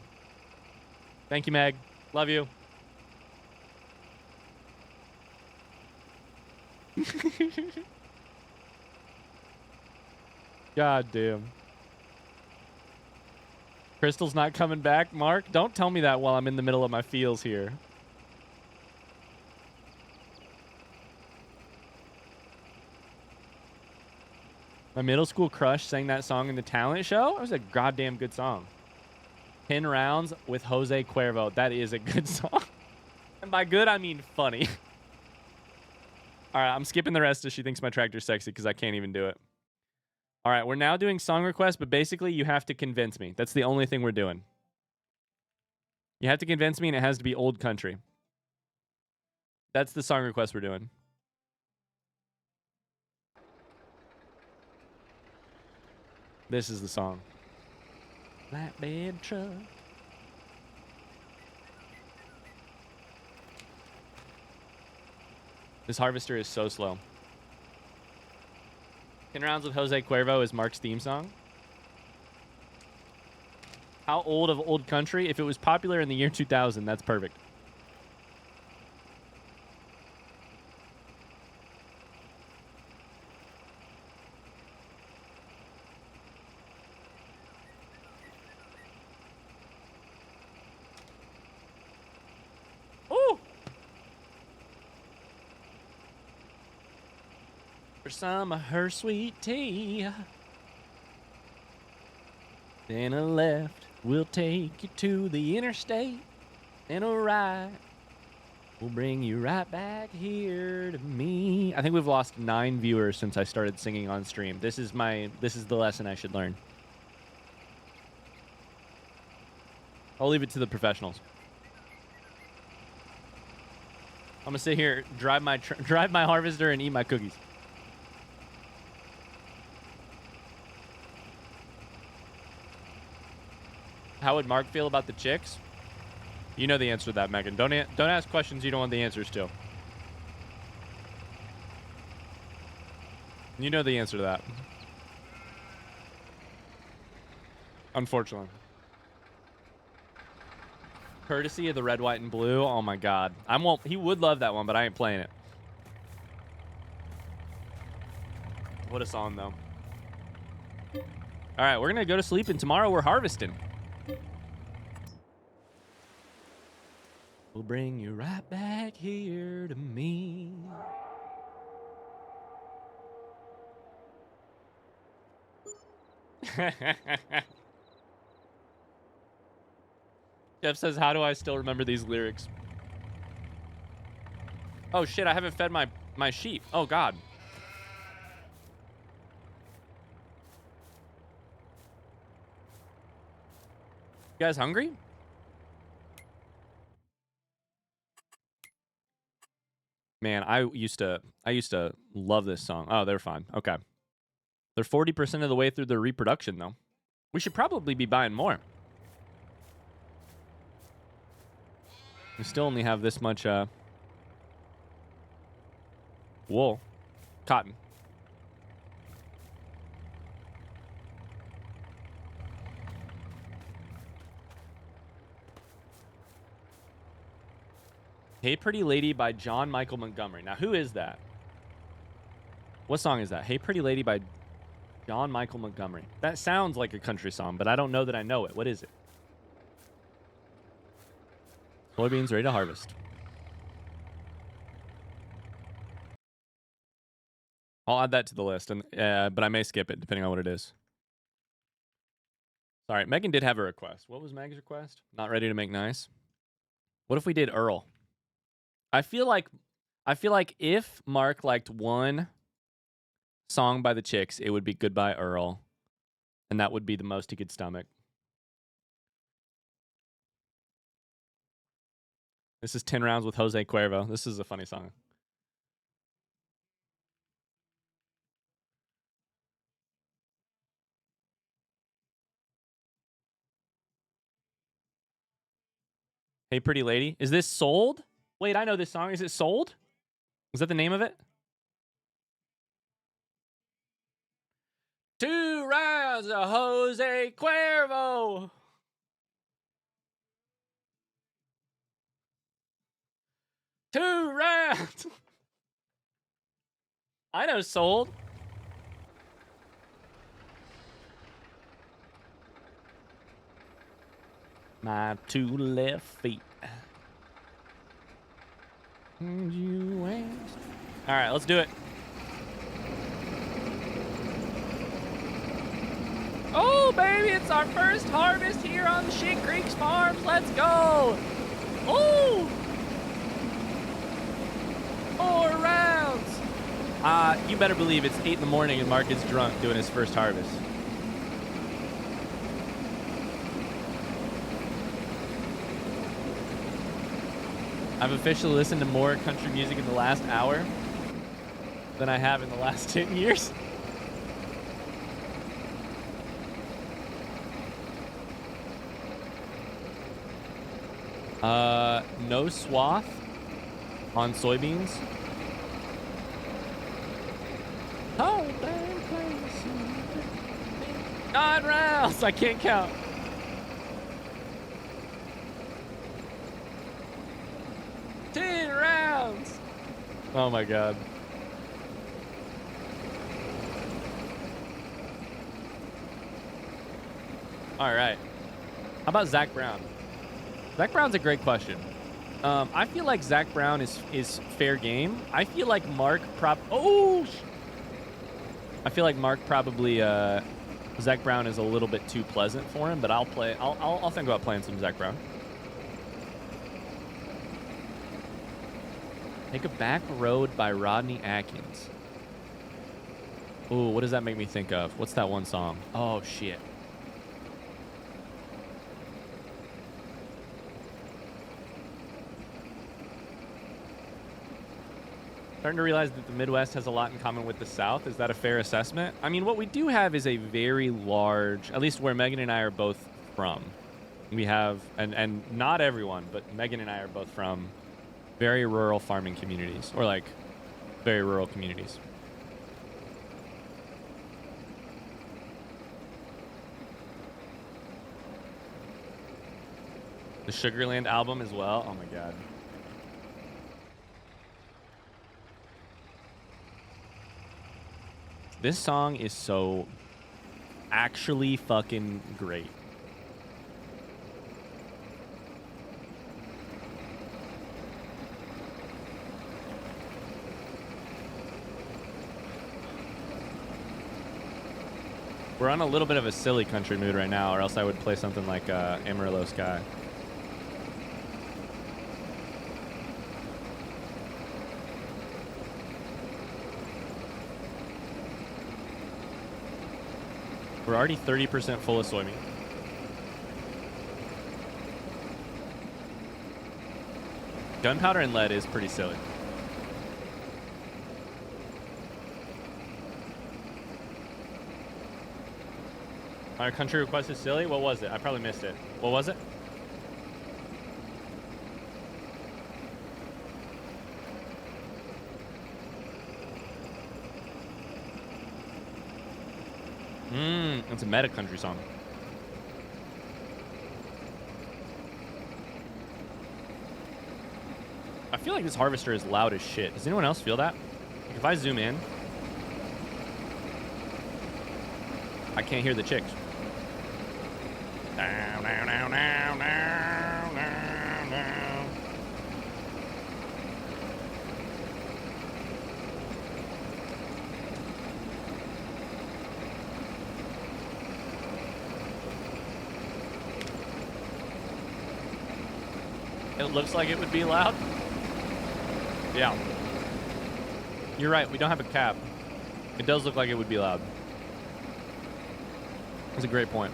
Thank you, Meg. Love you. God damn. Crystal's not coming back, Mark? Don't tell me that while I'm in the middle of my feels here. My middle school crush sang that song in the talent show. It was a goddamn good song. 10 rounds with Jose Cuervo. That is a good song. And by good, I mean funny. All right, I'm skipping the rest of She Thinks My Tractor's Sexy because I can't even do it. All right, we're now doing song requests, but basically you have to convince me. That's the only thing we're doing. You have to convince me, and it has to be old country. That's the song request we're doing. This is the song. Flatbed truck. This harvester is so slow. 10 rounds with Jose Cuervo is Mark's theme song. How old of old country? If it was popular in the year 2000, that's perfect. Ooh! For some of her sweet tea. Then a left will take you to the interstate. And a right will bring you right back here to me. I think we've lost 9 viewers since I started singing on stream. This is the lesson I should learn. I'll leave it to the professionals. I'm gonna sit here, drive my harvester, and eat my cookies. How would Mark feel about the chicks? You know the answer to that, Megan. Don't ask questions you don't want the answers to. You know the answer to that. Unfortunately. Courtesy of the red, white, and blue. Oh my god. He would love that one, but I ain't playing it. What a song, though. All right, we're gonna go to sleep, and tomorrow we're harvesting. We'll bring you right back here to me. Jeff says, how do I still remember these lyrics? Oh shit, I haven't fed my sheep. Oh god. You guys hungry? Man, I used to love this song. Oh, they're fine. Okay. They're 40% of the way through their reproduction, though. We should probably be buying more. We still only have this much wool. Cotton. Hey Pretty Lady by John Michael Montgomery. Now, who is that? What song is that? Hey Pretty Lady by John Michael Montgomery. That sounds like a country song, but I don't know that I know it. What is it? Soybeans ready to harvest. I'll add that to the list, but I may skip it depending on what it is. Sorry, Megan did have a request. What was Meg's request? Not ready to make nice. What if we did Earl? I feel like I feel like if Mark liked one song by the Chicks, it would be Goodbye Earl. And that would be the most he could stomach. This is 10 Rounds with Jose Cuervo. This is a funny song. Hey, Pretty Lady. Is this Sold? Wait, I know this song. Is it Sold? Is that the name of it? 2 rounds of Jose Cuervo. Two rounds. I know Sold. My two left feet. All right, let's do it. Oh, baby, it's our first harvest here on the Shit Creeks Farms. Let's go. Oh, 4 rounds. You better believe it's 8 in the morning and Mark is drunk doing his first harvest. I've officially listened to more country music in the last hour than I have in the last 10 years. No swath on soybeans. Oh, damn place. 9 rounds. I can't count. Oh my God. All right. How about Zach Brown? Zach Brown's a great question. I feel like Zach Brown is fair game. I feel like Mark I feel like Mark probably Zach Brown is a little bit too pleasant for him, but I'll think about playing some Zach Brown. Take a Back Road by Rodney Atkins. Ooh, what does that make me think of? What's that one song? Oh, shit. Starting to realize that the Midwest has a lot in common with the South. Is that a fair assessment? I mean, what we do have is a very large, at least where Megan and I are both from. We have, and not everyone, but Megan and I are both from very rural farming communities, or like very rural communities. The Sugarland album as well. Oh my God. This song is so actually fucking great. We're on a little bit of a silly country mood right now, or else I would play something like Amarillo Sky. We're already 30% full of soybean. Gunpowder and lead is pretty silly. Our country request is silly? What was it? I probably missed it. What was it? It's a meta country song. I feel like this harvester is loud as shit. Does anyone else feel that? Like if I zoom in, I can't hear the chicks. Down, down, down, down, down, down, down. It looks like it would be loud. Yeah. You're right. We don't have a cap. It does look like it would be loud. That's a great point.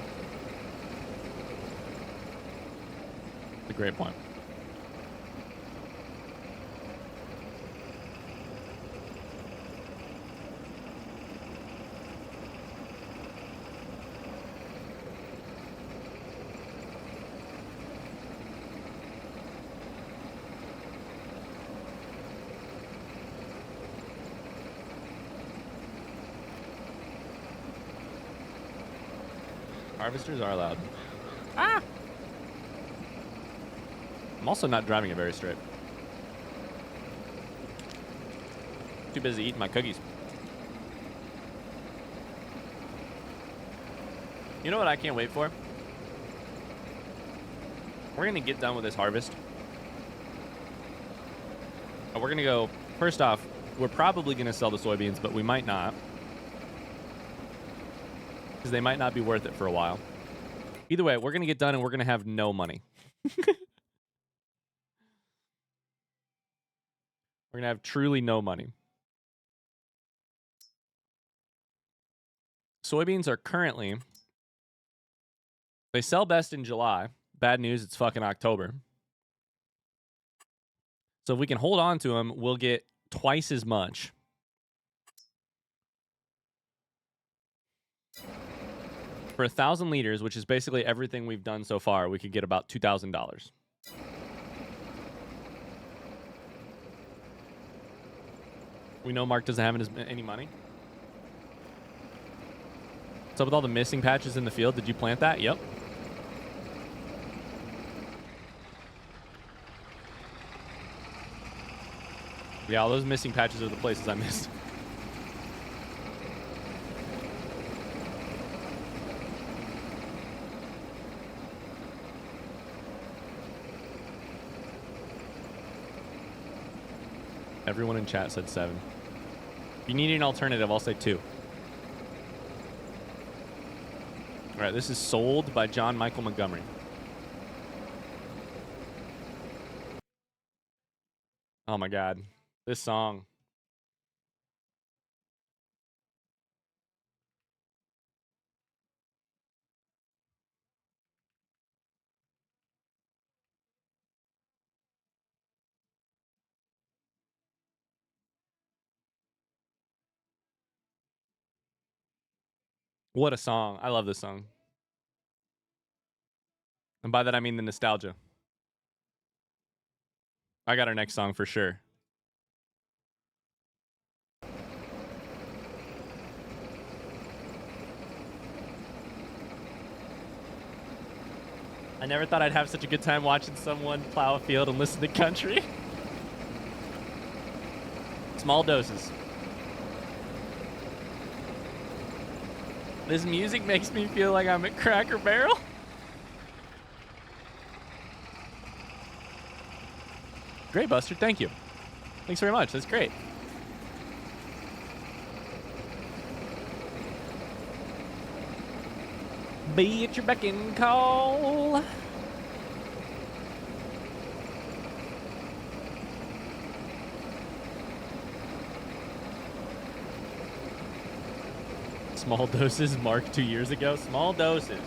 That's a great point. Harvesters are allowed. Ah! I'm also not driving it very straight. Too busy eating my cookies. You know what I can't wait for? We're going to get done with this harvest. And we're going to go, first off, we're probably going to sell the soybeans, but we might not. Because they might not be worth it for a while. Either way, we're going to get done and we're going to have no money. We're going to have truly no money. Soybeans are currently... They sell best in July. Bad news, it's fucking October. So if we can hold on to them, we'll get twice as much. For 1,000 liters, which is basically everything we've done so far, we could get about $2,000. We know Mark doesn't have any money. What's up with all the missing patches in the field? Did you plant that? Yep. Yeah, all those missing patches are the places I missed. Everyone in chat said 7. If you need an alternative, I'll say 2. All right, this is Sold by John Michael Montgomery. Oh my God, this song. What a song. I love this song. And by that, I mean the nostalgia. I got our next song for sure. I never thought I'd have such a good time watching someone plow a field and listen to country. Small doses. This music makes me feel like I'm at Cracker Barrel. Great, Buster. Thank you. Thanks very much. That's great. Be at your beck and call. Small doses, Mark 2 years ago. Small doses.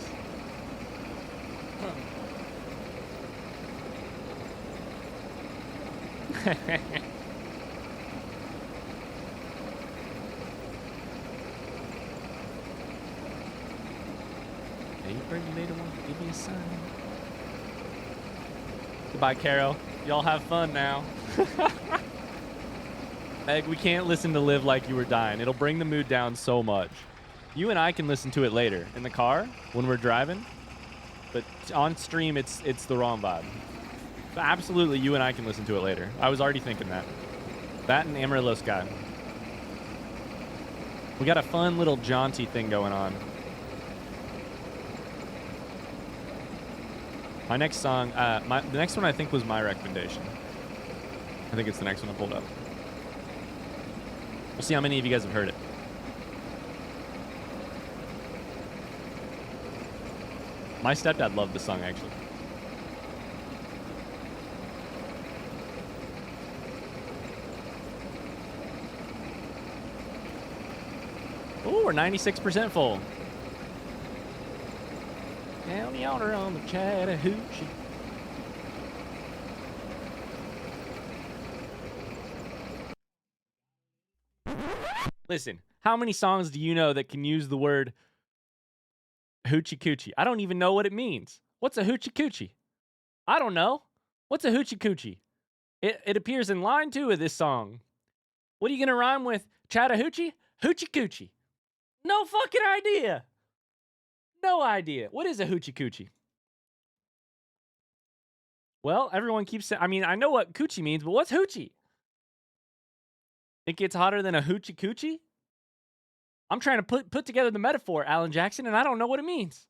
Paper, you made a one. Give me a sign. Goodbye, Carol. Y'all have fun now. Meg, we can't listen to Live Like You Were Dying. It'll bring the mood down so much. You and I can listen to it later in the car when we're driving, but on stream it's the wrong vibe. So absolutely, you and I can listen to it later. I was already thinking that. That and Amarillo Sky. We got a fun little jaunty thing going on. My next song, the next one I think was my recommendation. I think it's the next one I pulled up. We'll see how many of you guys have heard it. My stepdad loved this song, actually. Ooh, we're 96% full. Down yonder on the Chattahoochee. Listen, how many songs do you know that can use the word hoochie coochie? I don't even know what it means. What's a hoochie coochie? I don't know. What's a hoochie coochie? It appears in line 2 of this song. What are you going to rhyme with? Chattahoochee? Hoochie coochie. No fucking idea. No idea. What is a hoochie coochie? Well, everyone keeps saying, I mean, I know what coochie means, but what's hoochie? It gets hotter than a hoochie coochie? I'm trying to put together the metaphor, Alan Jackson, and I don't know what it means.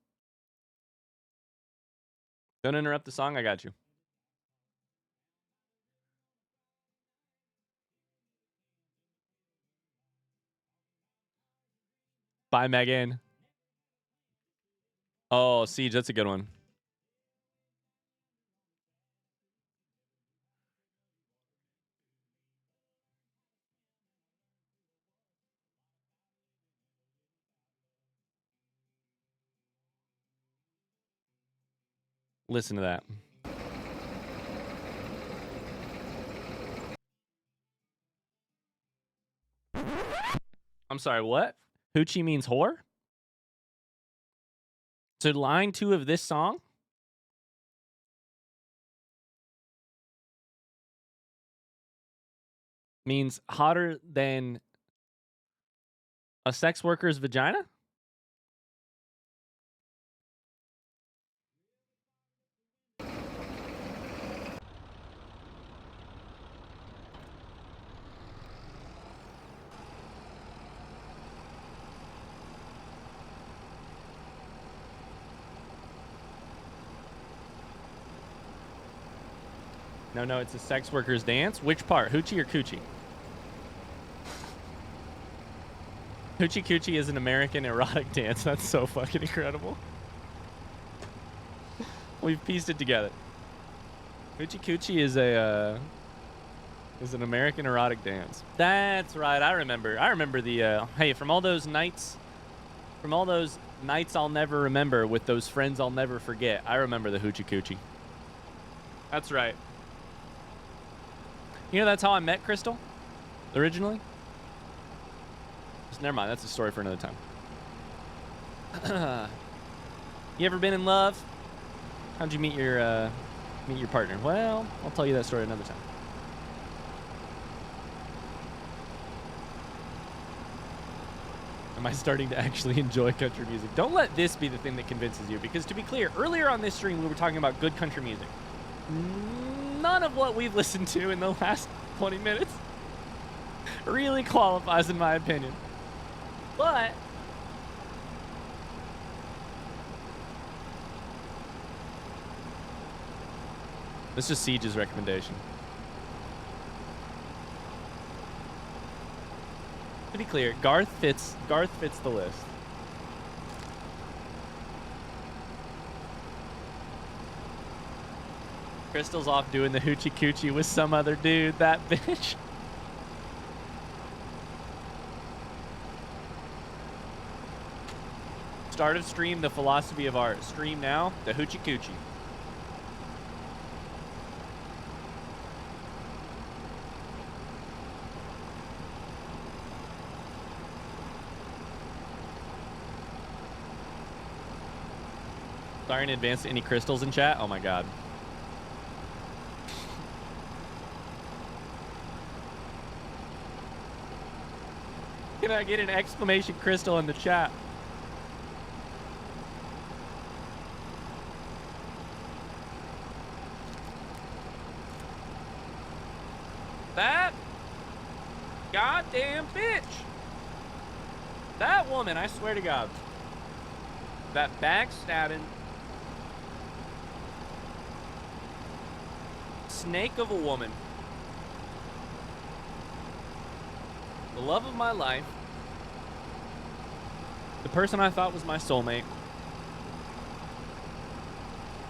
Don't interrupt the song. I got you. Bye, Megan. Oh, Siege, that's a good one. Listen to that. I'm sorry, what? Hoochie means whore? So line 2 of this song means hotter than a sex worker's vagina? No, it's a sex worker's dance. Which part? Hoochie or coochie? Hoochie coochie is an American erotic dance. That's so fucking incredible. We've pieced it together. Hoochie coochie is an American erotic dance. That's right. I remember the hey, from all those nights I'll never remember with those friends I'll never forget. I remember the hoochie coochie. That's right. You know, that's how I met Crystal originally. Never mind. That's a story for another time. You ever been in love? How'd you meet your partner? Well, I'll tell you that story another time. Am I starting to actually enjoy country music? Don't let this be the thing that convinces you, because to be clear, earlier on this stream we were talking about good country music. None of what we've listened to in the last 20 minutes really qualifies, in my opinion. But this is Siege's recommendation. To be clear, Garth fits the list. Crystal's off doing the hoochie coochie with some other dude. That bitch. Start of stream, the philosophy of art. Stream now, the hoochie coochie. Sorry in advance to any crystals in chat. Oh my god. Can I get an exclamation crystal in the chat? That goddamn bitch. That woman, I swear to God. That backstabbing snake of a woman. The love of my life. The person I thought was my soulmate.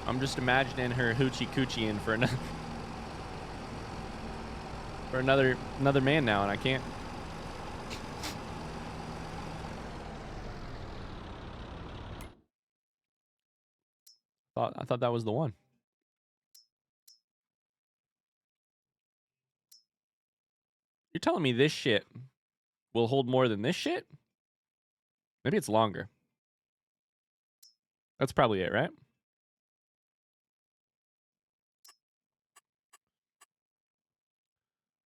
I'm just imagining her hoochie coochieing for another another man now, and I can't. thought that was the one. You're telling me this shit will hold more than this shit? Maybe it's longer. That's probably it, right?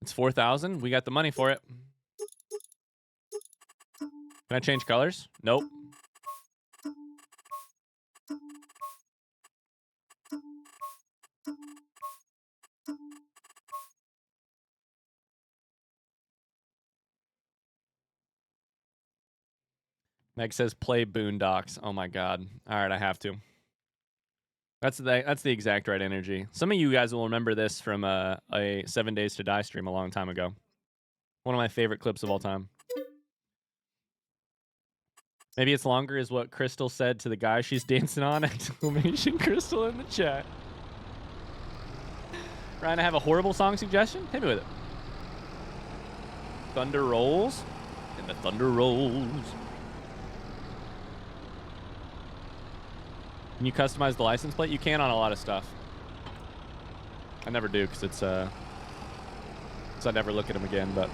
It's 4,000. We got the money for it. Can I change colors? Nope. Meg says play Boondocks. Oh my god. All right, I have to. That's the exact right energy. Some of you guys will remember this from a 7 Days to Die stream a long time ago. One of my favorite clips of all time. Maybe it's longer is what Crystal said to the guy she's dancing on. Exclamation Crystal in the chat. Ryan, I have a horrible song suggestion. Hit me with it. Thunder rolls. And the thunder rolls. Can you customize the license plate? You can on a lot of stuff. I never do because it's I never look at them again, but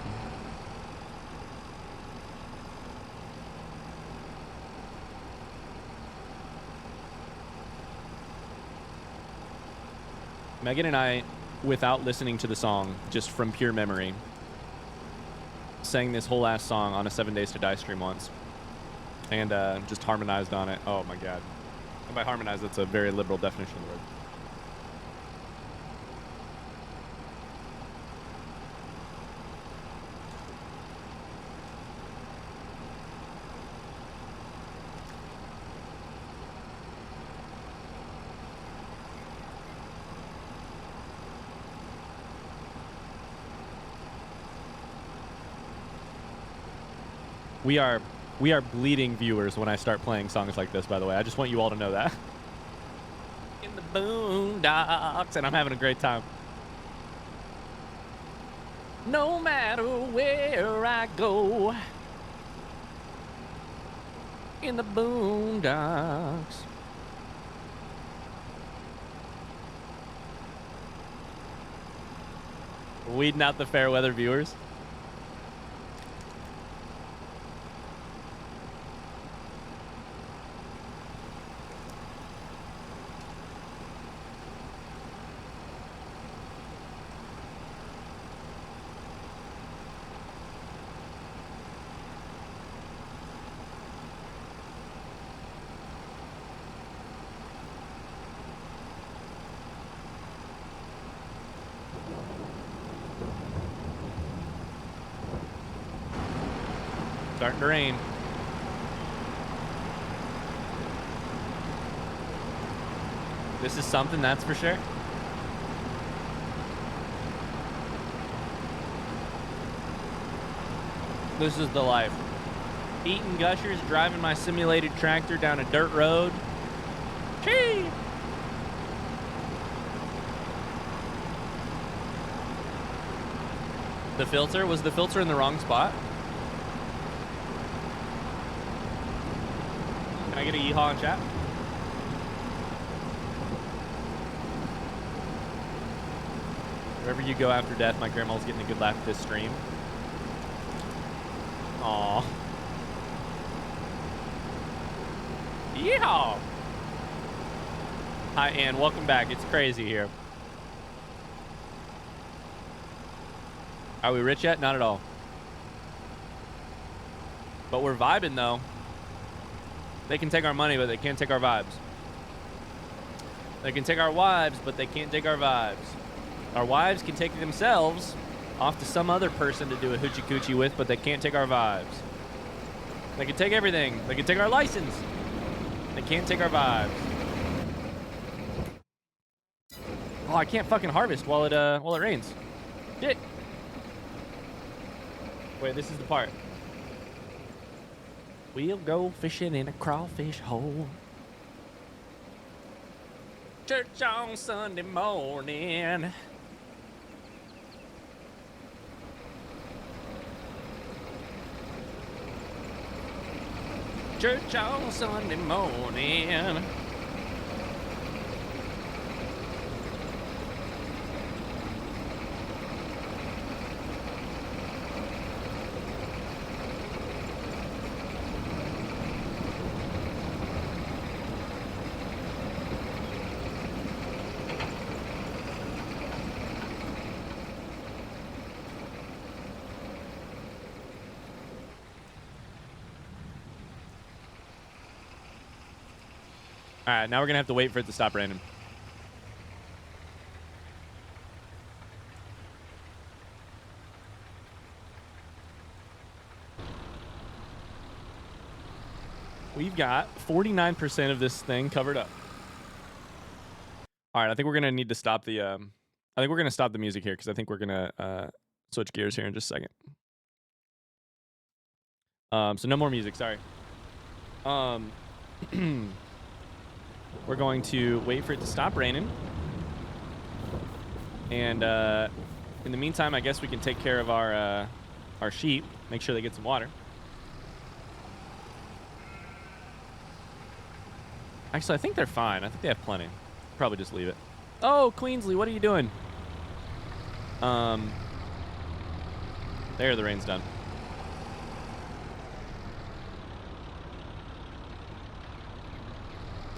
Megan and I, without listening to the song, just from pure memory, sang this whole ass song on a 7 Days to Die stream once. And just harmonized on it. Oh my god. And by harmonize, that's a very liberal definition of the word. We are bleeding viewers when I start playing songs like this, by the way. I just want you all to know that. In the boondocks, and I'm having a great time. No matter where I go, in the boondocks. Weeding out the fair weather viewers. Starting to rain. This is something, that's for sure. This is the life. Eating Gushers, driving my simulated tractor down a dirt road. Chee! The filter? Was the filter in the wrong spot? Can I get a yeehaw in chat? Wherever you go after death, my grandma's getting a good laugh at this stream. Aw. Yeehaw! Hi, Ann. Welcome back. It's crazy here. Are we rich yet? Not at all. But we're vibing, though. They can take our money, but they can't take our vibes. They can take our wives, but they can't take our vibes. Our wives can take themselves off to some other person to do a hoochie coochie with, but they can't take our vibes. They can take everything. They can take our license. They can't take our vibes. Oh, I can't fucking harvest while it rains. Shit. Wait, this is the part. We'll go fishing in a crawfish hole. Church on Sunday morning. Church on Sunday morning. All right, now we're gonna have to wait for it to stop raining. We've got 49% of this thing covered up. All right, I think we're gonna need to stop the. I think we're gonna stop the music here because I think we're gonna switch gears here in just a second. So no more music. Sorry. We're going to wait for it to stop raining, and in the meantime, I guess we can take care of our sheep. Make sure they get some water. Actually, I think they're fine. I think they have plenty. Probably just leave it. Oh, Queensley, what are you doing? There, the rain's done.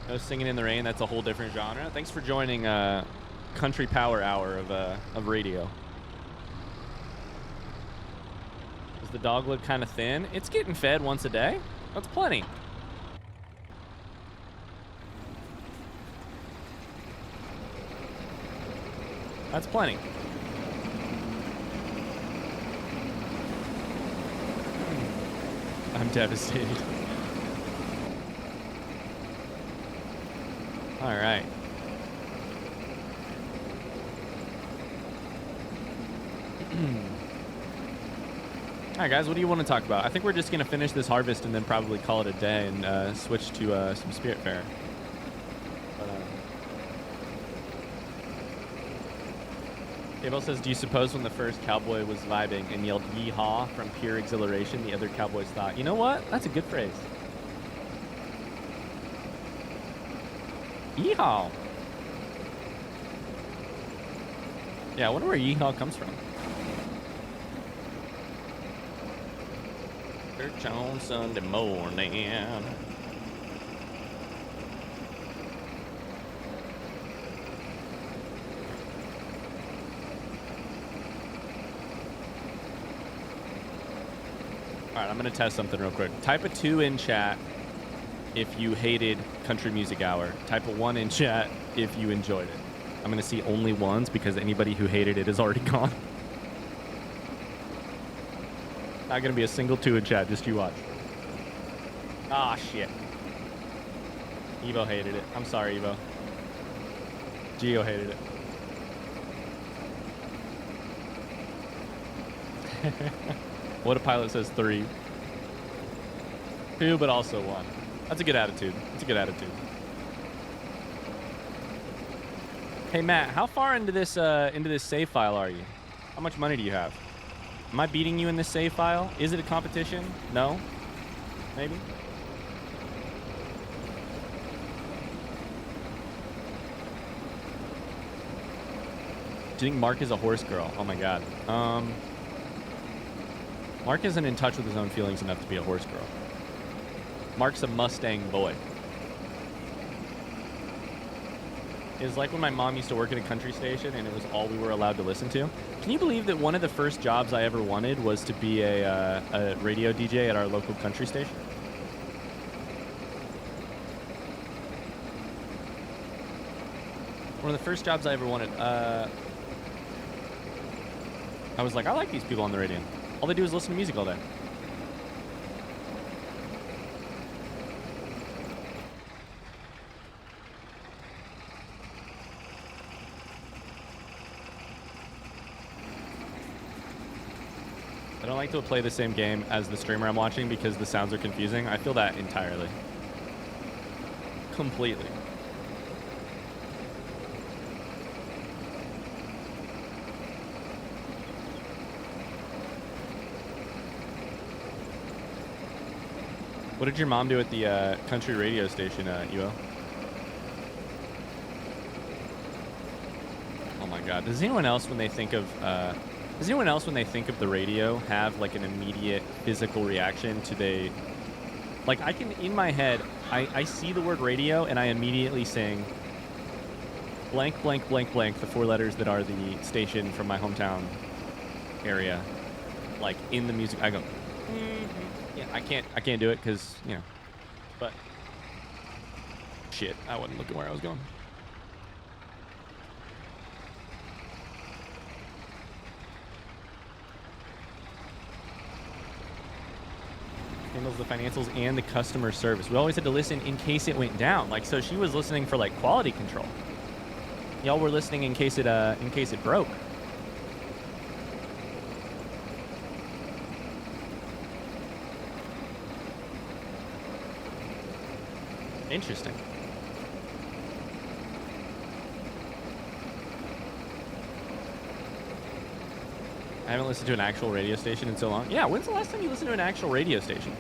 No singing in the rain. That's a whole different genre. Thanks for joining Country Power Hour of radio. Does the dog look kind of thin? It's getting fed once a day. That's plenty. That's plenty. I'm devastated. All right. All right, guys, what do you want to talk about? I think we're just going to finish this harvest and then probably call it a day and switch to some Spirit Fair. Abel says, do you suppose when the first cowboy was vibing and yelled yeehaw from pure exhilaration, the other cowboys thought, you know what? That's a good phrase. Yeehaw. Yeah, I wonder where yeehaw comes from. Church on Sunday morning. All right, I'm going to test something real quick. Type a 2 in chat if you hated Country Music Hour. Type a 1 in chat if you enjoyed it. I'm going to see only ones because anybody who hated it is already gone. Not going to be a single 2 in chat. Just you watch. Ah, shit. Evo hated it. I'm sorry, Evo. Geo hated it. What a pilot says 3. 2, but also 1. That's a good attitude. That's a good attitude. Hey Matt, how far into this save file are you? How much money do you have? Am I beating you in this save file? Is it a competition? No? Maybe? Do you think Mark is a horse girl? Oh my god. Mark isn't in touch with his own feelings enough to be a horse girl. Mark's a Mustang boy. It was like when my mom used to work at a country station and it was all we were allowed to listen to. Can you believe that one of the first jobs I ever wanted was to be a radio DJ at our local country station? One of the first jobs I ever wanted. I was like, I like these people on the radio. All they do is listen to music all day. I don't like to play the same game as the streamer I'm watching because the sounds are confusing. I feel that entirely. Completely. What did your mom do at the country radio station, Evo? Oh my god. Does anyone else when they think of the radio have like an immediate physical reaction to the like I can in my head I see the word radio and I immediately sing blank blank blank blank, the 4 letters that are the station from my hometown area, like in the music. I go yeah, I can't do it because, you know, but Shit, I wasn't looking where I was going. Handles the financials and the customer service. We always had to listen in case it went down. Like, so she was listening for like quality control. Y'all were listening in case it broke. Interesting. I haven't listened to an actual radio station in so long. Yeah, when's the last time you listened to an actual radio station?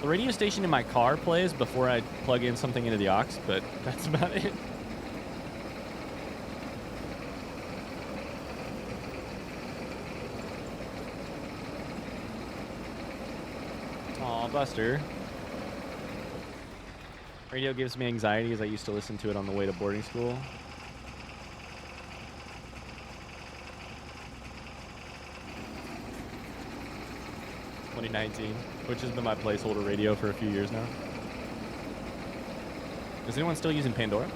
The radio station in my car plays before I plug in something into the aux, but that's about it. Aw, Buster. Radio gives me anxiety as I used to listen to it on the way to boarding school. $2019, which has been my placeholder radio for a few years now. Is anyone still using Pandora?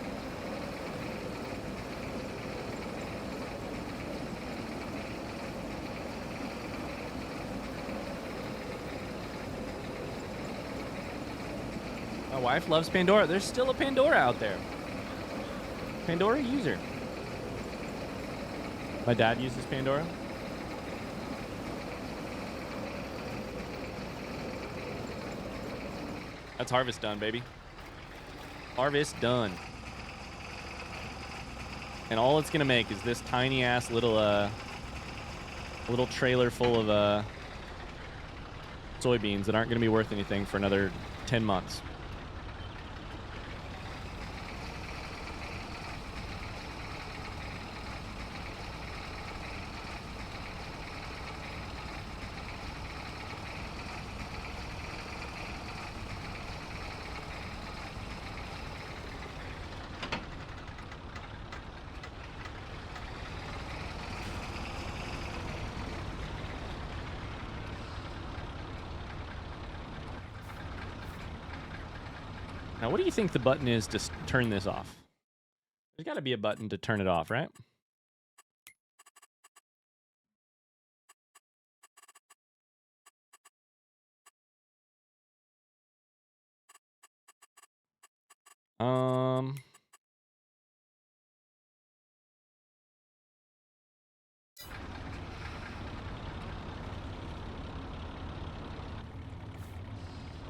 My wife loves Pandora. There's still a Pandora out there. Pandora user. My dad uses Pandora. That's harvest done, baby. Harvest done. And all it's gonna make is this tiny ass little trailer full of soybeans that aren't gonna be worth anything for another 10 months. Now, what do you think the button is to turn this off? There's got to be a button to turn it off, right?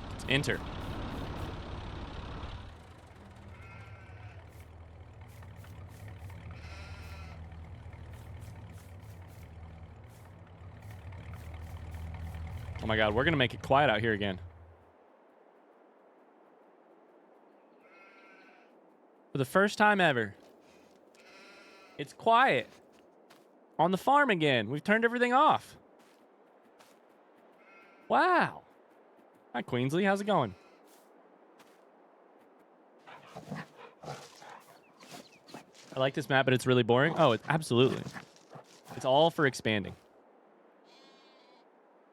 Let's enter. Oh my God, we're going to make it quiet out here again. For the first time ever, it's quiet on the farm again. We've turned everything off. Wow. Hi, Queensley. How's it going? I like this map, but it's really boring. Oh, it's absolutely. It's all for expanding.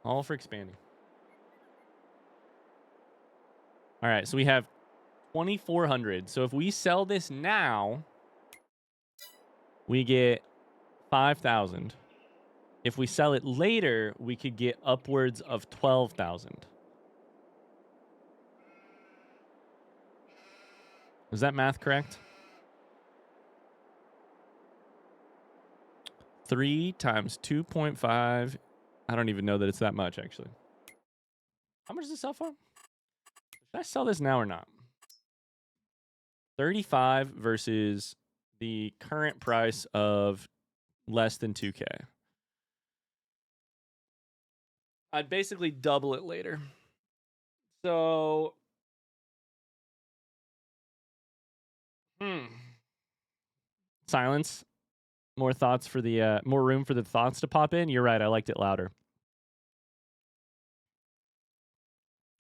All for expanding. All right, so we have 2,400. So if we sell this now, we get 5,000. If we sell it later, we could get upwards of 12,000. Is that math correct? 3 times 2.5. I don't even know that it's that much, actually. How much does it sell for? Should I sell this now or not? 35 versus the current price of less than 2K. I'd basically double it later. So, silence. More thoughts for the more room for the thoughts to pop in. You're right. I liked it louder.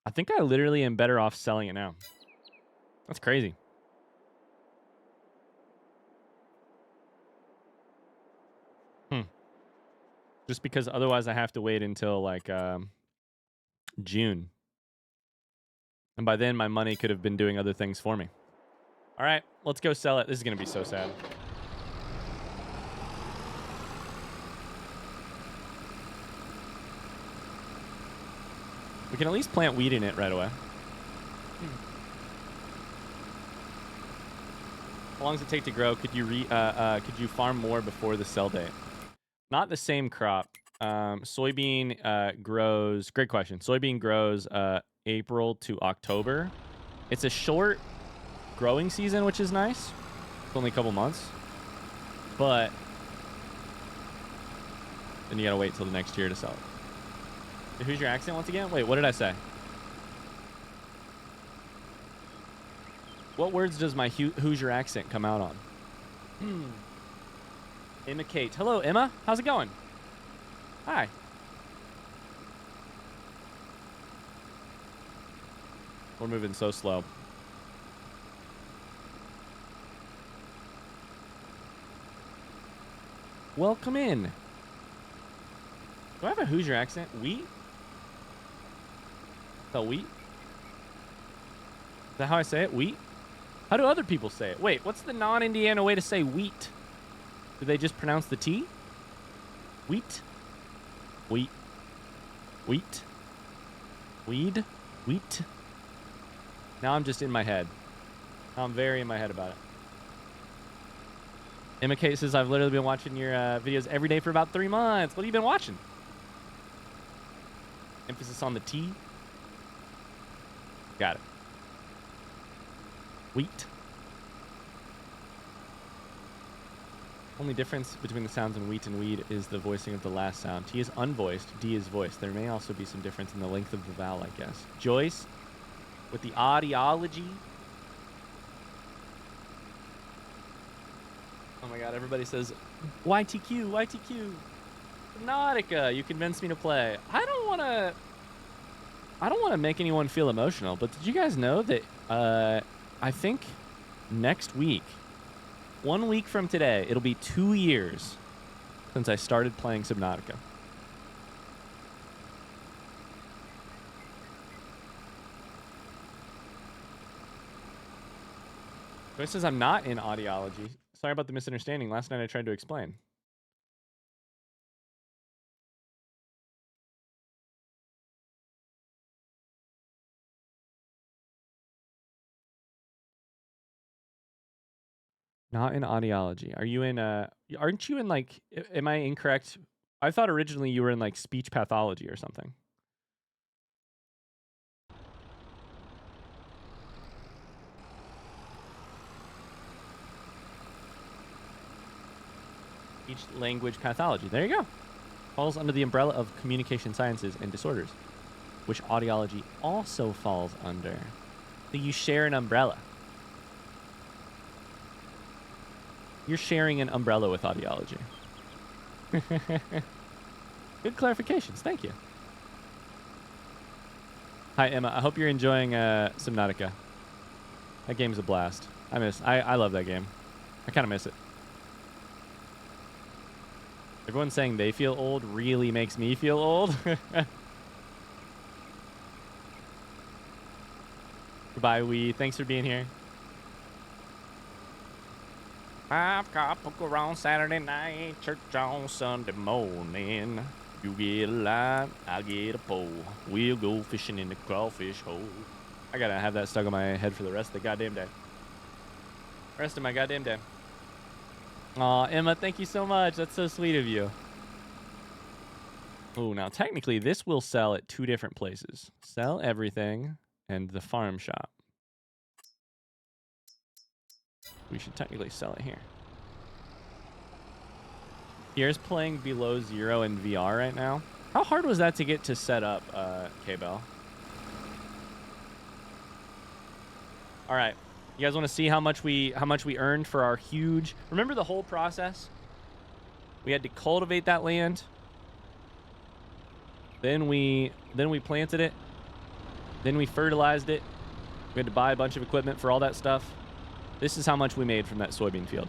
I think I literally am better off selling it now. That's crazy. Just because otherwise I have to wait until like June. And by then my money could have been doing other things for me. All right, let's go sell it. This is going to be so sad. We can at least plant wheat in it right away. How long does it take to grow? Could you farm more before the sell date? Not the same crop. Soybean grows. Great question. Soybean grows April to October. It's a short growing season, which is nice. It's only a couple months, but then you gotta wait till the next year to sell it. Who's your accent once again? Wait, what did I say? What words does my who's your accent come out on? Emma Kate. Hello, Emma. How's it going? Hi. We're moving so slow. Welcome in. Do I have a Hoosier accent? Wheat? The wheat? Is that how I say it? Wheat? How do other people say it? Wait, what's the non-Indiana way to say wheat? Do they just pronounce the T? Wheat? Wheat? Wheat? Weed? Wheat? Now I'm just in my head. Now I'm very in my head about it. Emma Kate says, I've literally been watching your videos every day for about 3 months. What have you been watching? Emphasis on the T. Got it. Wheat. Only difference between the sounds in wheat and weed is the voicing of the last sound. T is unvoiced, D is voiced. There may also be some difference in the length of the vowel, I guess. Joyce, with the audiology. Oh my god, everybody says, YTQ, YTQ. Nautica, you convinced me to play. I don't want to make anyone feel emotional, but did you guys know that I think next week, 1 week from today, it'll be 2 years since I started playing Subnautica. Joyce says I'm not in audiology. Sorry about the misunderstanding. Last night I tried to explain. Not in audiology. Are you in aren't you in like, am I incorrect? I thought originally you were in like speech pathology or something. Speech language pathology. There you go. Falls under the umbrella of communication sciences and disorders, which audiology also falls under. So you share an umbrella. You're sharing an umbrella with audiology. Good clarifications. Thank you. Hi, Emma. I hope you're enjoying Subnautica. That game's a blast. I love that game. I kind of miss it. Everyone saying they feel old really makes me feel old. Goodbye, Wee. Thanks for being here. I've got poker on Saturday night, church on Sunday morning. You get a line, I'll get a pole. We'll go fishing in the crawfish hole. I gotta have that stuck on my head for the rest of the goddamn day. Rest of my goddamn day. Aw, Emma, thank you so much. That's so sweet of you. Oh, now technically this will sell at 2 different places. Sell everything and the farm shop. We should technically sell it here. Here's playing below 0 in VR right now. How hard was that to get to set up, K-Bell? All right. You guys want to see how much we earned for our huge... Remember the whole process? We had to cultivate that land. Then we planted it. Then we fertilized it. We had to buy a bunch of equipment for all that stuff. This is how much we made from that soybean field.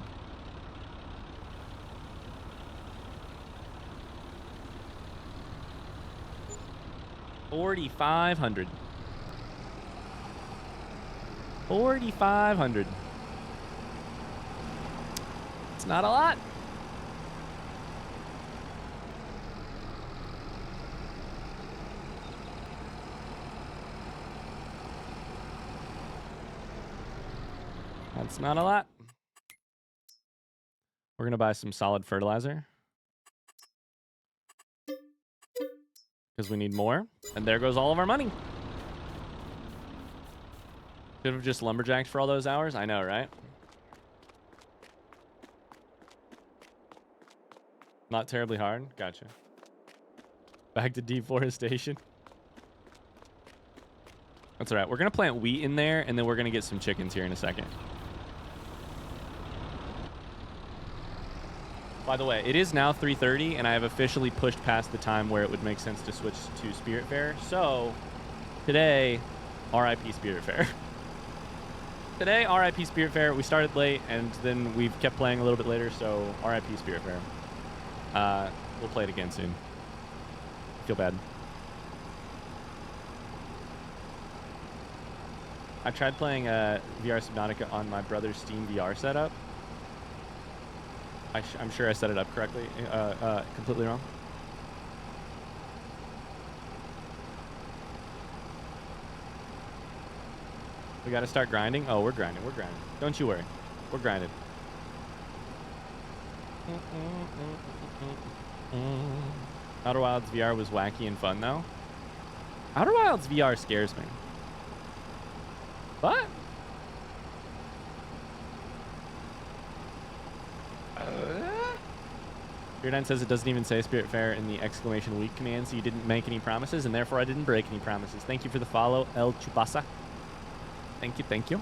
$4,500. $4,500. not a lot. That's not a lot. We're going to buy some solid fertilizer. Because we need more. And there goes all of our money. Should have just lumberjacked for all those hours. I know, right? Not terribly hard. Gotcha. Back to deforestation. That's all right. We're going to plant wheat in there, and then we're going to get some chickens here in a second. By the way, it is now 3:30, and I have officially pushed past the time where it would make sense to switch to Spirit Fair. So, today, RIP Spirit Fair. Today, RIP Spirit Fair. We started late, and then we've kept playing a little bit later, so RIP Spirit Fair. We'll play it again soon. I feel bad. I tried playing VR Subnautica on my brother's Steam VR setup. I'm sure I set it up correctly. Completely wrong. We got to start grinding. Oh, we're grinding. We're grinding. Don't you worry. We're grinding. Outer Wilds VR was wacky and fun, though. Outer Wilds VR scares me. What? Beardan says it doesn't even say Spirit Fair in the exclamation week command, so you didn't make any promises, and therefore I didn't break any promises. Thank you for the follow, El Chubasa. Thank you, thank you.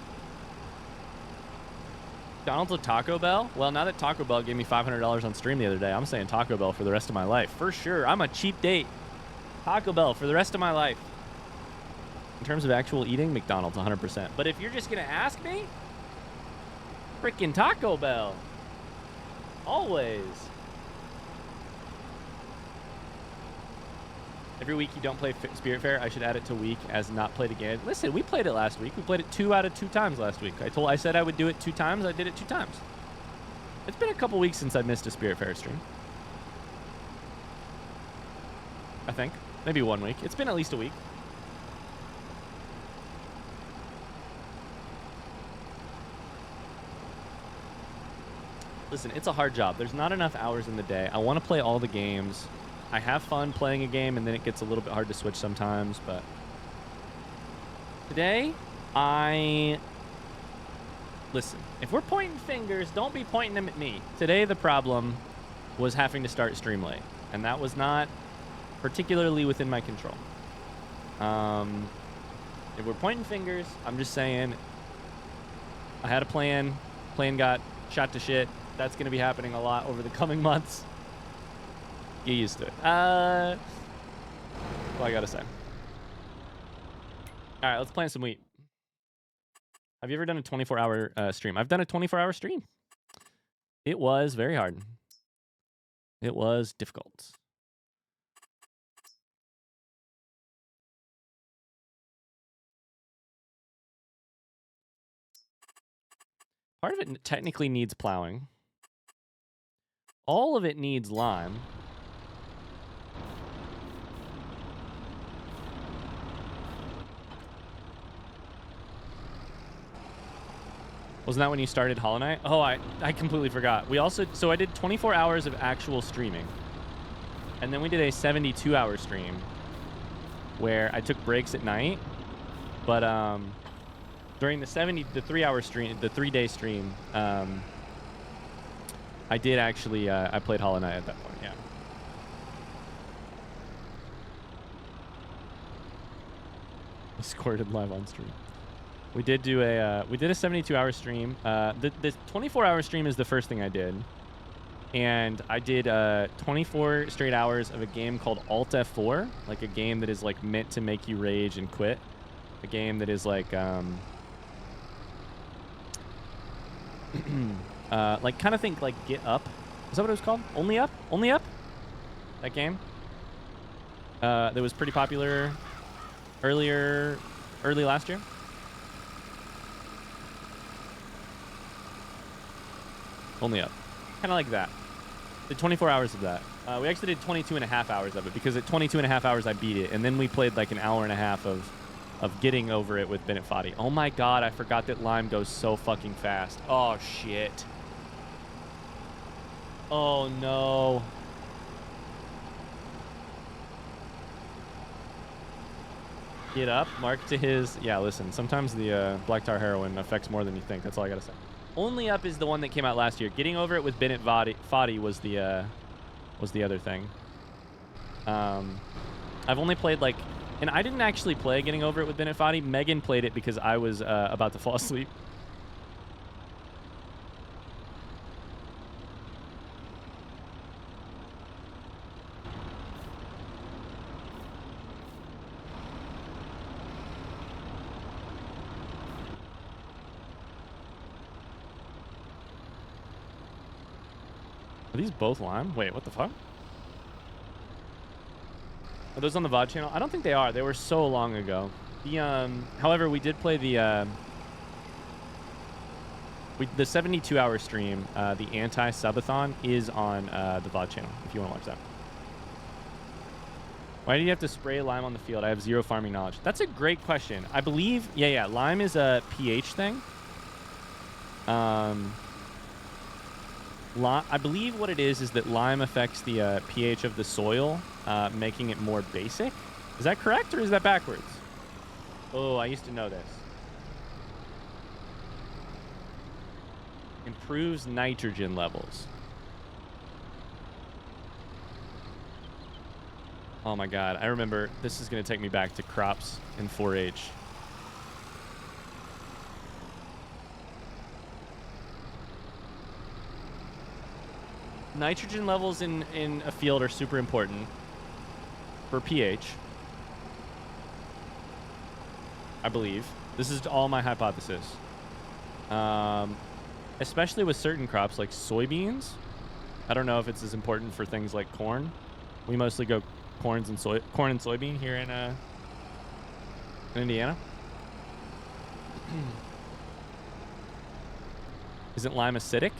McDonald's or Taco Bell? Well, now that Taco Bell gave me $500 on stream the other day, I'm saying Taco Bell for the rest of my life. For sure. I'm a cheap date. Taco Bell for the rest of my life. In terms of actual eating, McDonald's 100%. But if you're just going to ask me, freaking Taco Bell. Always. Every week you don't play Spirit Fair, I should add it to week as not played again. Listen, we played it last week. We played it 2 out of 2 times last week. I said I would do it 2 times. I did it 2 times. It's been a couple weeks since I missed a Spirit Fair stream. I think. Maybe 1 week. It's been at least a week. Listen, it's a hard job. There's not enough hours in the day. I want to play all the games. I have fun playing a game, and then it gets a little bit hard to switch sometimes, but today, listen, if we're pointing fingers, don't be pointing them at me. Today, the problem was having to start stream late, and that was not particularly within my control. If we're pointing fingers, I'm just saying I had a plan. Plan got shot to shit. That's going to be happening a lot over the coming months. Get used to it. What I gotta say. All right, let's plant some wheat. Have you ever done a 24-hour stream? I've done a 24-hour stream. It was very hard. It was difficult. Part of it technically needs plowing. All of it needs lime. Wasn't that when you started Hollow Knight? Oh, I completely forgot. We also, so I did 24 hours of actual streaming. And then we did a 72-hour stream where I took breaks at night. But during the 3-hour stream, the 3-day stream, I did actually, I played Hollow Knight at that point, yeah. I squirted live on stream. We did do a 72-hour stream. The 24-hour stream is the first thing I did. And I did 24 straight hours of a game called Alt F4, like a game that is like meant to make you rage and quit. A game that is like like kind of think like Get Up. Is that what it was called? Only Up? Only Up? That game? That was pretty popular early last year. Only Up. Kind of like that. Did 24 hours of that. We actually did 22 and a half hours of it because at 22 and a half hours I beat it, and then we played like an hour and a half of getting over it with Bennett Foddy. Oh my god, I forgot that Lime goes so fucking fast. Oh shit. Oh no. Get up, Mark to his... Yeah, listen, sometimes the Black Tar Heroin affects more than you think. That's all I gotta say. Only Up is the one that came out last year. Getting Over It with Bennett Foddy was the other thing. I've only played like... And I didn't actually play Getting Over It with Bennett Foddy. Megan played it because I was about to fall asleep. Are these both Lime? Wait, what the fuck? Are those on the VOD channel? I don't think they are. They were so long ago. The however, we did play the 72-hour stream. The anti-subathon is on the VOD channel if you want to watch that. Why do you have to spray lime on the field? I have zero farming knowledge. That's a great question. I believe, yeah, lime is a pH thing. I believe what it is that lime affects the pH of the soil, making it more basic. Is that correct or is that backwards? Oh, I used to know this. Improves nitrogen levels. Oh my god, I remember. This is going to take me back to crops in 4-H. Nitrogen levels in a field are super important for pH. I believe. This is all my hypothesis. Especially with certain crops like soybeans. I don't know if it's as important for things like corn. We mostly go corn and soybean here in Indiana. Isn't lime acidic?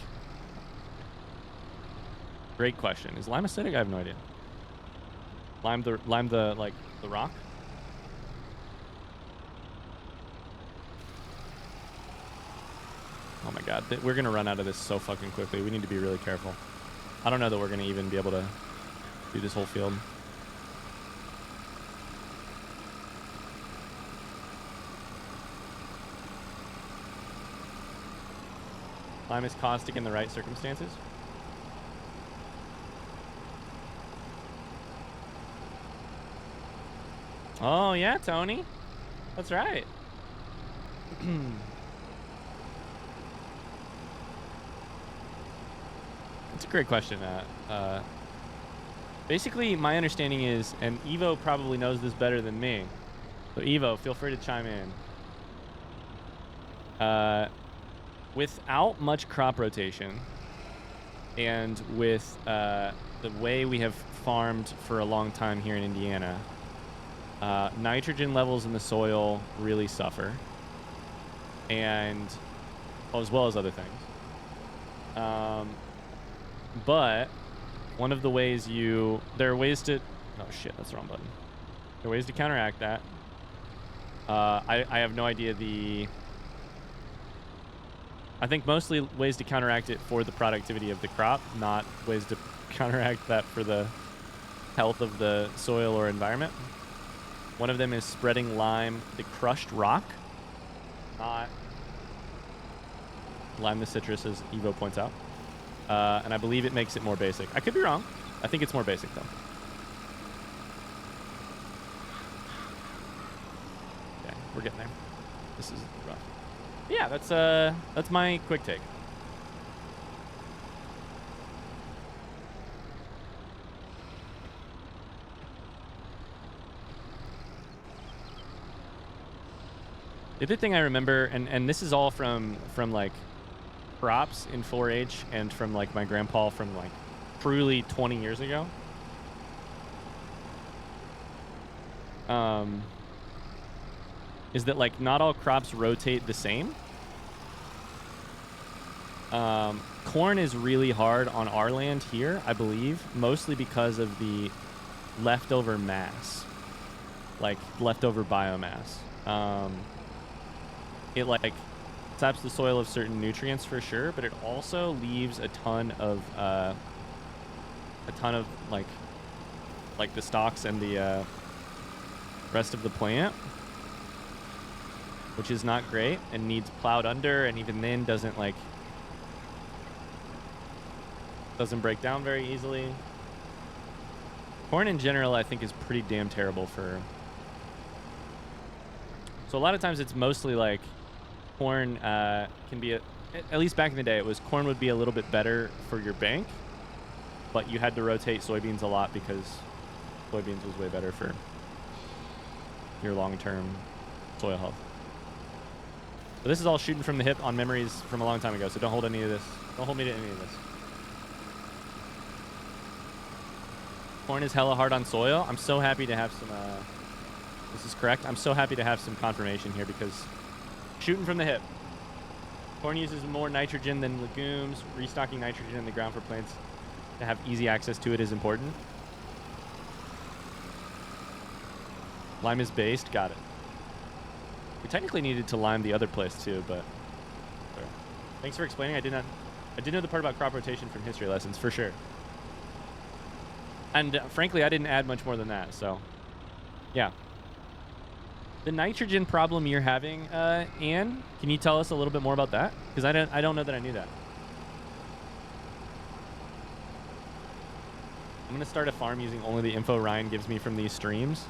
Great question. Is lime acidic? I have no idea. Lime the like the rock? Oh my god, we're gonna run out of this so fucking quickly. We need to be really careful. I don't know that we're gonna even be able to do this whole field. Lime is caustic in the right circumstances. Oh yeah, Tony. That's right. That's a great question. Basically, my understanding is, and Evo probably knows this better than me. So Evo, feel free to chime in. Without much crop rotation, and with the way we have farmed for a long time here in Indiana, nitrogen levels in the soil really suffer, and as well as other things. But one of the ways there are ways to, oh shit, that's the wrong button. There are ways to counteract that. I have no idea I think mostly ways to counteract it for the productivity of the crop, not ways to counteract that for the health of the soil or environment. One of them is spreading lime, the crushed rock, not lime the citrus, as Evo points out. And I believe it makes it more basic. I could be wrong. I think it's more basic, though. Okay, we're getting there. This is rough. Yeah, that's my quick take. The other thing I remember, and this is all from like crops in 4-H and from like my grandpa from like truly 20 years ago. Is that like not all crops rotate the same. Corn is really hard on our land here, I believe, mostly because of the leftover mass, like leftover biomass. It like saps the soil of certain nutrients for sure, but it also leaves a ton of like the stalks and the rest of the plant, which is not great and needs plowed under, and even then doesn't break down very easily. Corn in general, I think, is pretty damn terrible for... So a lot of times it's mostly like corn can be, at least back in the day, it was corn would be a little bit better for your bank, but you had to rotate soybeans a lot because soybeans was way better for your long-term soil health. But this is all shooting from the hip on memories from a long time ago, so don't hold any of this. Don't hold me to any of this. Corn is hella hard on soil. I'm so happy to have some, this is correct. I'm so happy to have some confirmation here because shooting from the hip. Corn uses more nitrogen than legumes. Restocking nitrogen in the ground for plants to have easy access to it is important. Lime is based. Got it. We technically needed to lime the other place too, but sorry. Thanks for explaining. I did know the part about crop rotation from history lessons for sure. And frankly, I didn't add much more than that. So, yeah. The nitrogen problem you're having, Anne, can you tell us a little bit more about that? Because I don't know that I knew that. I'm gonna start a farm using only the info Ryan gives me from these streams.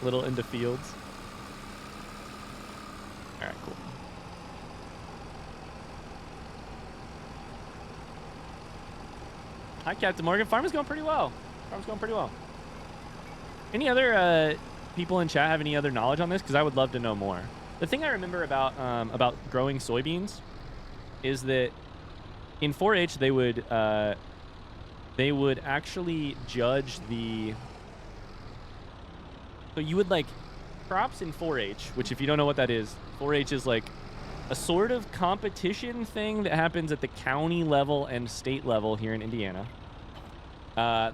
Little into fields. All right, cool. Hi, Captain Morgan. Farm is going pretty well. Farm's going pretty well. Any other people in chat have any other knowledge on this? Because I would love to know more. The thing I remember about growing soybeans is that in 4-H they would actually judge the... So you would like crops in 4-H, which if you don't know what that is, 4-H is like a sort of competition thing that happens at the county level and state level here in Indiana.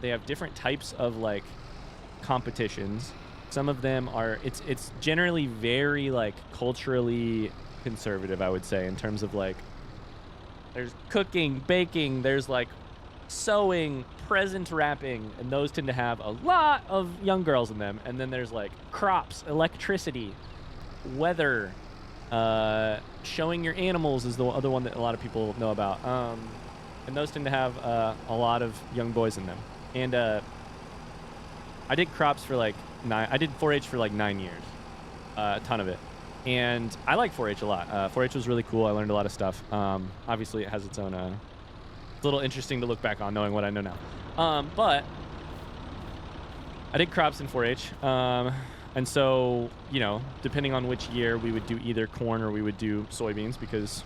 They have different types of like competitions. Some of them are, it's generally very like culturally conservative, I would say, in terms of like, there's cooking, baking, there's like sewing, present wrapping, and those tend to have a lot of young girls in them. And then there's like crops, electricity, weather, showing your animals is the other one that a lot of people know about. And those tend to have a lot of young boys in them. And I did crops for like I did 4-H for like 9 years, a ton of it. And I like 4-H a lot. 4-H was really cool. I learned a lot of stuff. Obviously, it has its own... it's a little interesting to look back on knowing what I know now. But I did crops in 4-H. And so, you know, depending on which year, we would do either corn or we would do soybeans because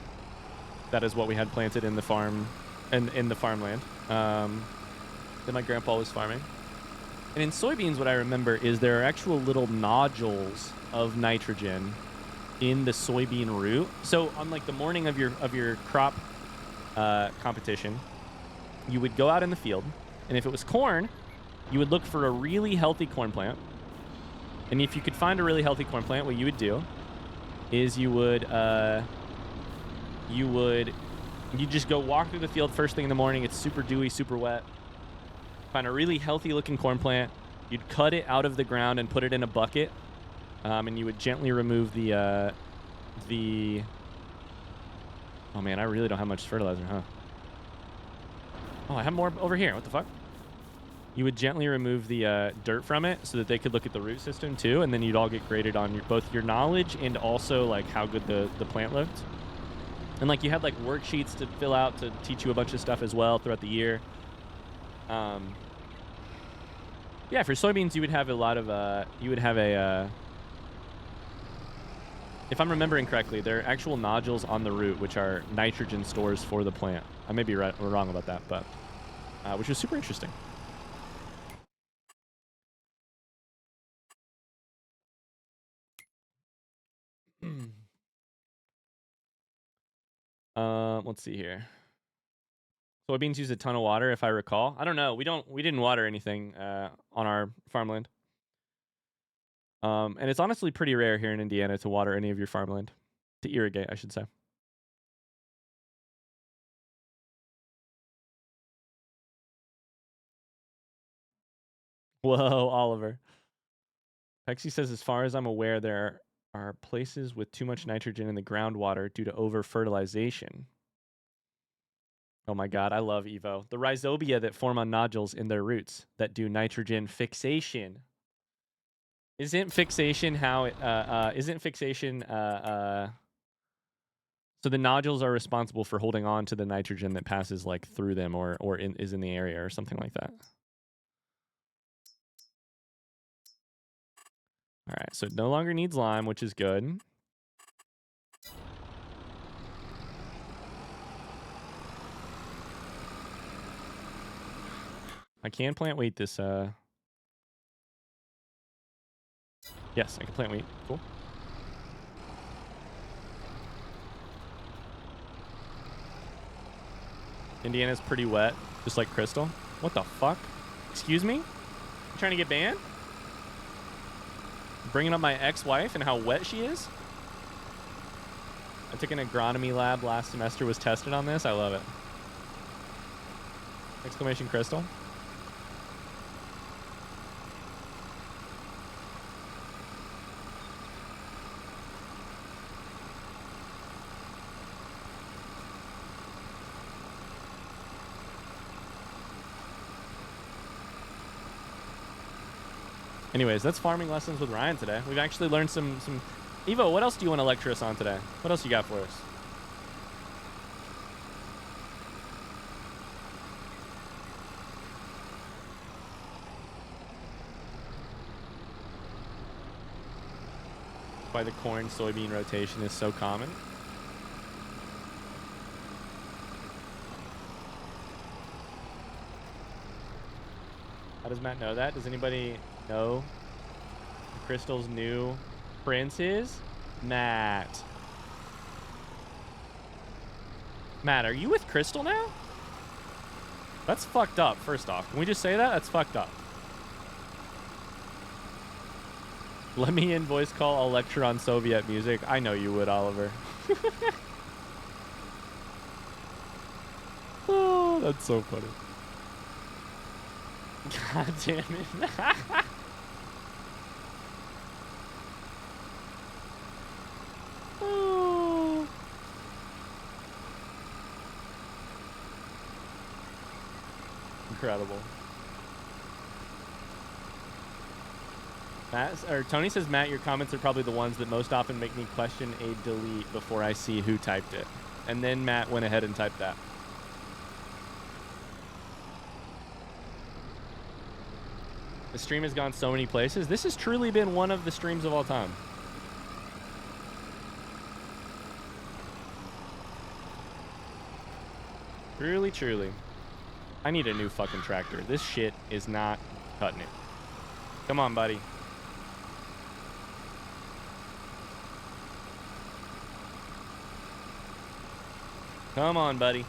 that is what we had planted in the farm and in the farmland that my grandpa was farming. And in soybeans, what I remember is there are actual little nodules of nitrogen in the soybean root. So on like the morning of your crop competition, you would go out in the field, and if it was corn, you would look for a really healthy corn plant. And if you could find a really healthy corn plant, what you would do is you just go walk through the field first thing in the morning. It's super dewy, super wet. Find a really healthy looking corn plant. You'd cut it out of the ground and put it in a bucket. And you would gently remove the oh man, I really don't have much fertilizer, huh? Oh, I have more over here. What the fuck? You would gently remove the dirt from it so that they could look at the root system too, and then you'd all get graded on both your knowledge and also like how good the plant looked. And like you had like worksheets to fill out to teach you a bunch of stuff as well throughout the year. Yeah, for soybeans you would have a lot of if I'm remembering correctly, there are actual nodules on the root which are nitrogen stores for the plant. I may be right or wrong about that, but which was super interesting. Let's see here. Soybeans use a ton of water, if I recall. I don't know. We didn't water anything on our farmland. And it's honestly pretty rare here in Indiana to water any of your farmland. To irrigate, I should say. Whoa, Oliver. Pexi says, as far as I'm aware, there are places with too much nitrogen in the groundwater due to over-fertilization. Oh my god, I love Evo. The rhizobia that form on nodules in their roots that do nitrogen fixation. Isn't fixation how it, so the nodules are responsible for holding on to the nitrogen that passes like through them is in the area or something like that. All right, so it no longer needs lime, which is good. I can plant wheat this, yes, I can plant wheat. Cool. Indiana's pretty wet, just like Crystal. What the fuck? Excuse me? You trying to get banned? Bringing up my ex-wife and how wet she is? I took an agronomy lab last semester, was tested on this. I love it. Exclamation Crystal. Anyways, that's farming lessons with Ryan today. We've actually learned some... Evo, what else do you want to lecture us on today? What else you got for us? Why the corn-soybean rotation is so common. How does Matt know that? Does anybody know who Crystal's new prince is? Matt. Matt, are you with Crystal now? That's fucked up, first off. Can we just say that? That's fucked up. Let me in voice call. I'll lecture on Soviet music. I know you would, Oliver. Oh, that's so funny. God damn it. Oh. Incredible. Tony says, Matt, your comments are probably the ones that most often make me question a delete before I see who typed it. And then Matt went ahead and typed that. The stream has gone so many places. This has truly been one of the streams of all time. Truly, truly. I need a new fucking tractor. This shit is not cutting it. Come on, buddy. Come on, buddy.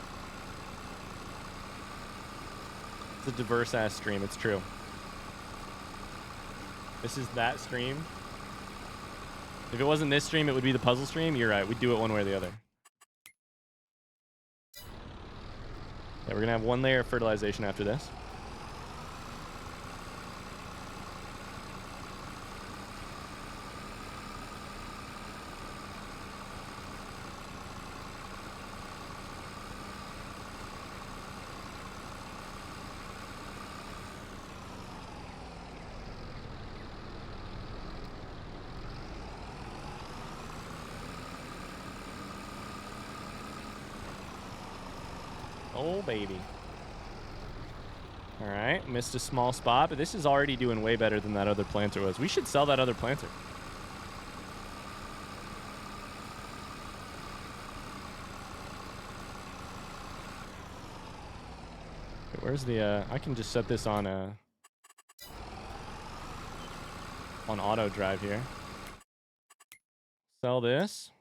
It's a diverse-ass stream. It's true. This is that stream. If it wasn't this stream, it would be the puzzle stream. You're right. We'd do it one way or the other. Yeah, we're going to have one layer of fertilization after this. Oh, baby. All right, missed a small spot, but this is already doing way better than that other planter was. We should sell that other planter. Okay, where's the, I can just set this on auto drive here. Sell this.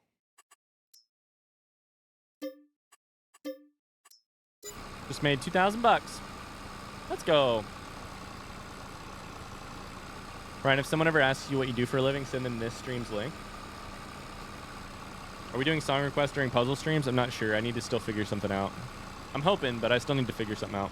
Just made 2,000 bucks. Let's go. Ryan, if someone ever asks you what you do for a living, send them this stream's link. Are we doing song requests during puzzle streams? I'm not sure. I need to still figure something out. I'm hoping, but I still need to figure something out.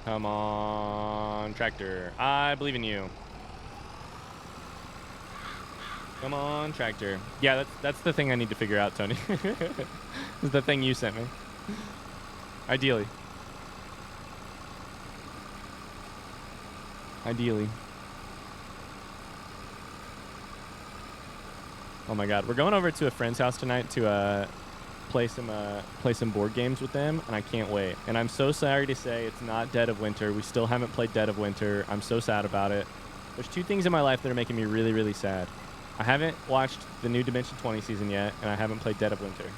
Come on, tractor. I believe in you. Come on, tractor. Yeah, that's the thing I need to figure out, Tony. Is the thing you sent me. Ideally. Ideally. Oh my god, we're going over to a friend's house tonight to play some board games with them, and I can't wait. And I'm so sorry to say it's not Dead of Winter. We still haven't played Dead of Winter. I'm so sad about it. There's two things in my life that are making me really, really sad. I haven't watched the new Dimension 20 season yet, and I haven't played Dead of Winter.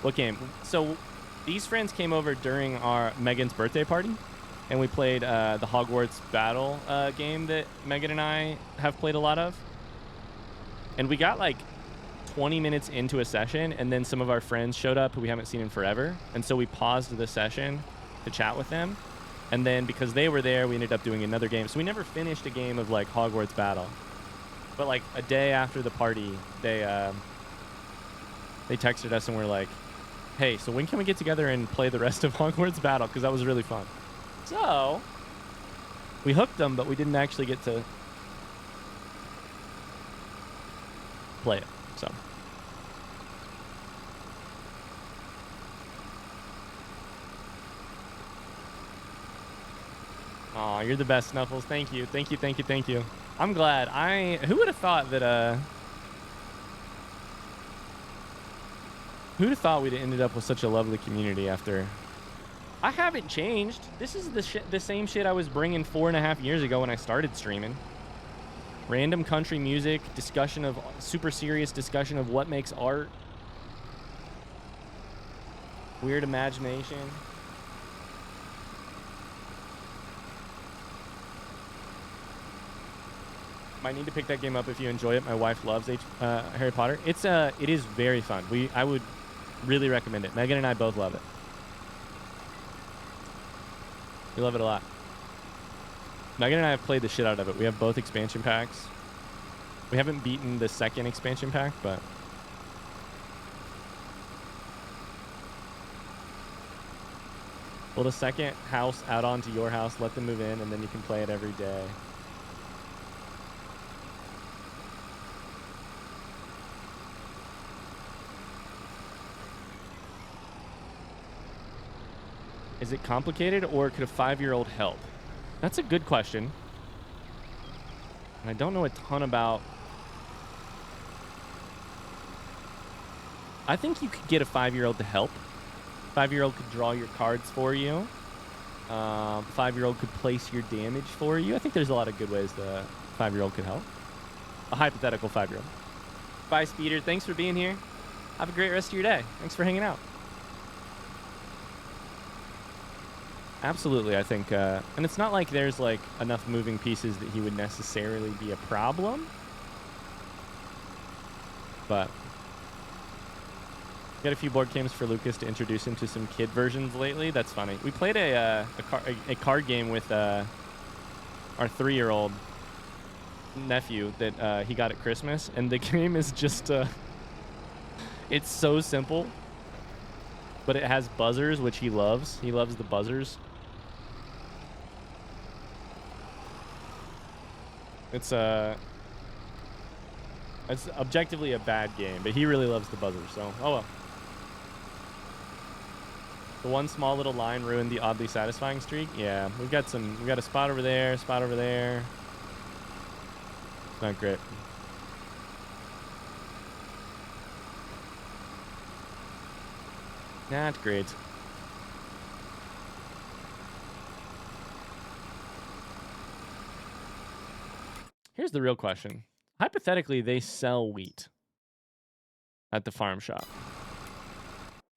What game? So these friends came over during our Megan's birthday party, and we played the Hogwarts Battle game that Megan and I have played a lot of. And we got like 20 minutes into a session, and then some of our friends showed up who we haven't seen in forever. And so we paused the session to chat with them. And then because they were there, we ended up doing another game. So we never finished a game of like Hogwarts Battle. But like a day after the party, they texted us and were like, hey, so when can we get together and play the rest of Hogwarts Battle? Because that was really fun. So we hooked them, but we didn't actually get to play it. So aw, you're the best, Snuffles. Thank you. Thank you, thank you, thank you. I'm glad. Who would have thought that who'd have thought we'd ended up with such a lovely community after... I haven't changed. This is the same shit I was bringing 4.5 years ago when I started streaming. Random country music, super serious discussion of what makes art. Weird imagination. Might need to pick that game up if you enjoy it. My wife loves Harry Potter. It is very fun. I would really recommend it. Megan and I both love it. We love it a lot. Megan and I have played the shit out of it. We have both expansion packs. We haven't beaten the second expansion pack, but... Build a second house out onto your house, let them move in, and then you can play it every day. Is it complicated, or could a 5-year-old help? That's a good question. And I don't know a ton about... I think you could get a 5-year-old to help. 5-year-old could draw your cards for you. 5-year-old could place your damage for you. I think there's a lot of good ways the 5-year-old could help. A hypothetical 5-year-old. Bye, Speeder. Thanks for being here. Have a great rest of your day. Thanks for hanging out. Absolutely, I think, and it's not like there's like enough moving pieces that he would necessarily be a problem, but got a few board games for Lucas to introduce him to some kid versions lately. That's funny. We played a card game with our 3-year-old nephew that he got at Christmas, and the game is just it's so simple, but it has buzzers, which he loves. He loves the buzzers. It's objectively a bad game, but he really loves the buzzers, so oh well. The one small little line ruined the oddly satisfying streak. Yeah, we got a spot over there, spot over there. Not great. Not great. Here's the real question. Hypothetically, they sell wheat at the farm shop.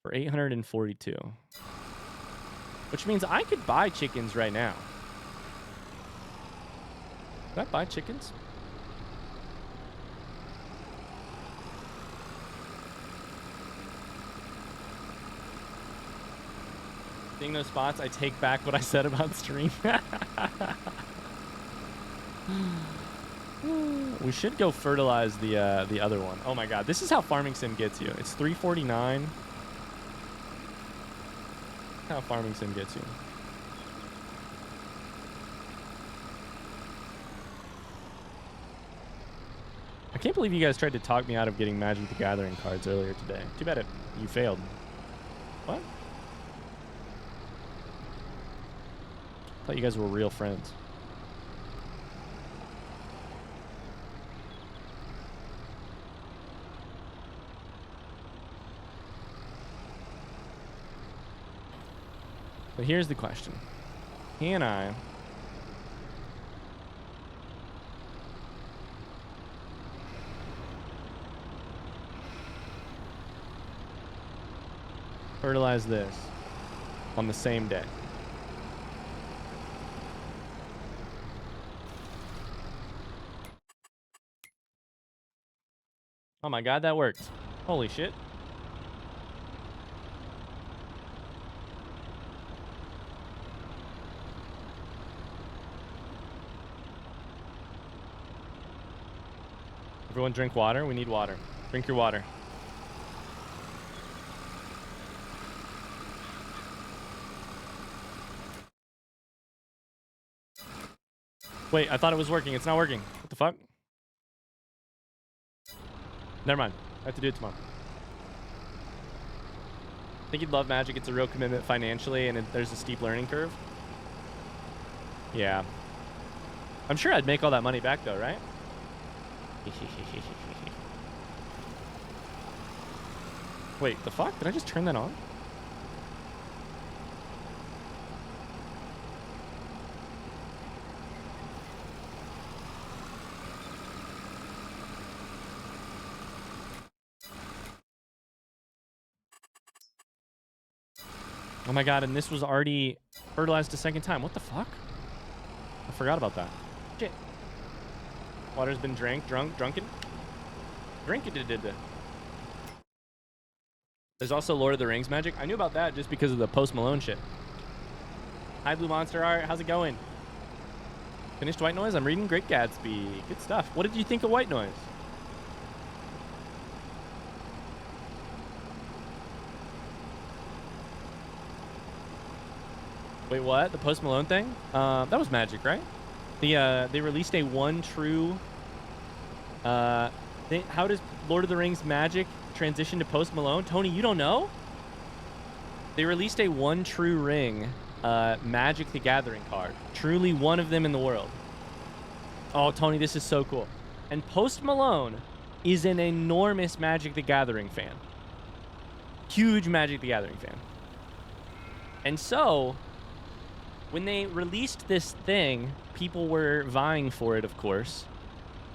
for 842. Which means I could buy chickens right now. Could I buy chickens? Seeing those spots, I take back what I said about stream. We should go fertilize the other one. Oh my god, this is how farming sim gets you. It's 349. How farming sim gets you. I can't believe you guys tried to talk me out of getting Magic the Gathering cards earlier today. Too bad you failed. What? I thought you guys were real friends. But here's the question. Can I fertilize this on the same day? Oh my god, that worked. Holy shit. Everyone drink water. We need water. Drink your water. Wait, I thought it was working. It's not working. What the fuck? Never mind. I have to do it tomorrow. I think you'd love Magic. It's a real commitment financially, and there's a steep learning curve. Yeah. I'm sure I'd make all that money back, though, right? Wait, the fuck? Did I just turn that on? Oh my god, and this was already fertilized a second time. What the fuck? I forgot about that. Shit. Water's been drunken. Drink it. There's also Lord of the Rings magic. I knew about that just because of the Post Malone shit. Hi, Blue Monster Art. How's it going? Finished White Noise? I'm reading Great Gatsby. Good stuff. What did you think of White Noise? Wait, what? The Post Malone thing? That was magic, right? They released a one true... how does Lord of the Rings magic transition to Post Malone? Tony, you don't know? They released a one true ring Magic the Gathering card. Truly one of them in the world. Oh, Tony, this is so cool. And Post Malone is an enormous Magic the Gathering fan. Huge Magic the Gathering fan. And so... when they released this thing, people were vying for it, of course,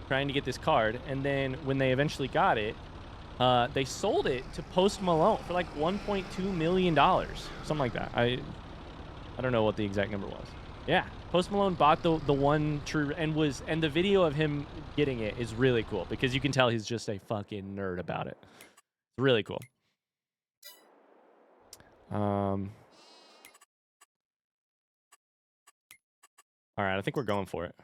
trying to get this card. And then when they eventually got it, they sold it to Post Malone for like $1.2 million. Something like that. I don't know what the exact number was. Yeah. Post Malone bought the one true and the video of him getting it is really cool because you can tell he's just a fucking nerd about it. It's really cool. All right, I think we're going for it.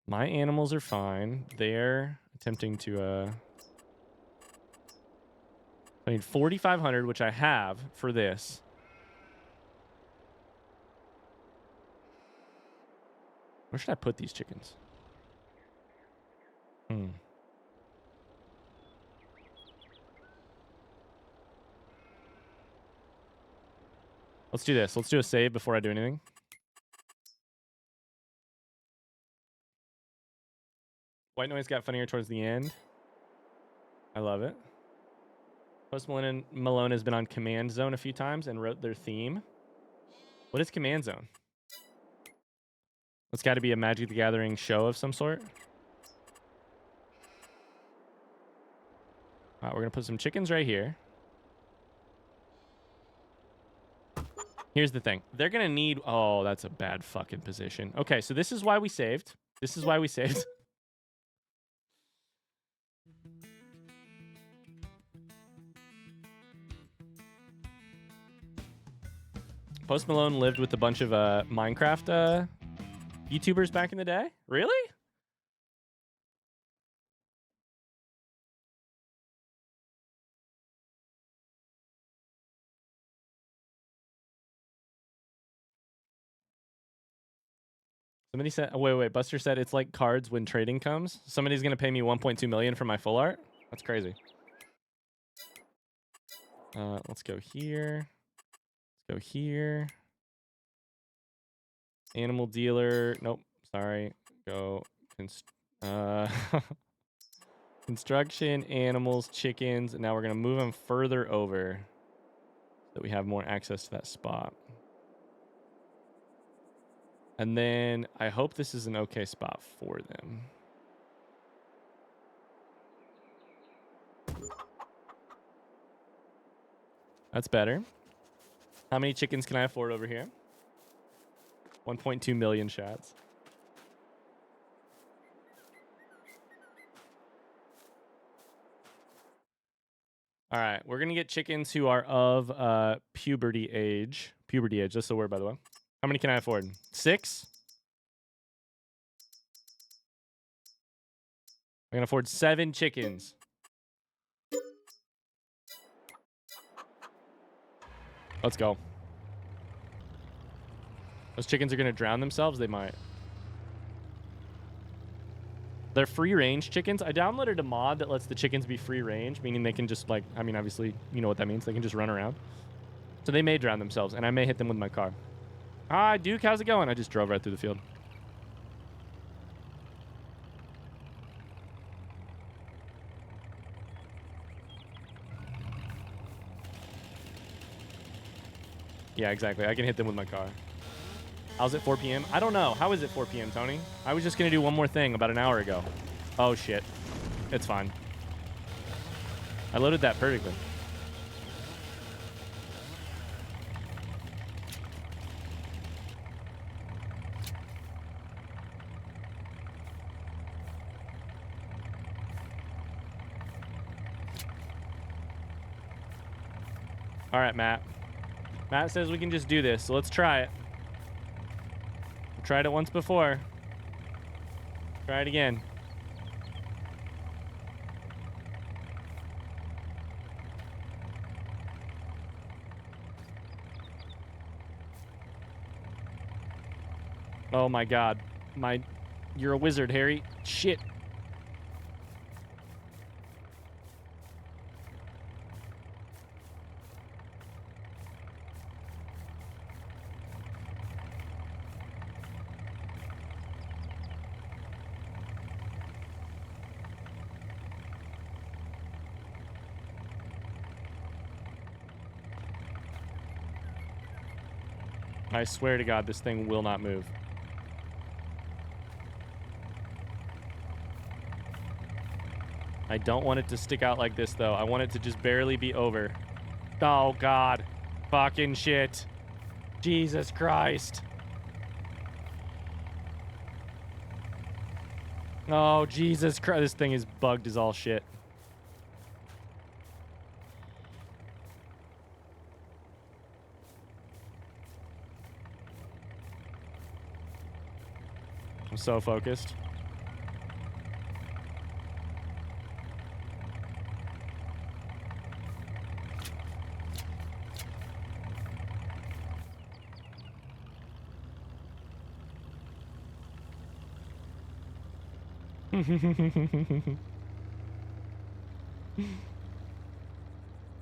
My animals are fine. They're attempting to... I need 4,500, which I have for this. Where should I put these chickens? Let's do this. Let's do a save before I do anything. White Noise got funnier towards the end. I love it. Post Malone has been on Command Zone a few times and wrote their theme. What is Command Zone? It's got to be a Magic the Gathering show of some sort. All right, we're gonna put some chickens right here. Here's the thing. They're gonna need... Oh, that's a bad fucking position. Okay, so this is why we saved. This is why we saved. Post Malone lived with a bunch of Minecraft YouTubers back in the day? Really? Somebody said, oh, wait. Buster said it's like cards when trading comes. Somebody's going to pay me 1.2 million for my full art? That's crazy. Let's go here. Let's go here. Animal dealer. Nope. Sorry. Go. Construction, animals, chickens. And now we're going to move them further over so that we have more access to that spot. And then I hope this is an okay spot for them. That's better. How many chickens can I afford over here? 1.2 million shots. All right, we're gonna get chickens who are of puberty age. Puberty age, that's the word, by the way. How many can I afford? 6? I can afford 7 chickens. Let's go. Those chickens are going to drown themselves? They might. They're free range chickens. I downloaded a mod that lets the chickens be free range, meaning they can just like, I mean, obviously, you know what that means. They can just run around. So they may drown themselves, and I may hit them with my car. Hi, Duke. How's it going? I just drove right through the field. Yeah, exactly. I can hit them with my car. How's it 4 p.m.? I don't know. How is it 4 p.m., Tony? I was just going to do one more thing about an hour ago. Oh, shit. It's fine. I loaded that perfectly. All right, Matt. Matt says we can just do this, so let's try it. We tried it once before. Try it again. Oh my god. You're a wizard, Harry. Shit. I swear to God, this thing will not move. I don't want it to stick out like this, though. I want it to just barely be over. Oh, God. Fucking shit. Jesus Christ. Oh, Jesus Christ. This thing is bugged as all shit. I'm so focused.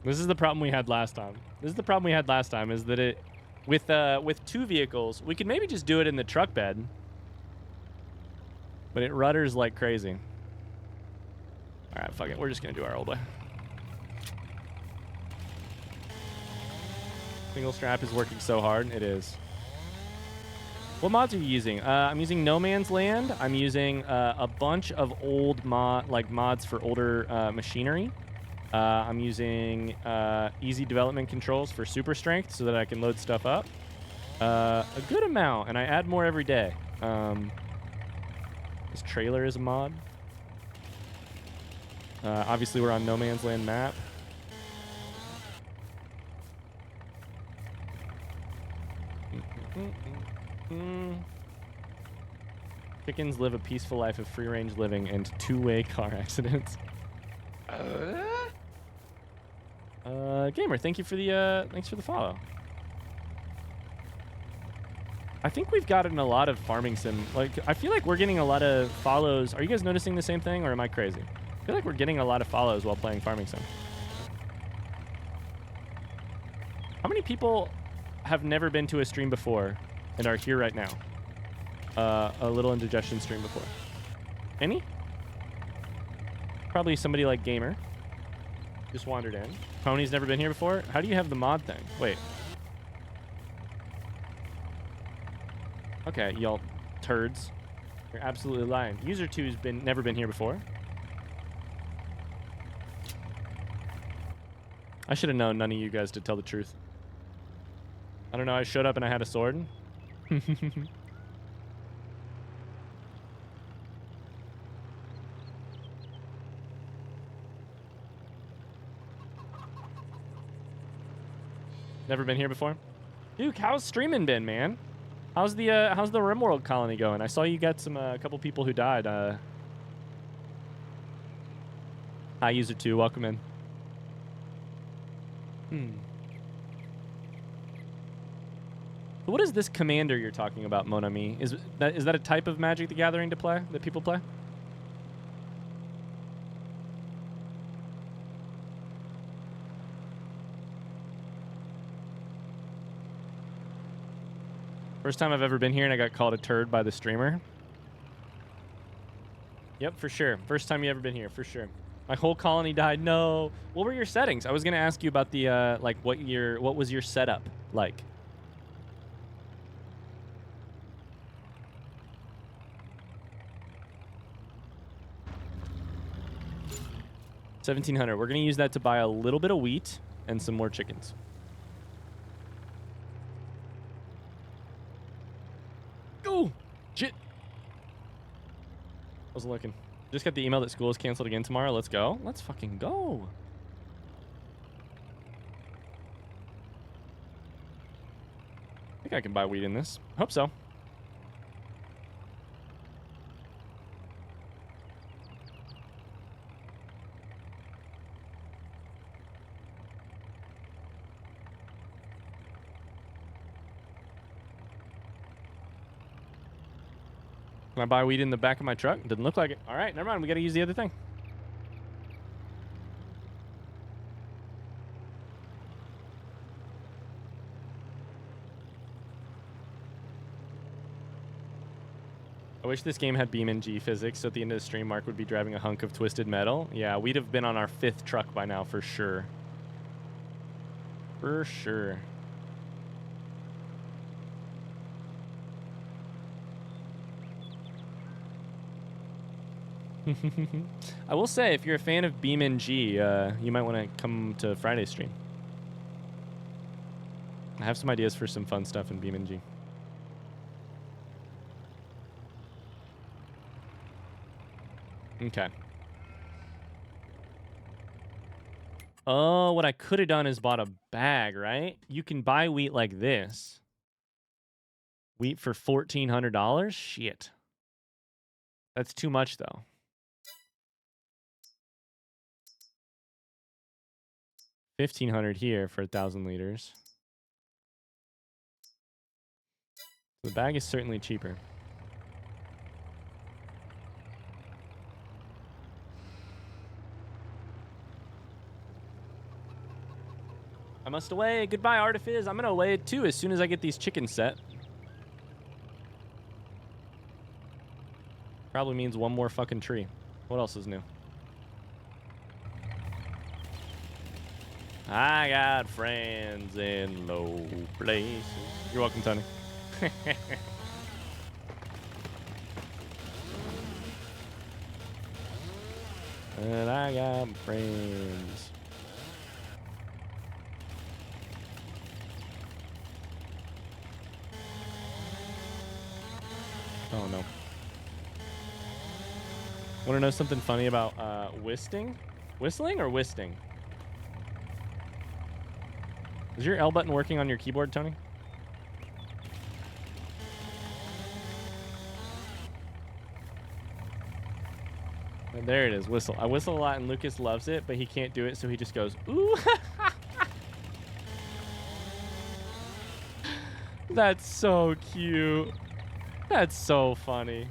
This is the problem we had last time. This is the problem we had last time, is that it with 2 vehicles, we could maybe just do it in the truck bed. But it rudders like crazy. All right, fuck it. We're just going to do our old way. Single strap is working so hard. It is. What mods are you using? I'm using No Man's Land. I'm using a bunch of old mods for older machinery. I'm using easy development controls for super strength so that I can load stuff up. A good amount, and I add more every day. This trailer is a mod. Obviously, we're on No Man's Land map. Chickens live a peaceful life of free-range living and two-way car accidents. Gamer, thank you for the thanks for the follow. I think we've gotten a lot of farming sim. Like, I feel like we're getting a lot of follows. Are you guys noticing the same thing, or am I crazy? I feel like we're getting a lot of follows while playing farming sim. How many people have never been to a stream before and are here right now? A little Indigestion stream before. Any? Probably somebody like Gamer. Just wandered in. Pony's never been here before? How do you have the mod thing? Wait. Okay, y'all turds. You're absolutely lying. User 2's never been here before. I should have known none of you guys to tell the truth. I don't know, I showed up and I had a sword. Never been here before? Duke, how's streaming been, man? How's the RimWorld colony going? I saw you got some a couple people who died. Hi, user 2, welcome in. So what is this commander you're talking about, Mon Ami? Is that a type of Magic the Gathering to play that people play? First time I've ever been here and I got called a turd by the streamer. Yep, for sure. First time you ever been here, for sure. My whole colony died. No. What were your settings? I was gonna ask you about the like what was your setup like? $1,700. We're gonna use that to buy a little bit of wheat and some more chickens. Oh, shit. Wasn't looking. Just got the email that school is canceled again tomorrow. Let's go. Let's fucking go. I think I can buy wheat in this. Hope so. Can I buy weed in the back of my truck? Didn't look like it. All right, never mind. We got to use the other thing. I wish this game had BeamNG physics, so at the end of the stream, Mark would be driving a hunk of twisted metal. Yeah, we'd have been on our 5th truck by now, for sure. For sure. I will say, if you're a fan of BeamNG, you might want to come to Friday's stream. I have some ideas for some fun stuff in BeamNG. Okay. Oh, what I could have done is bought a bag, right? You can buy wheat like this. Wheat for $1,400? Shit. That's too much, though. $1,500 here for 1,000 liters. The bag is certainly cheaper. I must away. Goodbye, Artifiz. I'm gonna away it too as soon as I get these chickens set. Probably means one more fucking tree. What else is new? I got friends in low places. You're welcome, Tony. And I got friends Oh no. Want to know something funny about whistling? Whistling or whisting? Is your L button working on your keyboard, Tony? And there it is, whistle. I whistle a lot and Lucas loves it, but he can't do it, so he just goes, ooh. That's so cute. That's so funny.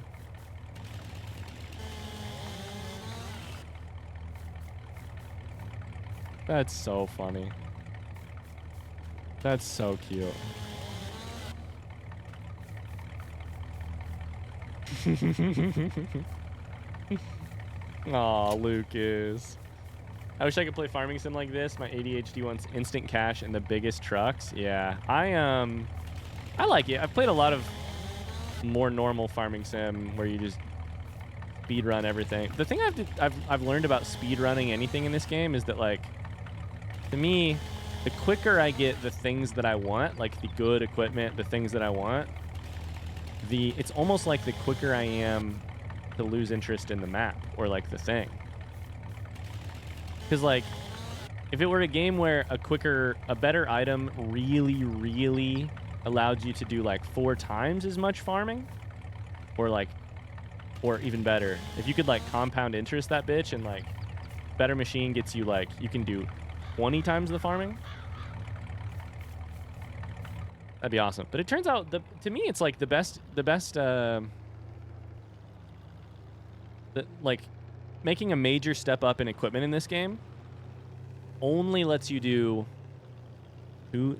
That's so funny. That's so cute. Aw, Lucas. I wish I could play farming sim like this. My ADHD wants instant cash and the biggest trucks. Yeah, I like it. I've played a lot of more normal farming sim where you just speed run everything. The thing I've learned about speed running anything in this game is that, like, to me, the quicker I get the things that I want, like the good equipment, the things that I want, it's almost like the quicker I am to lose interest in the map or like the thing. Because, like, if it were a game where a better item really allowed you to do like 4 times as much farming, or even better, if you could like compound interest that bitch, and like better machine gets you, like, you can do 20 times the farming, that'd be awesome. But it turns out, to me, it's like the best like, making a major step up in equipment in this game only lets you do you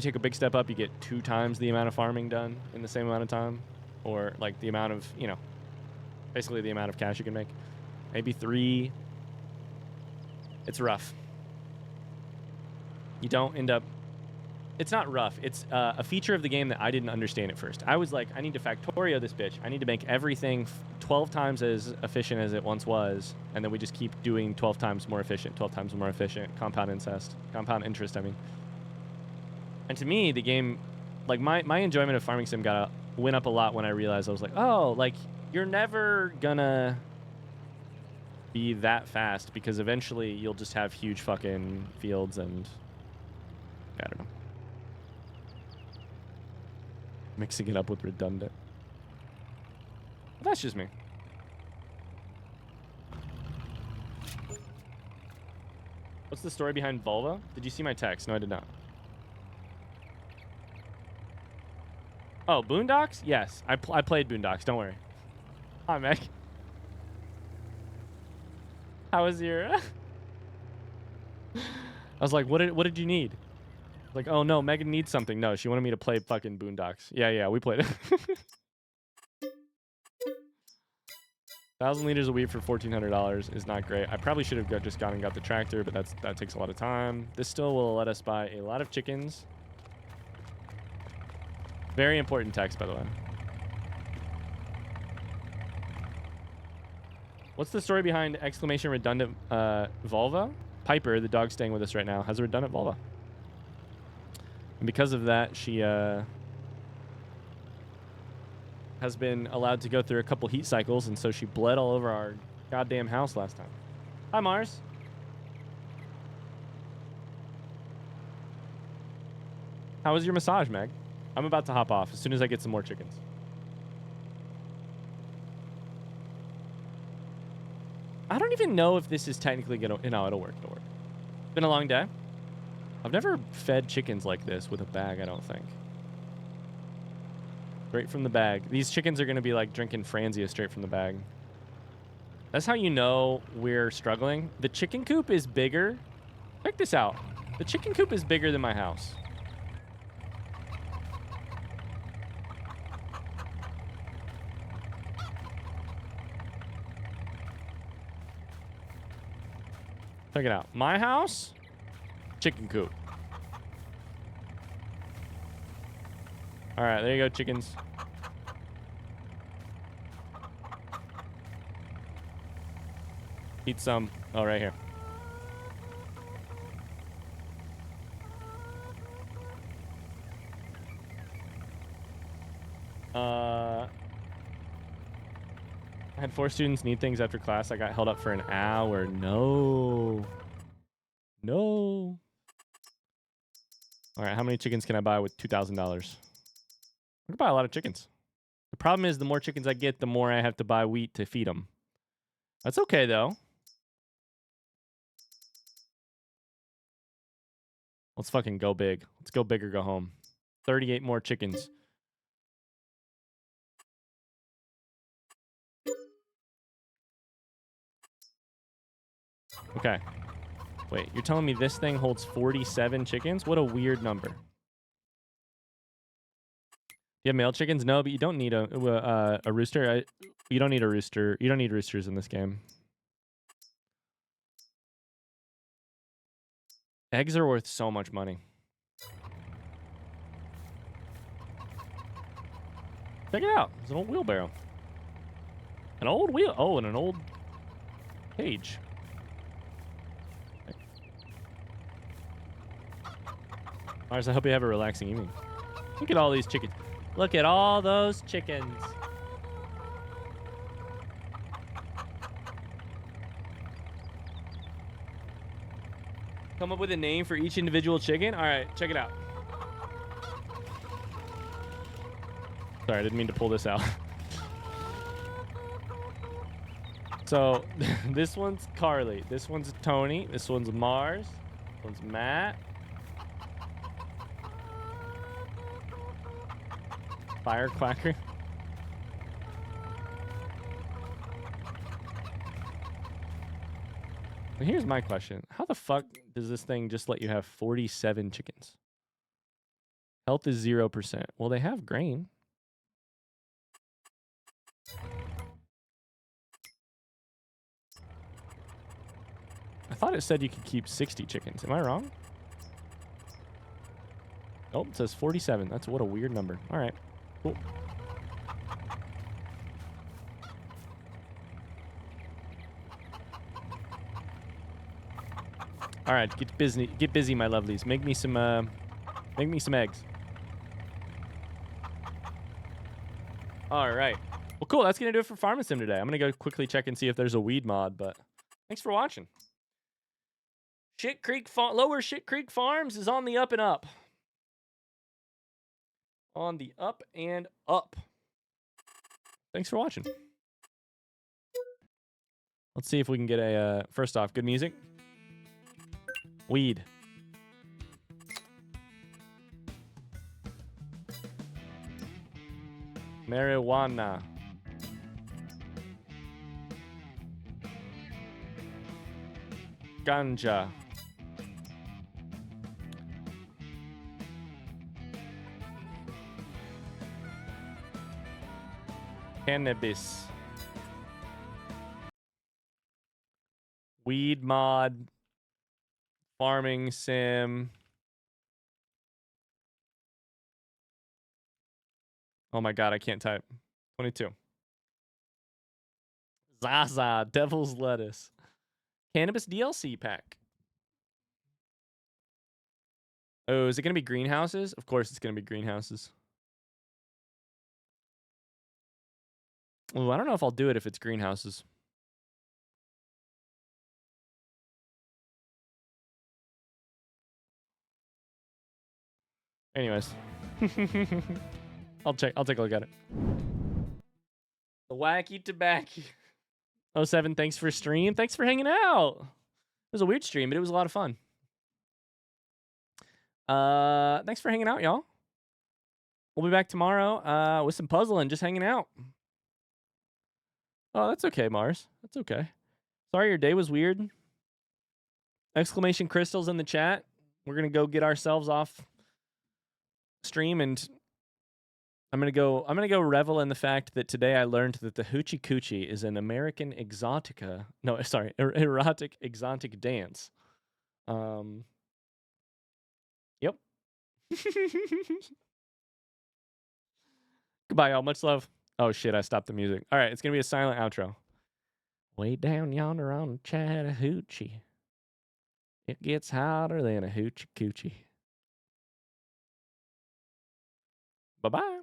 take a big step up, you get 2 times the amount of farming done in the same amount of time, or like the amount of, basically the amount of cash you can make, maybe 3. It's rough. You don't end up, it's not rough. It's a feature of the game that I didn't understand at first. I was like, I need to Factorio this bitch. I need to make everything 12 times as efficient as it once was. And then we just keep doing 12 times more efficient, 12 times more efficient. Compound interest, I mean. And to me, the game, like, my enjoyment of farming sim went up a lot when I realized, I was like, oh, like, you're never gonna be that fast, because eventually you'll just have huge fucking fields, and I don't know. Mixing it up with redundant. Well, that's just me. What's the story behind Volva? Did you see my text? No, I did not. Oh, Boondocks? Yes, I played Boondocks. Don't worry. Hi, Meg. How was your... I was like, what did you need? Like, oh no, Megan needs something. No, she wanted me to play fucking Boondocks. Yeah, we played it. 1,000 liters of wheat for $1,400 is not great. I probably should have just gone and got the tractor, but that takes a lot of time. This still will let us buy a lot of chickens. Very important text, by the way. What's the story behind exclamation redundant vulva? Piper, the dog staying with us right now, has a redundant vulva. And because of that, she has been allowed to go through a couple heat cycles, and so she bled all over our goddamn house last time. Hi, Mars. How was your massage, Meg? I'm about to hop off as soon as I get some more chickens. I don't even know if this is technically gonna... No, it'll work. It's been a long day. I've never fed chickens like this with a bag, I don't think. Straight from the bag. These chickens are going to be like drinking Franzia straight from the bag. That's how you know we're struggling. The chicken coop is bigger. Check this out. The chicken coop is bigger than my house. Check it out. My house, chicken coop. All right, there you go, chickens. Eat some. Oh, right here. I had 4 students need things after class. I got held up for an hour. No. No. All right, how many chickens can I buy with $2,000? I could buy a lot of chickens. The problem is the more chickens I get, the more I have to buy wheat to feed them. That's okay, though. Let's fucking go big. Let's go big or go home. 38 more chickens. Okay. Wait, you're telling me this thing holds 47 chickens? What a weird number. Do you have male chickens? No, but you don't need a rooster. You don't need a rooster. You don't need roosters in this game. Eggs are worth so much money. Check it out. It's an old wheelbarrow. An old wheel. Oh, and an old cage. Mars, I hope you have a relaxing evening. Look at all these chickens. Look at all those chickens. Come up with a name for each individual chicken? All right, check it out. Sorry, I didn't mean to pull this out. So, this one's Carly. This one's Tony. This one's Mars. This one's Matt. Firecracker. But here's my question. How the fuck does this thing just let you have 47 chickens? Health is 0%. Well, they have grain. I thought it said you could keep 60 chickens. Am I wrong? Oh, it says 47. That's what a weird number. All right. Cool. All right, get busy, my lovelies. Make me some eggs. All right. Well, cool. That's gonna do it for Farming Sim today. I'm gonna go quickly check and see if there's a weed mod. But thanks for watching. Lower Shit Creek Farms is on the up and up. On the up and up. Thanks for watching. Let's see if we can get a first off, good music. Weed. Marijuana. Ganja. Cannabis. Weed mod. Farming sim. Oh my god, I can't type. 22. Zaza, Devil's Lettuce. Cannabis DLC pack. Oh, is it going to be greenhouses? Of course it's going to be greenhouses. Oh, I don't know if I'll do it if it's greenhouses. Anyways. I'll take a look at it. The wacky tobacco. 07, thanks for stream. Thanks for hanging out. It was a weird stream, but it was a lot of fun. Thanks for hanging out, y'all. We'll be back tomorrow with some puzzling, just hanging out. Oh, that's okay, Mars. That's okay. Sorry your day was weird. Exclamation crystals in the chat. We're gonna go get ourselves off stream, and I'm gonna go revel in the fact that today I learned that the hoochie coochie is an American exotica. No, sorry, erotic exotic dance. Yep. Goodbye, y'all. Much love. Oh shit, I stopped the music. All right, it's gonna be a silent outro. Way down yonder on Chattahoochee, it gets hotter than a hoochie coochie. Bye-bye.